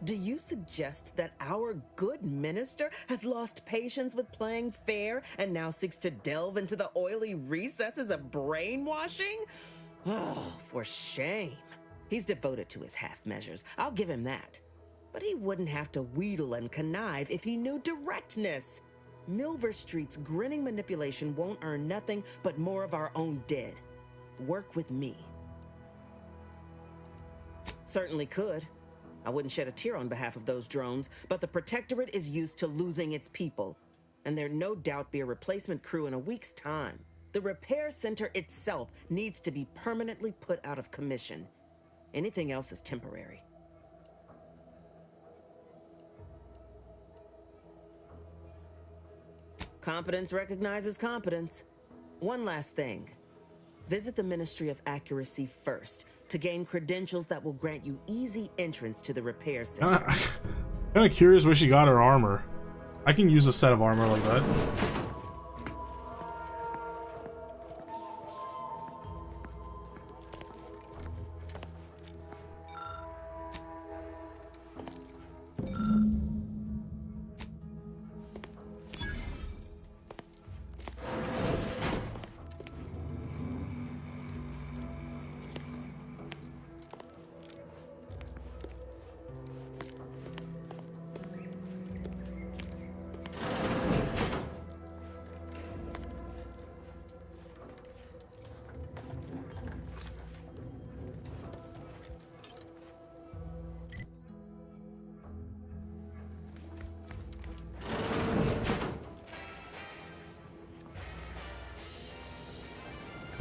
Do you suggest that our good minister has lost patience with playing fair and now seeks to delve into the oily recesses of brainwashing? Oh, for shame. He's devoted to his half measures. I'll give him that. But he wouldn't have to wheedle and connive if he knew directness. Milver Street's grinning manipulation won't earn nothing but more of our own dead. Work with me. Certainly could. I wouldn't shed a tear on behalf of those drones, but the Protectorate is used to losing its people, and there'd no doubt be a replacement crew in a week's time. The repair center itself needs to be permanently put out of commission. Anything else is temporary. Competence recognizes competence. One last thing. Visit the Ministry of Accuracy first to gain credentials that will grant you easy entrance to the repair center. Kind of curious where she got her armor. I can use a set of armor like that.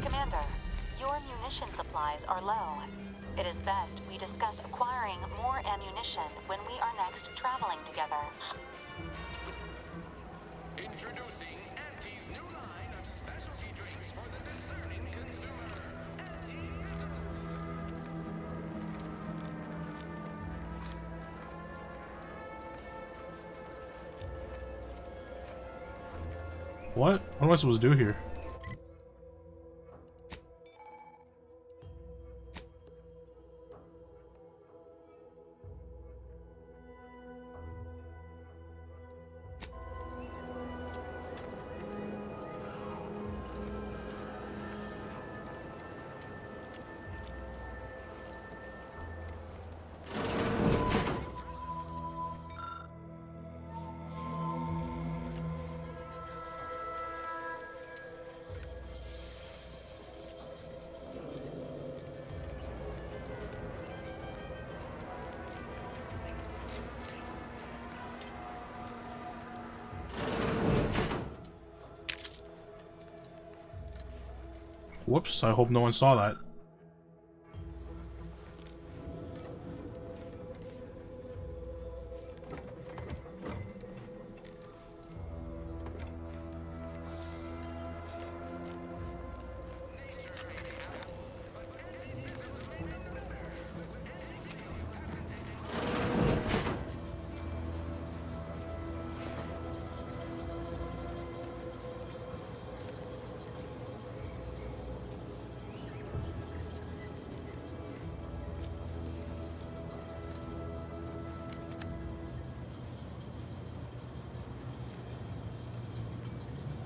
Commander, your munition supplies are low. It is best we discuss acquiring more ammunition when we are next traveling together. Introducing Auntie's new line of specialty drinks for the discerning consumer. What? What am I supposed to do here? Whoops, I hope no one saw that.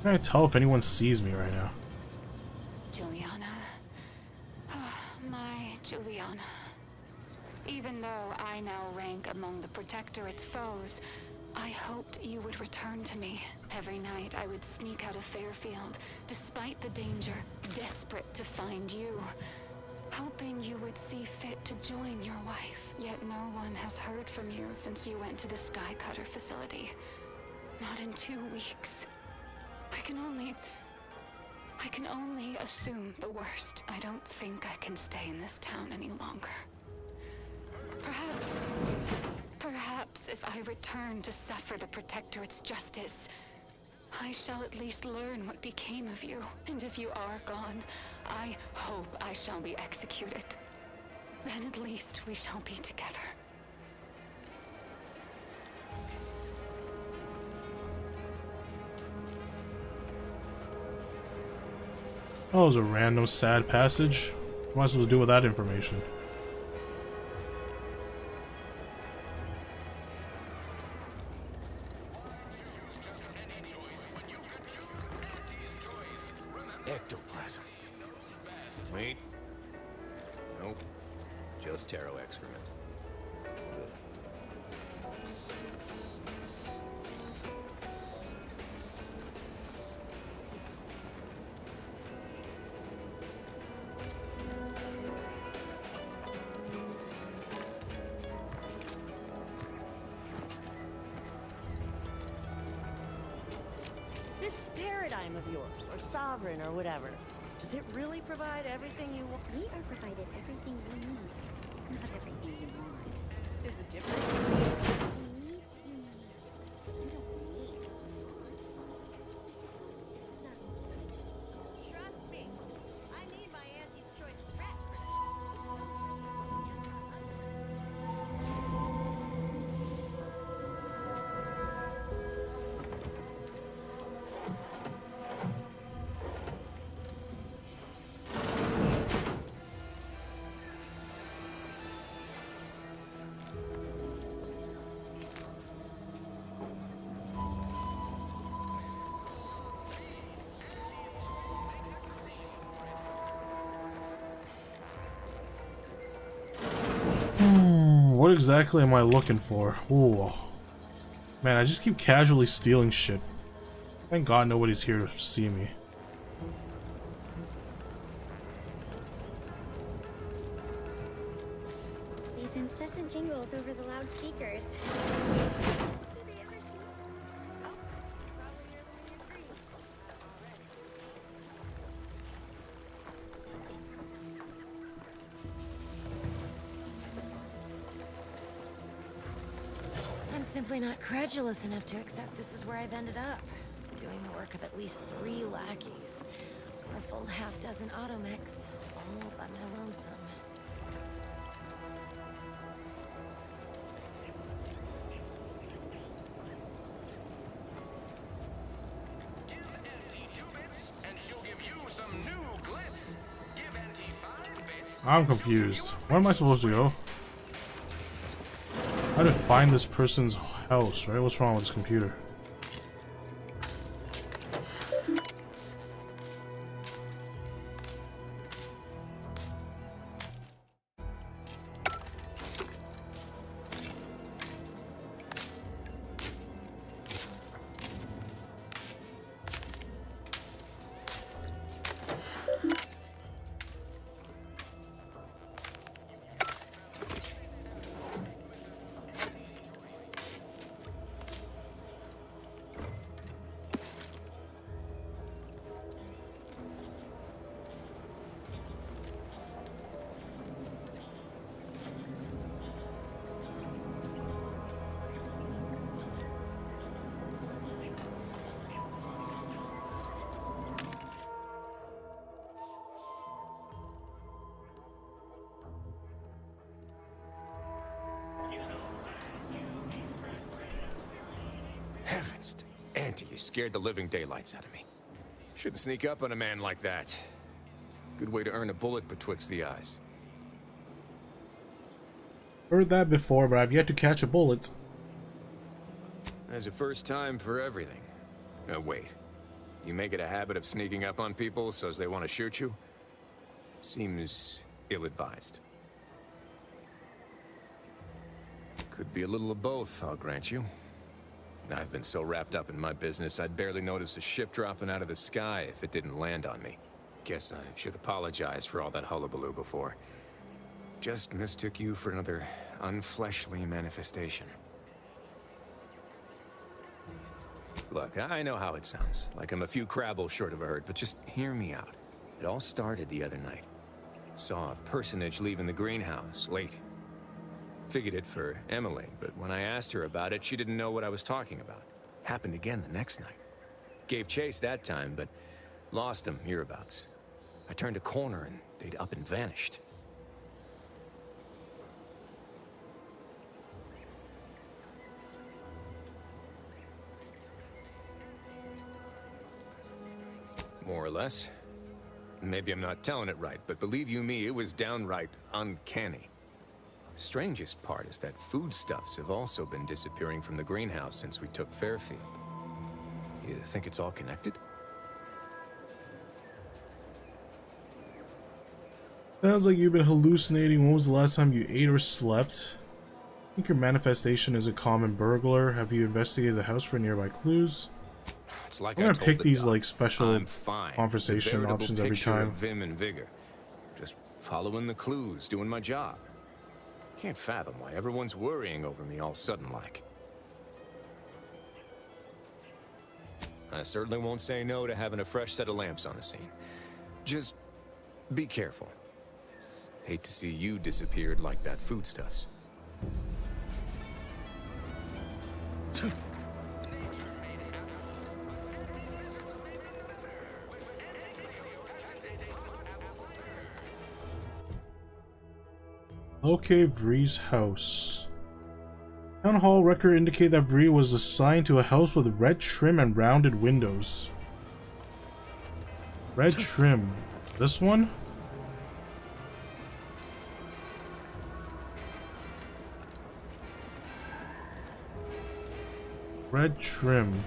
I can't tell if anyone sees me right now. Juliana. Oh, my Juliana. Even though I now rank among the Protectorate's foes, I hoped you would return to me. Every night I would sneak out of Fairfield, despite the danger, desperate to find you. Hoping you would see fit to join your wife. Yet no one has heard from you since you went to the Skycutter facility. Not in 2 weeks. I can only assume the worst. I don't think I can stay in this town any longer. Perhaps if I return to suffer the Protectorate's justice, I shall at least learn what became of you. And if you are gone, I hope I shall be executed. Then at least we shall be together. Oh, it was a random sad passage. What am I supposed to do with that information? Ectoplasm. Wait. Nope. Just taro excrement. This paradigm of yours, or sovereign, or whatever, does it really provide everything you want? We are provided everything we need, not everything you want. There's a difference. Trust me, I need my Auntie's Choice rat. exactly am I looking for? Ooh. Man, I just keep casually stealing shit. Thank God nobody's here to see me. These incessant jingles over the loudspeakers. I'm simply not credulous enough to accept this is where I've ended up. Doing the work of at least 3 lackeys. Or a full half-dozen automechs, all by my lonesome. I'm confused. Where am I supposed to go? How to find this person's house, right? What's wrong with this computer? Heavens, Auntie, you scared the living daylights out of me. Shouldn't sneak up on a man like that. Good way to earn a bullet betwixt the eyes. Heard that before, but I've yet to catch a bullet. There's a first time for everything. Wait. You make it a habit of sneaking up on people so as they want to shoot you? Seems ill-advised. Could be a little of both, I'll grant you. I've been so wrapped up in my business, I'd barely notice a ship dropping out of the sky if it didn't land on me. Guess I should apologize for all that hullabaloo before. Just mistook you for another unfleshly manifestation. Look, I know how it sounds, like I'm a few crabbles short of a hurt, but just hear me out. It all started the other night. Saw a personage leaving the greenhouse, late. Figured it for Emily, but when I asked her about it, she didn't know what I was talking about. Happened again the next night. Gave chase that time, but lost him hereabouts. I turned a corner and they'd up and vanished. More or less. Maybe I'm not telling it right, but believe you me, it was downright uncanny. Strangest part is that foodstuffs have also been disappearing from the greenhouse since we took Fairfield. You think it's all connected? Sounds like you've been hallucinating. When was the last time you ate or slept? I think your manifestation is a common burglar. Have you investigated the house for nearby clues? It's like I'm I gonna told pick the these doc, like special I'm fine. conversation Veritable options every picture time. of vim and vigor. Just following the clues, doing my job. Can't fathom why everyone's worrying over me all sudden like. I certainly won't say no to having a fresh set of lamps on the scene. Just be careful. Hate to see you disappeared like that foodstuffs. Locate Vree's house. Town hall record indicate that Vree was assigned to a house with red trim and rounded windows. Red trim. This one? Red trim.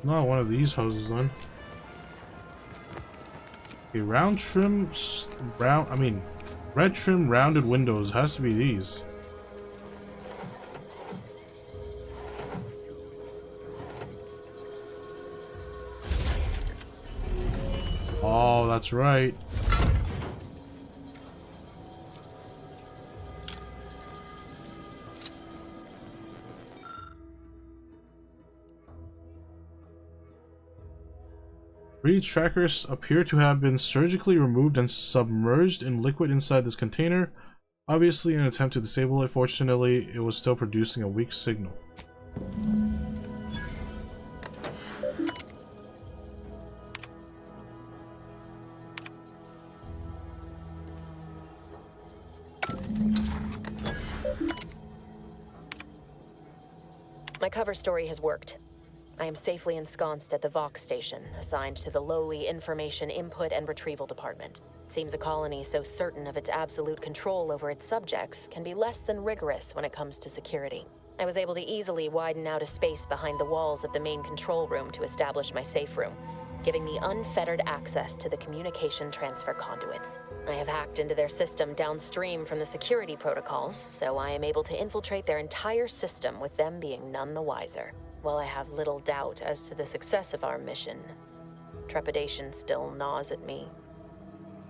Not one of these houses then. Okay, red trim rounded windows has to be these. Oh, that's right. Breed's trackers appear to have been surgically removed and submerged in liquid inside this container, obviously in an attempt to disable it. Fortunately, it was still producing a weak signal. My cover story has worked. I am safely ensconced at the Vox station, assigned to the lowly Information Input and Retrieval Department. It seems a colony so certain of its absolute control over its subjects can be less than rigorous when it comes to security. I was able to easily widen out a space behind the walls of the main control room to establish my safe room, giving me unfettered access to the communication transfer conduits. I have hacked into their system downstream from the security protocols, so I am able to infiltrate their entire system with them being none the wiser. While I have little doubt as to the success of our mission, trepidation still gnaws at me,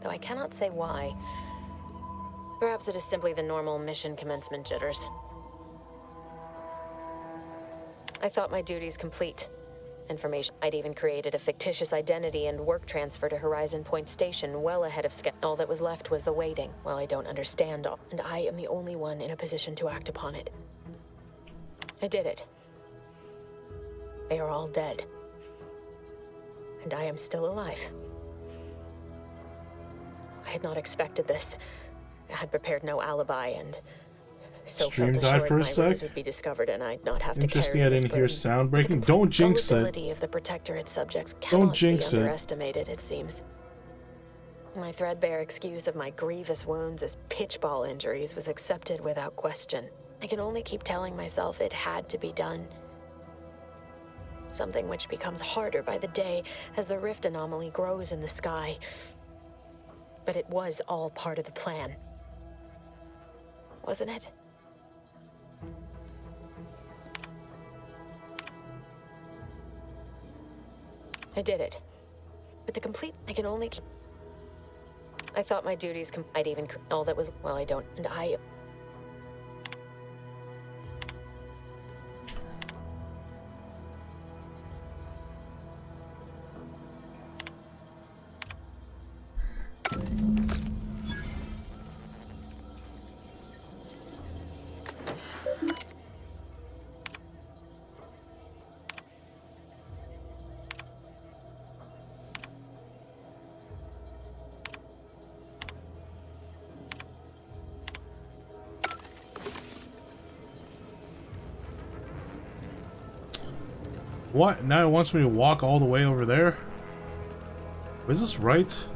though I cannot say why. Perhaps it is simply the normal mission commencement jitters. I thought my duties complete. Information. I'd even created a fictitious identity and work transfer to Horizon Point Station well ahead of schedule. All that was left was the waiting. Well, I don't understand all, and I am the only one in a position to act upon it. I did it. They are all dead. And I am still alive. I had not expected this. I had prepared no alibi, and so Stream felt died assured for a my sec. ruse would be discovered and I'd not have to Interesting, carry I this didn't hear burden. sound breaking. Don't jinx it. Vulnerability of the Protectorate subjects Don't cannot jinx be it. underestimated, it seems. My threadbare excuse of my grievous wounds as pitchball injuries was accepted without question. I can only keep telling myself it had to be done. Something which becomes harder by the day as the rift anomaly grows in the sky. But it was all part of the plan. Wasn't it? I did it. With the complete, I can only keep... I thought my duties I'd even all that was, well, I don't, and I... What? Now it wants me to walk all the way over there? Is this right?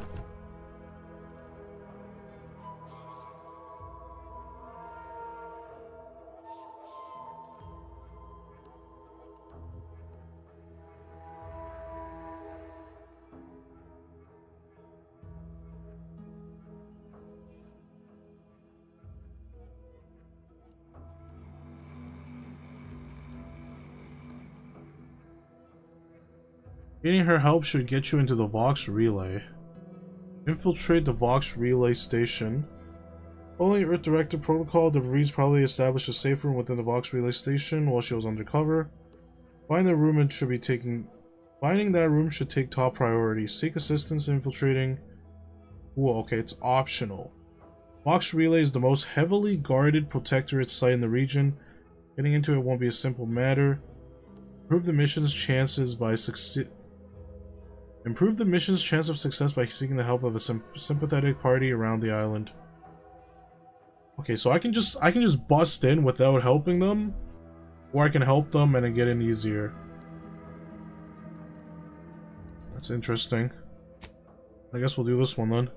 Getting her help should get you into the Vox relay. Infiltrate the Vox relay station. Following Earth Directive Protocol, the Breeze probably established a safe room within the Vox relay station while she was undercover. Finding that room should take top priority. Seek assistance in infiltrating. Ooh, okay, it's optional. Vox relay is the most heavily guarded Protectorate site in the region. Getting into it won't be a simple matter. Improve the mission's chance of success by seeking the help of a sympathetic party around the island. Okay, so I can just bust in without helping them, or I can help them and then get in easier. That's interesting. I guess we'll do this one then.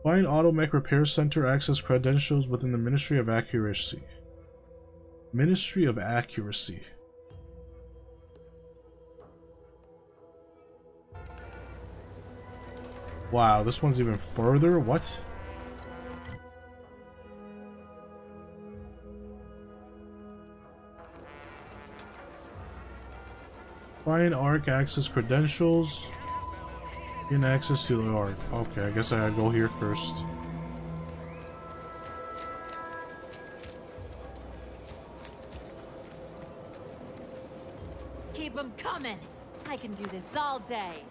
Find Automech Repair Center access credentials within the Ministry of Accuracy. Ministry of Accuracy. Wow, this one's even further? What? Find ARC access credentials. Gain access to the ARC. Okay, I guess I gotta go here first. Keep them coming. I can do this all day.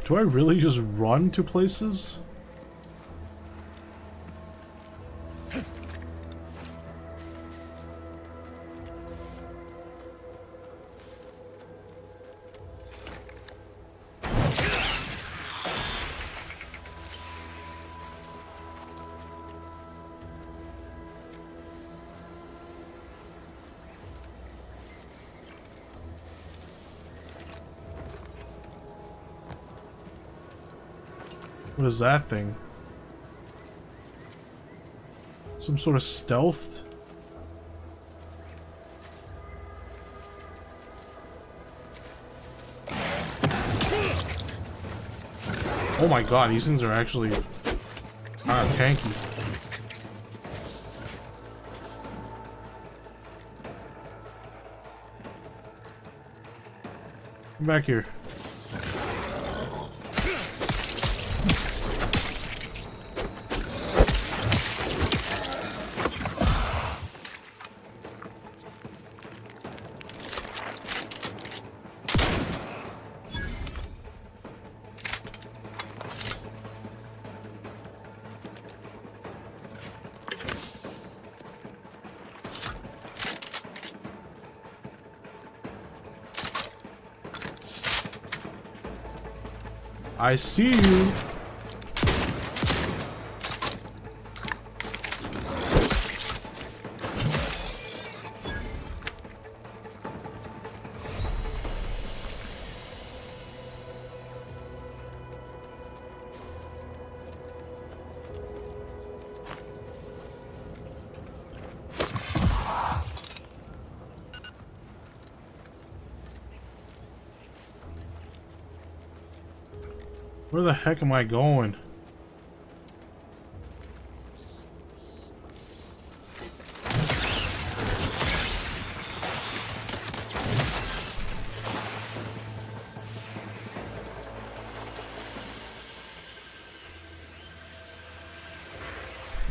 Do I really just run to places? What is that thing? Some sort of stealth? Oh my god, these things are actually kind of tanky. Come back here. I see you. Where the heck am I going?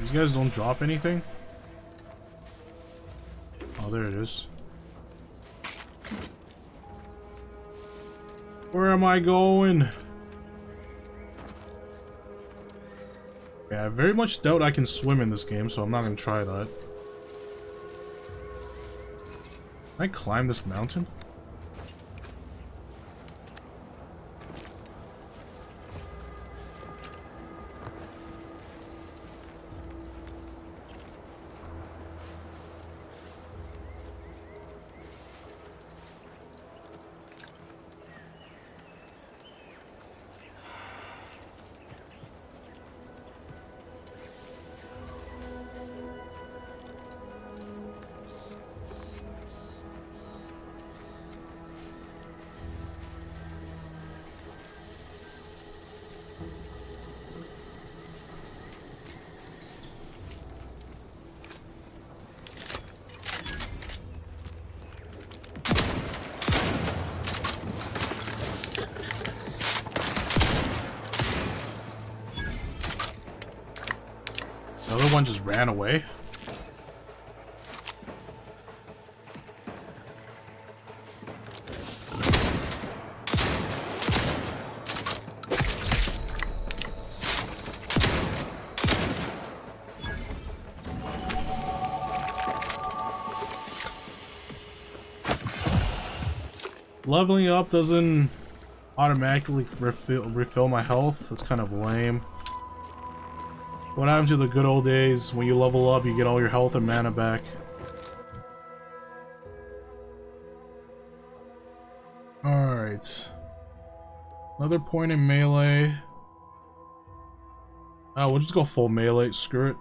These guys don't drop anything? Oh, there it is. Where am I going? Yeah, I very much doubt I can swim in this game, so I'm not gonna try that. Can I climb this mountain? The other one just ran away. Leveling up doesn't automatically refill my health. That's kind of lame. What happened to the good old days when you level up, you get all your health and mana back? Alright. Another point in melee. Oh, we'll just go full melee. Screw it.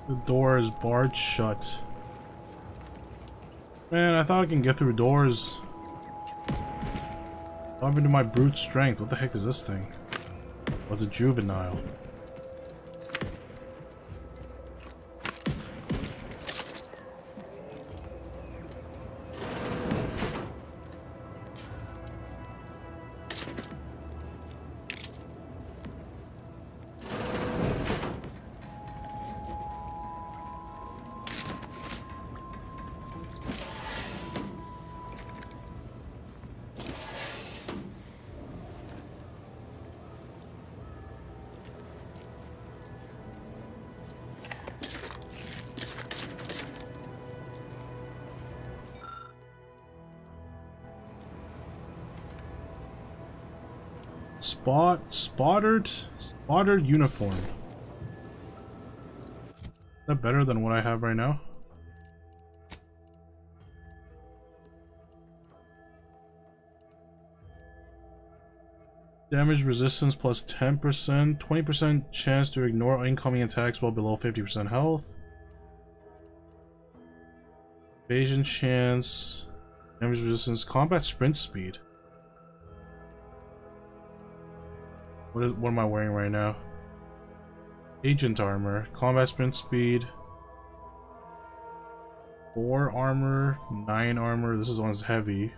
The door is barred shut. Man, I thought I can get through doors. What happened to my brute strength? What the heck is this thing? Oh, it's a juvenile. Spotted uniform. Is that better than what I have right now? Damage resistance plus 10%, 20% chance to ignore incoming attacks while below 50% health. Evasion chance, damage resistance, combat sprint speed. What am I wearing right now? Agent armor, combat sprint speed, 4 armor, 9 armor. This one's heavy.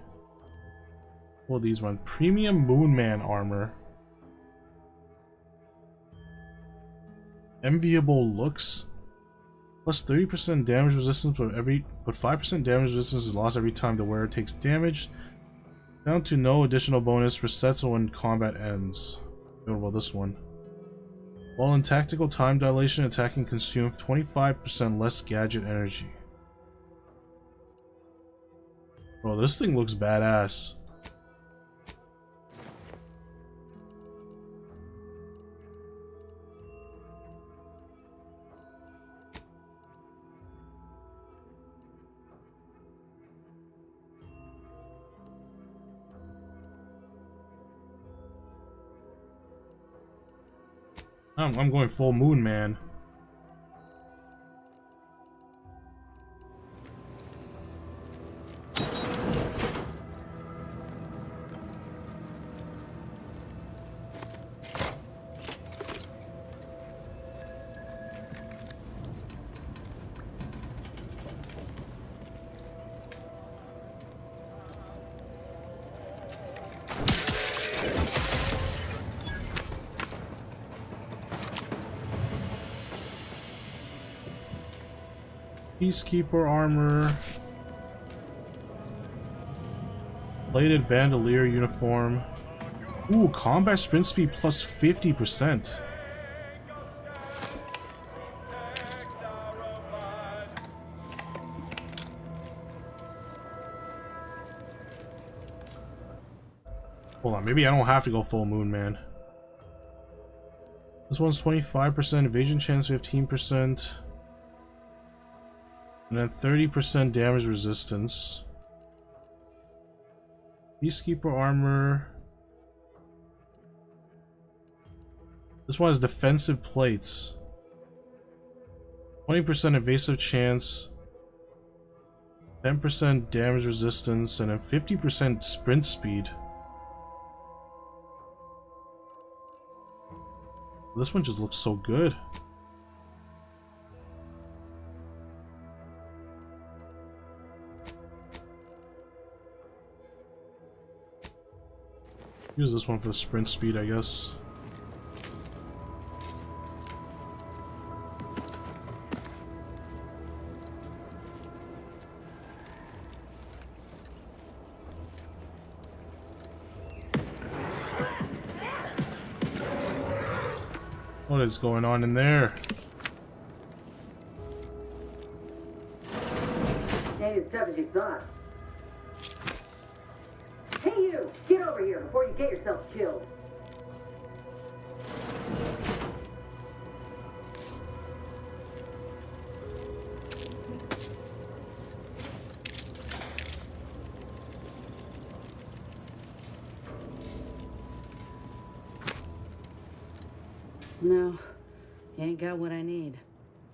What are these ones? Premium Moonman armor. Enviable looks. Plus 30% damage resistance, but 5% damage resistance is lost every time the wearer takes damage. Down to no additional bonus. Resets when combat ends. What about this one? While in tactical time dilation, attacking consumes 25% less gadget energy. Bro, this thing looks badass. I'm going full moon, man. Peacekeeper armor. Plated bandolier uniform. Ooh, combat sprint speed plus 50%. Hold on, maybe I don't have to go full moon, man. This one's 25%, evasion chance 15%. And then 30% damage resistance. Peacekeeper armor. This one has defensive plates. 20% evasive chance. 10% damage resistance. And then 50% sprint speed. This one just looks so good. Use this one for the sprint speed, I guess. What is going on in there? Ain't as tough as you thought. Hey you! Get over here before you get yourself killed. No, you ain't got what I need.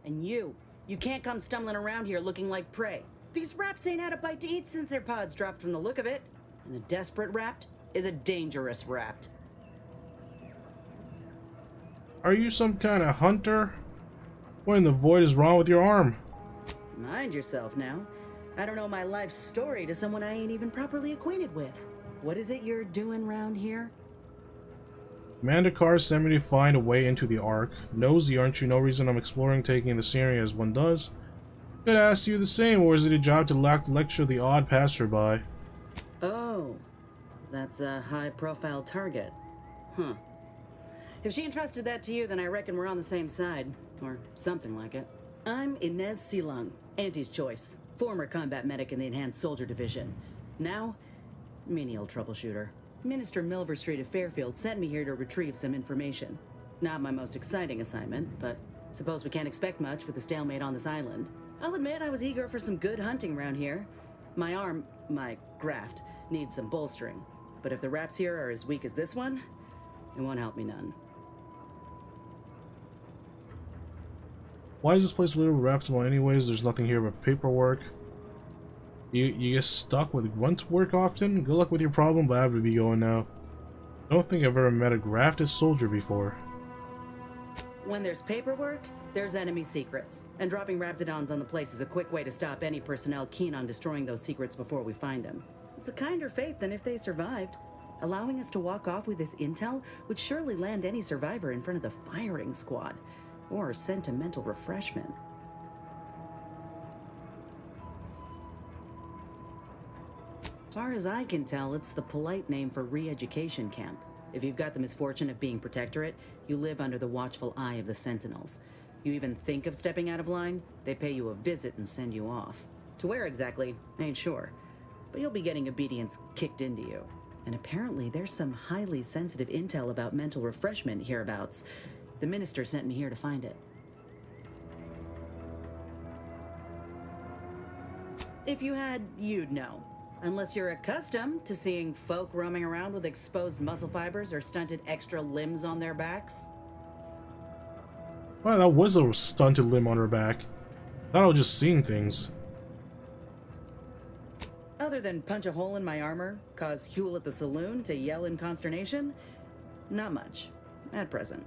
And you can't come stumbling around here looking like prey. These raps ain't had a bite to eat since their pods dropped from the look of it. And a desperate rapt is a dangerous rapt. Are you some kind of hunter? What in the void is wrong with your arm? Mind yourself now. I don't know my life story to someone I ain't even properly acquainted with. What is it you're doing round here? Commander Carr sent me to find a way into the Ark. Nosy, aren't you? No reason I'm exploring, taking the scenery as one does. Could ask you the same, or is it a job to lecture the odd passerby? Oh, that's a high-profile target. Huh. If she entrusted that to you, then I reckon we're on the same side. Or something like it. I'm Inez Silung, Auntie's choice. Former combat medic in the Enhanced Soldier Division. Now, menial troubleshooter. Minister Milver Street of Fairfield sent me here to retrieve some information. Not my most exciting assignment, but suppose we can't expect much with the stalemate on this island. I'll admit I was eager for some good hunting around here. My arm, my graft, needs some bolstering. But if the raps here are as weak as this one, it won't help me none. Why is this place a little reputable anyways? There's nothing here but paperwork. You get stuck with grunt work often? Good luck with your problem, but I have to be going now. I don't think I've ever met a grafted soldier before. When there's paperwork, there's enemy secrets. And dropping Raptidons on the place is a quick way to stop any personnel keen on destroying those secrets before we find them. It's a kinder fate than if they survived. Allowing us to walk off with this intel would surely land any survivor in front of the firing squad. Or sentimental refreshment. Far as I can tell, it's the polite name for re-education camp. If you've got the misfortune of being protectorate, you live under the watchful eye of the Sentinels. You even think of stepping out of line, they pay you a visit and send you off. To where exactly, I ain't sure. But you'll be getting obedience kicked into you. And apparently there's some highly sensitive intel about mental refreshment hereabouts. The minister sent me here to find it. If you had, you'd know. Unless you're accustomed to seeing folk roaming around with exposed muscle fibers or stunted extra limbs on their backs. Well, that was a stunted limb on her back. I thought I was just seeing things. Other than punch a hole in my armor, cause Huel at the saloon to yell in consternation, not much, at present.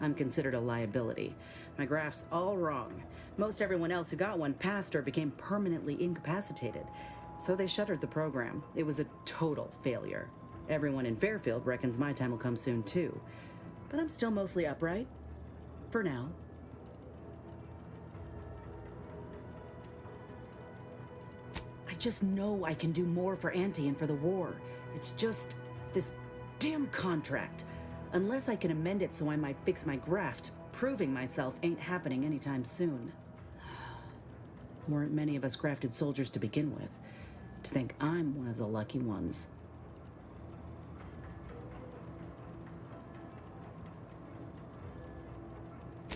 I'm considered a liability. My graph's all wrong. Most everyone else who got one passed or became permanently incapacitated. So they shuttered the program. It was a total failure. Everyone in Fairfield reckons my time will come soon too. But I'm still mostly upright. For now. I just know I can do more for Auntie and for the war. It's just this damn contract. Unless I can amend it so I might fix my graft, proving myself ain't happening anytime soon. Weren't many of us grafted soldiers to begin with. To think I'm one of the lucky ones.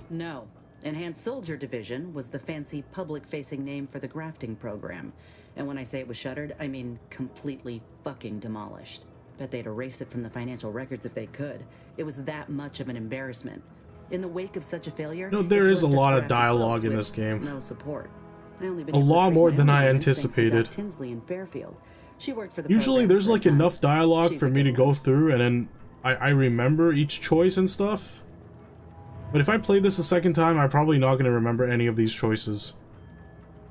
No. Enhanced Soldier Division was the fancy public-facing name for the grafting program. And when I say it was shuttered, I mean completely fucking demolished. Bet they'd erase it from the financial records if they could. It was that much of an embarrassment. In the wake of such a failure, No, there is a lot of dialogue in this game. No support. I only been A lot more than I instincts to anticipated. Doc Tinsley in Fairfield. She worked for the Usually program there's for a like time. enough dialogue She's for a me to good go through and then I remember each choice and stuff. But if I play this a second time, I'm probably not going to remember any of these choices.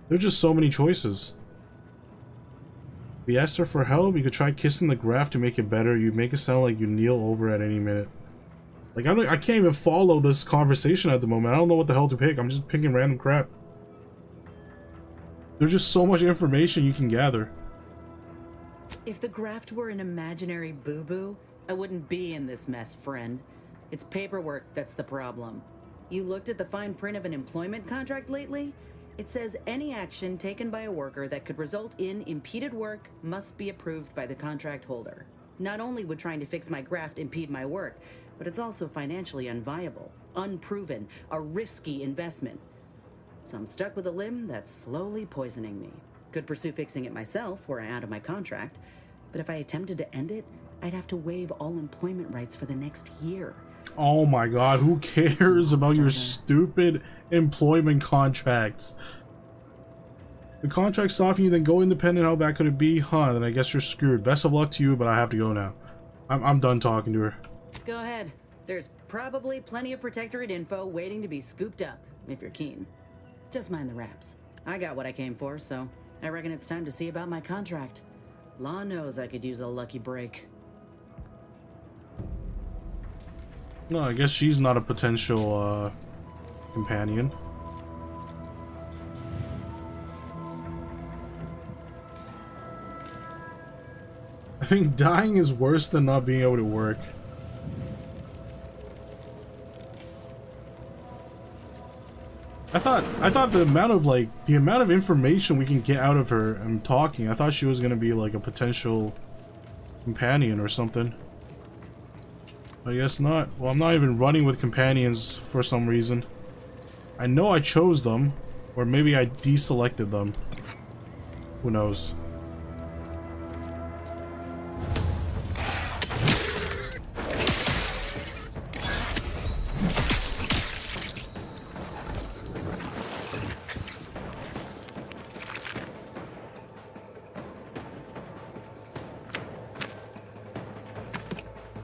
There's just so many choices. We asked her for help. You could try kissing the graph to make it better. You make it sound like you kneel over at any minute. Like, I can't even follow this conversation at the moment. I don't know what the hell to pick. I'm just picking random crap. There's just so much information you can gather. If the graft were an imaginary boo-boo, I wouldn't be in this mess, friend. It's paperwork that's the problem. You looked at the fine print of an employment contract lately? It says any action taken by a worker that could result in impeded work must be approved by the contract holder. Not only would trying to fix my graft impede my work, but it's also financially unviable, unproven, a risky investment. So I'm stuck with a limb that's slowly poisoning me. Could pursue fixing it myself were I out of my contract, but if I attempted to end it, I'd have to waive all employment rights for the next year. Oh my god, who cares about your stupid employment contracts? The contract's stopping you, then go independent. How bad could it be? Huh, then I guess you're screwed. Best of luck to you, but I have to go now. I'm done talking to her. Go ahead. There's probably plenty of Protectorate info waiting to be scooped up, if you're keen. Just mind the wraps. I got what I came for, so I reckon it's time to see about my contract. Law knows I could use a lucky break. No, I guess she's not a potential, companion. I think dying is worse than not being able to work. I thought the amount of information we can get out of her and talking, I thought she was gonna be like a potential companion or something. I guess not. Well, I'm not even running with companions for some reason. I know I chose them, or maybe I deselected them. Who knows?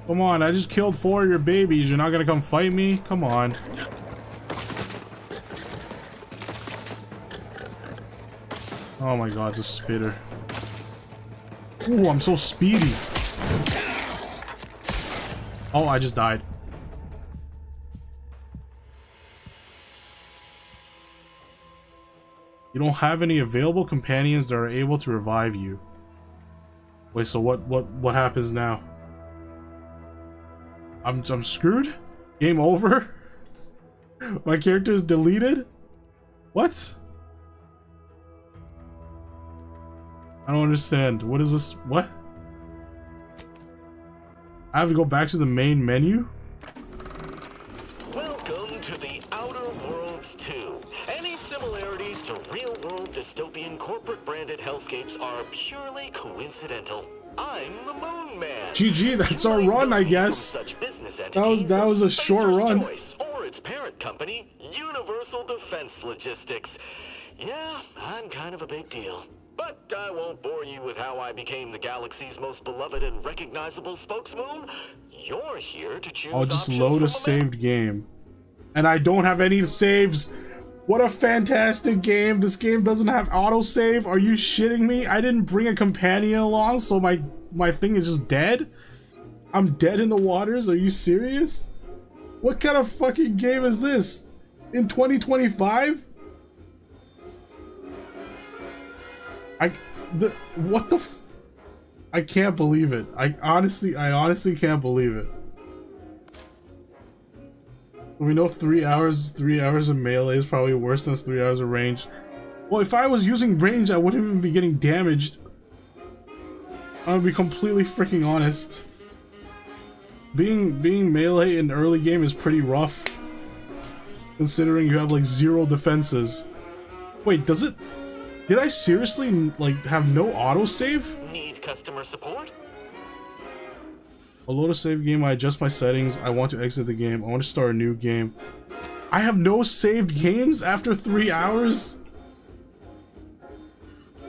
Come on, I just killed 4 of your babies. You're not gonna come fight me? Come on. Oh my god, it's a spitter. Ooh, I'm so speedy. Oh, I just died. You don't have any available companions that are able to revive you. Wait, so what happens now? I'm screwed? Game over? My character is deleted? What? I don't understand. What is this? What? I have to go back to the main menu? Welcome to the Outer Worlds 2. Any similarities to real-world dystopian corporate-branded hellscapes are purely coincidental. I'm the Moon Man. GG, that's our run, I guess. That was a short run. Or its parent company, Universal Defense Logistics. Yeah, I'm kind of a big deal. But I won't bore you with how I became the galaxy's most beloved and recognizable spokesmoon. You're here to choose. I'll just load a saved game. And I don't have any saves. What a fantastic game. This game doesn't have autosave. Are you shitting me? I didn't bring a companion along, so my thing is just dead? I'm dead in the waters? Are you serious? What kind of fucking game is this? In 2025? What the f— I can't believe it. I honestly can't believe it. We know 3 hours of melee is probably worse than 3 hours of range. Well, if I was using range, I wouldn't even be getting damaged. I'm gonna be completely freaking honest. Being melee in early game is pretty rough, considering you have like 0 defenses. Wait, does it? Did I seriously like have no autosave? Need customer support? I'll load a save game, I adjust my settings, I want to exit the game, I want to start a new game. I have no saved games after 3 hours?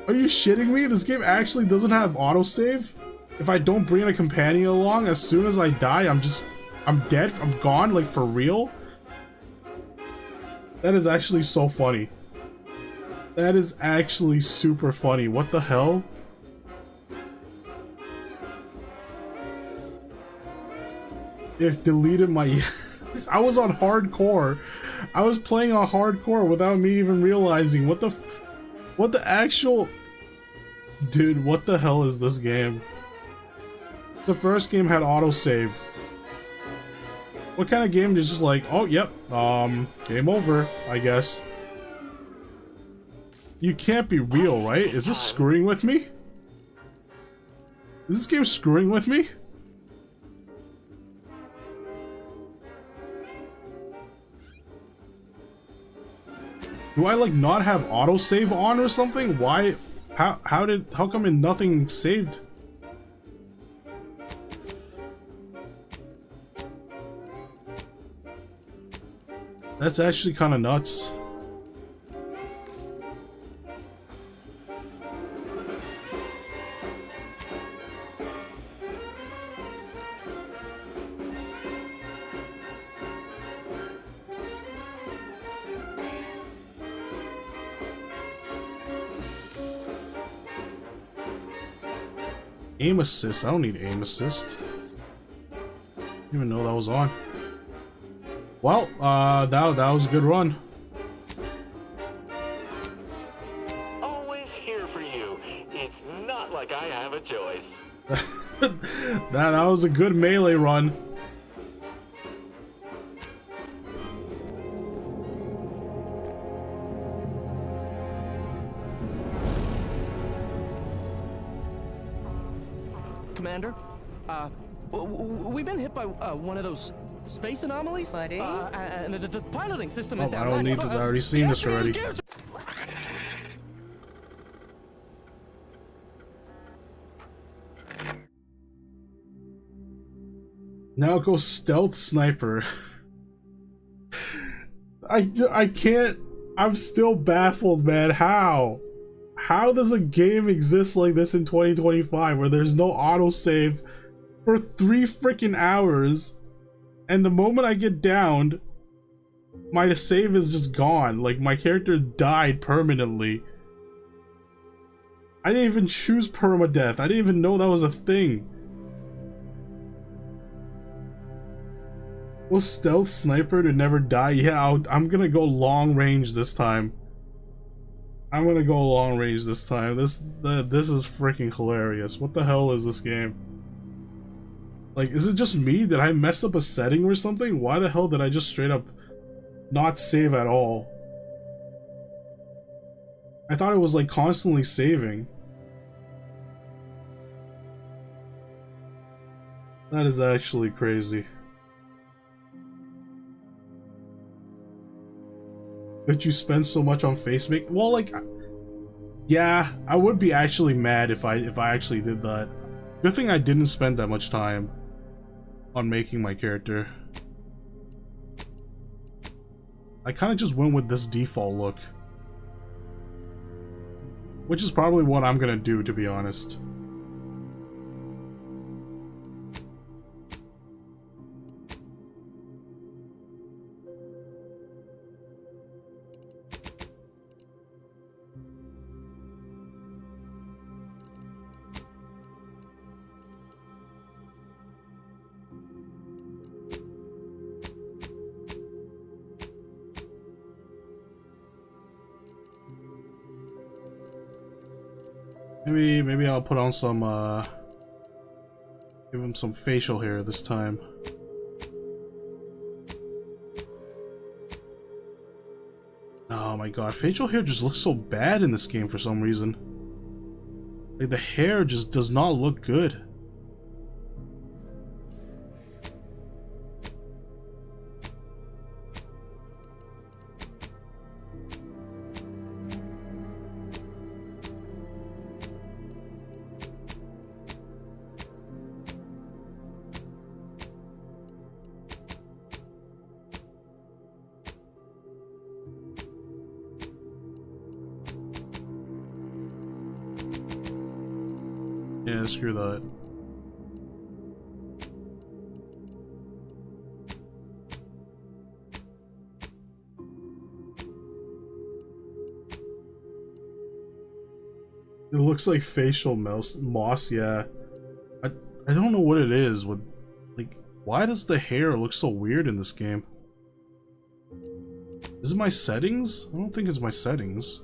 Are you shitting me? This game actually doesn't have autosave? If I don't bring a companion along, as soon as I die, I'm dead, I'm gone, like for real? That is actually so funny. That is actually super funny. What the hell? It deleted my... I was on hardcore. I was playing on hardcore without me even realizing. What the actual... Dude, what the hell is this game? The first game had autosave. What kind of game is just like, oh, yep, game over, I guess. You can't be real, right? Is this screwing with me? Is this game screwing with me? Do I like not have autosave on or something? Why? How come nothing saved? That's actually kind of nuts. Aim assist. I don't need aim assist. Didn't even know that was on. Well, that was a good run. Always here for you. It's not like I have a choice. that was a good melee run. Commander, we've been hit by one of those space anomalies, buddy. And the piloting system is down. I don't need this. I already seen this already. Now go stealth sniper. I can't. I'm still baffled, man. How? How does a game exist like this in 2025 where there's no autosave for 3 freaking hours, and the moment I get downed, my save is just gone? Like, my character died permanently. I didn't even choose permadeath. I didn't even know that was a thing. Well, stealth sniper to never die? Yeah, I'm gonna go long range this time. I'm gonna go long range this time. This is freaking hilarious. What the hell is this game? Like, is it just me? Did I mess up a setting or something? Why the hell did I just straight up not save at all? I thought it was like constantly saving. That is actually crazy. But you spend so much on face make? Well, like, yeah, I would be actually mad if I actually did that. Good thing I didn't spend that much time on making my character. I kind of just went with this default look, which is probably what I'm gonna do, to be honest. Maybe I'll put on some, give him some facial hair this time. Oh my god, facial hair just looks so bad in this game for some reason. Like, the hair just does not look good. Yeah, screw that. It looks like facial moss, yeah. I don't know what it is with, like, Why does the hair look so weird in this game? Is it my settings? I don't think it's my settings.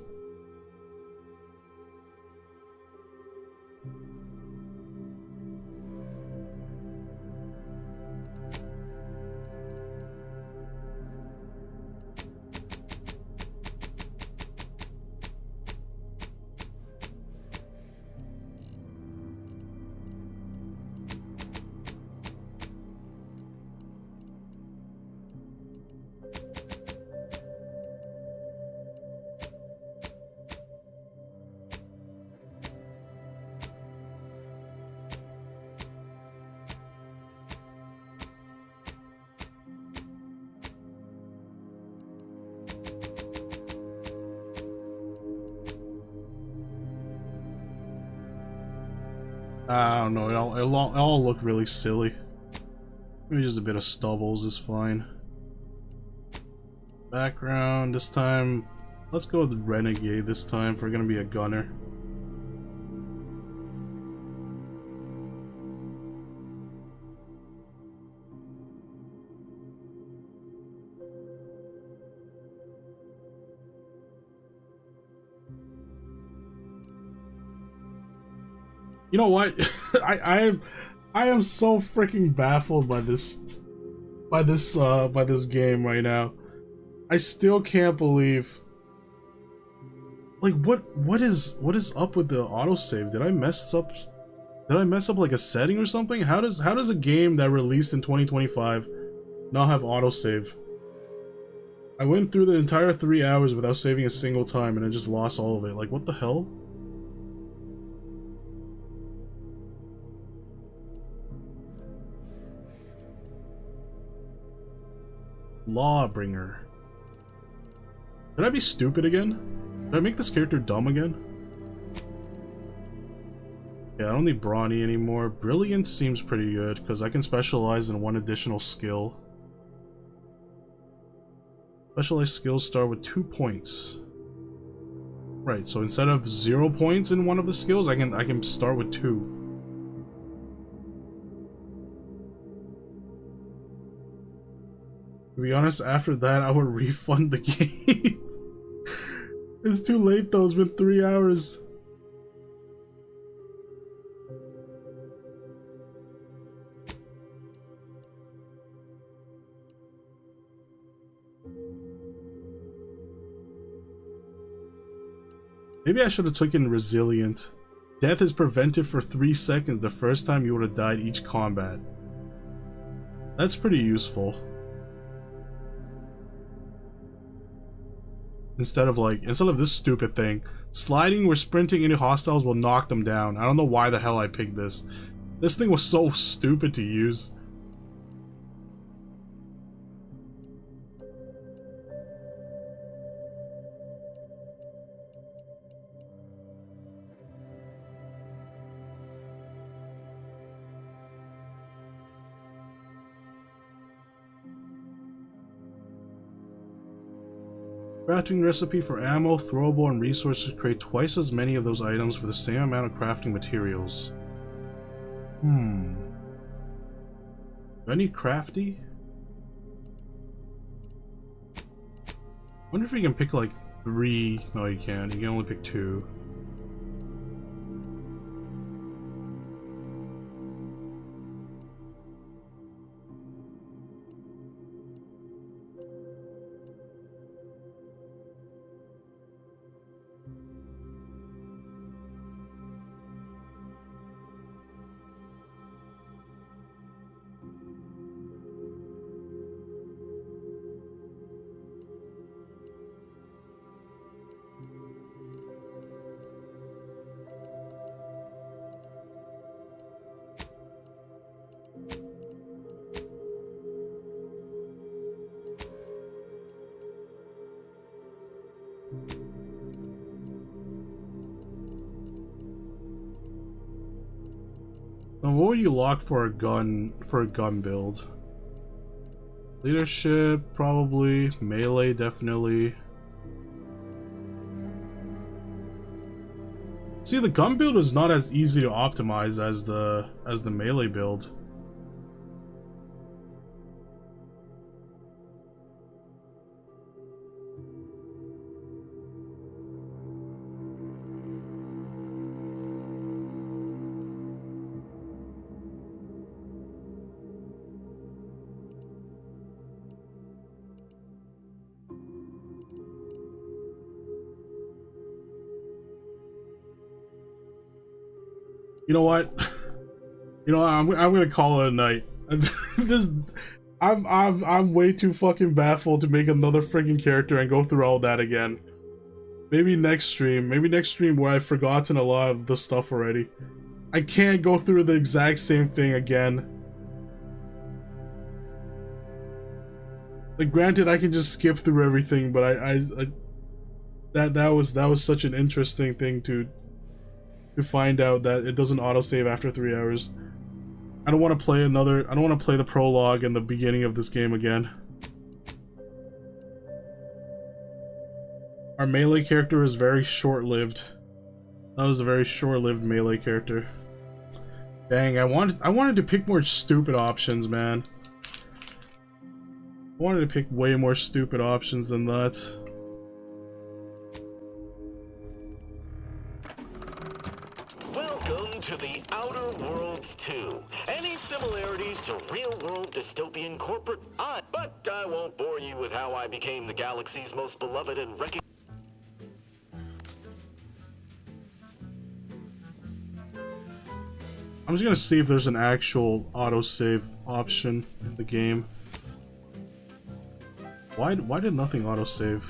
I don't know, it'll all look really silly. Maybe just a bit of stubbles is fine. Background, this time, let's go with Renegade this time if we're gonna be a gunner. You know what? I am so freaking baffled by this game right now. I still can't believe, like, what is up with the autosave? Did I mess up like a setting or something? How does a game that released in 2025 not have autosave? I went through the entire 3 hours without saving a single time and I just lost all of it. Like, what the hell? Lawbringer. Did I be stupid again? Did I make this character dumb again? Yeah, I don't need Brawny anymore. Brilliance seems pretty good, because I can specialize in one additional skill. Specialized skills start with 2 points. Right, so instead of 0 points in one of the skills, I can start with 2. To be honest, after that, I would refund the game. It's too late though, it's been 3 hours. Maybe I should have taken Resilient. Death is prevented for 3 seconds the first time you would have died each combat. That's pretty useful. Instead of this stupid thing. Sliding or sprinting into hostiles will knock them down. I don't know why the hell I picked this. This thing was so stupid to use. Crafting recipe for ammo, throwable, and resources. Create twice as many of those items for the same amount of crafting materials. Do I need crafty? I wonder if you can pick like 3. No, you can't. You can only pick 2. And what would you lock for a gun build? Leadership, probably. Melee, definitely. See, the gun build is not as easy to optimize as the melee build. You know what? You know what? I'm gonna call it a night. This, I'm way too fucking baffled to make another freaking character and go through all that again. Maybe next stream. Maybe next stream where I've forgotten a lot of the stuff already. I can't go through the exact same thing again. Like, granted, I can just skip through everything, but that was such an interesting thing to find out that it doesn't autosave after 3 hours. I don't want to play another. I don't want to play the prologue and the beginning of this game again. Our melee character is very short-lived. That was a very short-lived melee character. Dang, I wanted to pick more stupid options, man. I wanted to pick way more stupid options than that. Welcome to the Outer Worlds 2. Any similarities to real-world dystopian corporate? But I won't bore you with how I became the galaxy's most beloved and recognized. I'm just gonna see if there's an actual autosave option in the game. Why did nothing autosave?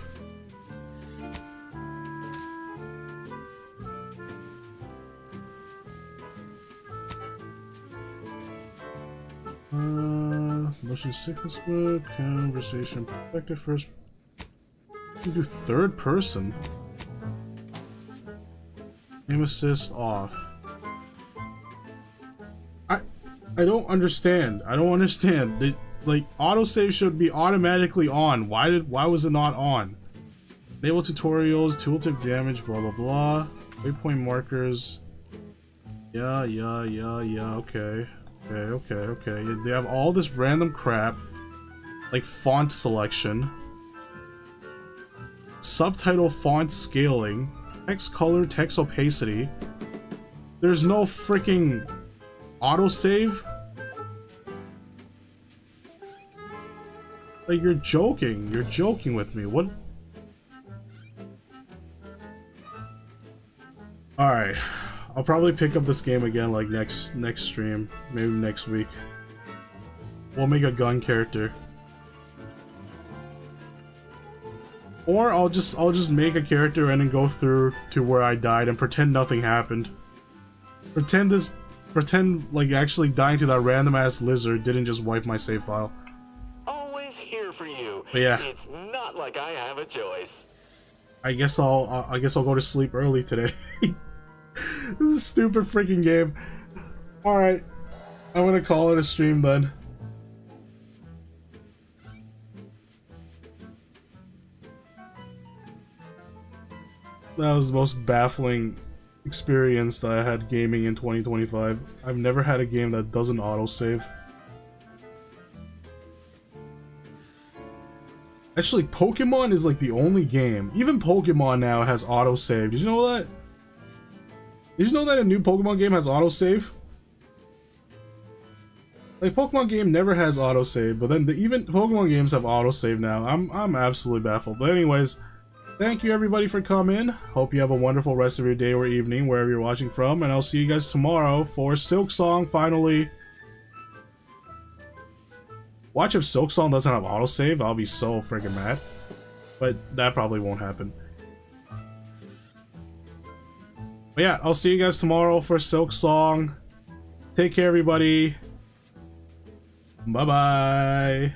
Motion sickness mode, conversation perspective first. You can do third person. Aim assist off. I don't understand. I don't understand. Like, autosave should be automatically on. Why was it not on? Enable tutorials, tooltip damage, blah blah blah. Waypoint markers. Yeah, okay. Okay. They have all this random crap. Like font selection. Subtitle font scaling. Text color, text opacity. There's no freaking autosave? Like, you're joking. You're joking with me. What? Alright. I'll probably pick up this game again, like, next stream. Maybe next week. We'll make a gun character. Or I'll just make a character and then go through to where I died and pretend nothing happened. Pretend like actually dying to that random ass lizard didn't just wipe my save file. Always here for you. But yeah. It's not like I have a choice. I guess I'll go to sleep early today. This is a stupid freaking game. Alright. I'm gonna call it a stream then. That was the most baffling experience that I had gaming in 2025. I've never had a game that doesn't autosave. Actually, Pokemon is like the only game. Even Pokemon now has autosave. Did you know that? Did you know that a new Pokemon game has autosave? Like, Pokemon game never has autosave, but then even Pokemon games have autosave now. I'm absolutely baffled. But anyways, thank you everybody for coming. Hope you have a wonderful rest of your day or evening, wherever you're watching from, and I'll see you guys tomorrow for Silk Song finally. Watch if Silk Song doesn't have autosave, I'll be so freaking mad. But that probably won't happen. But yeah, I'll see you guys tomorrow for Silk Song. Take care, everybody. Bye-bye.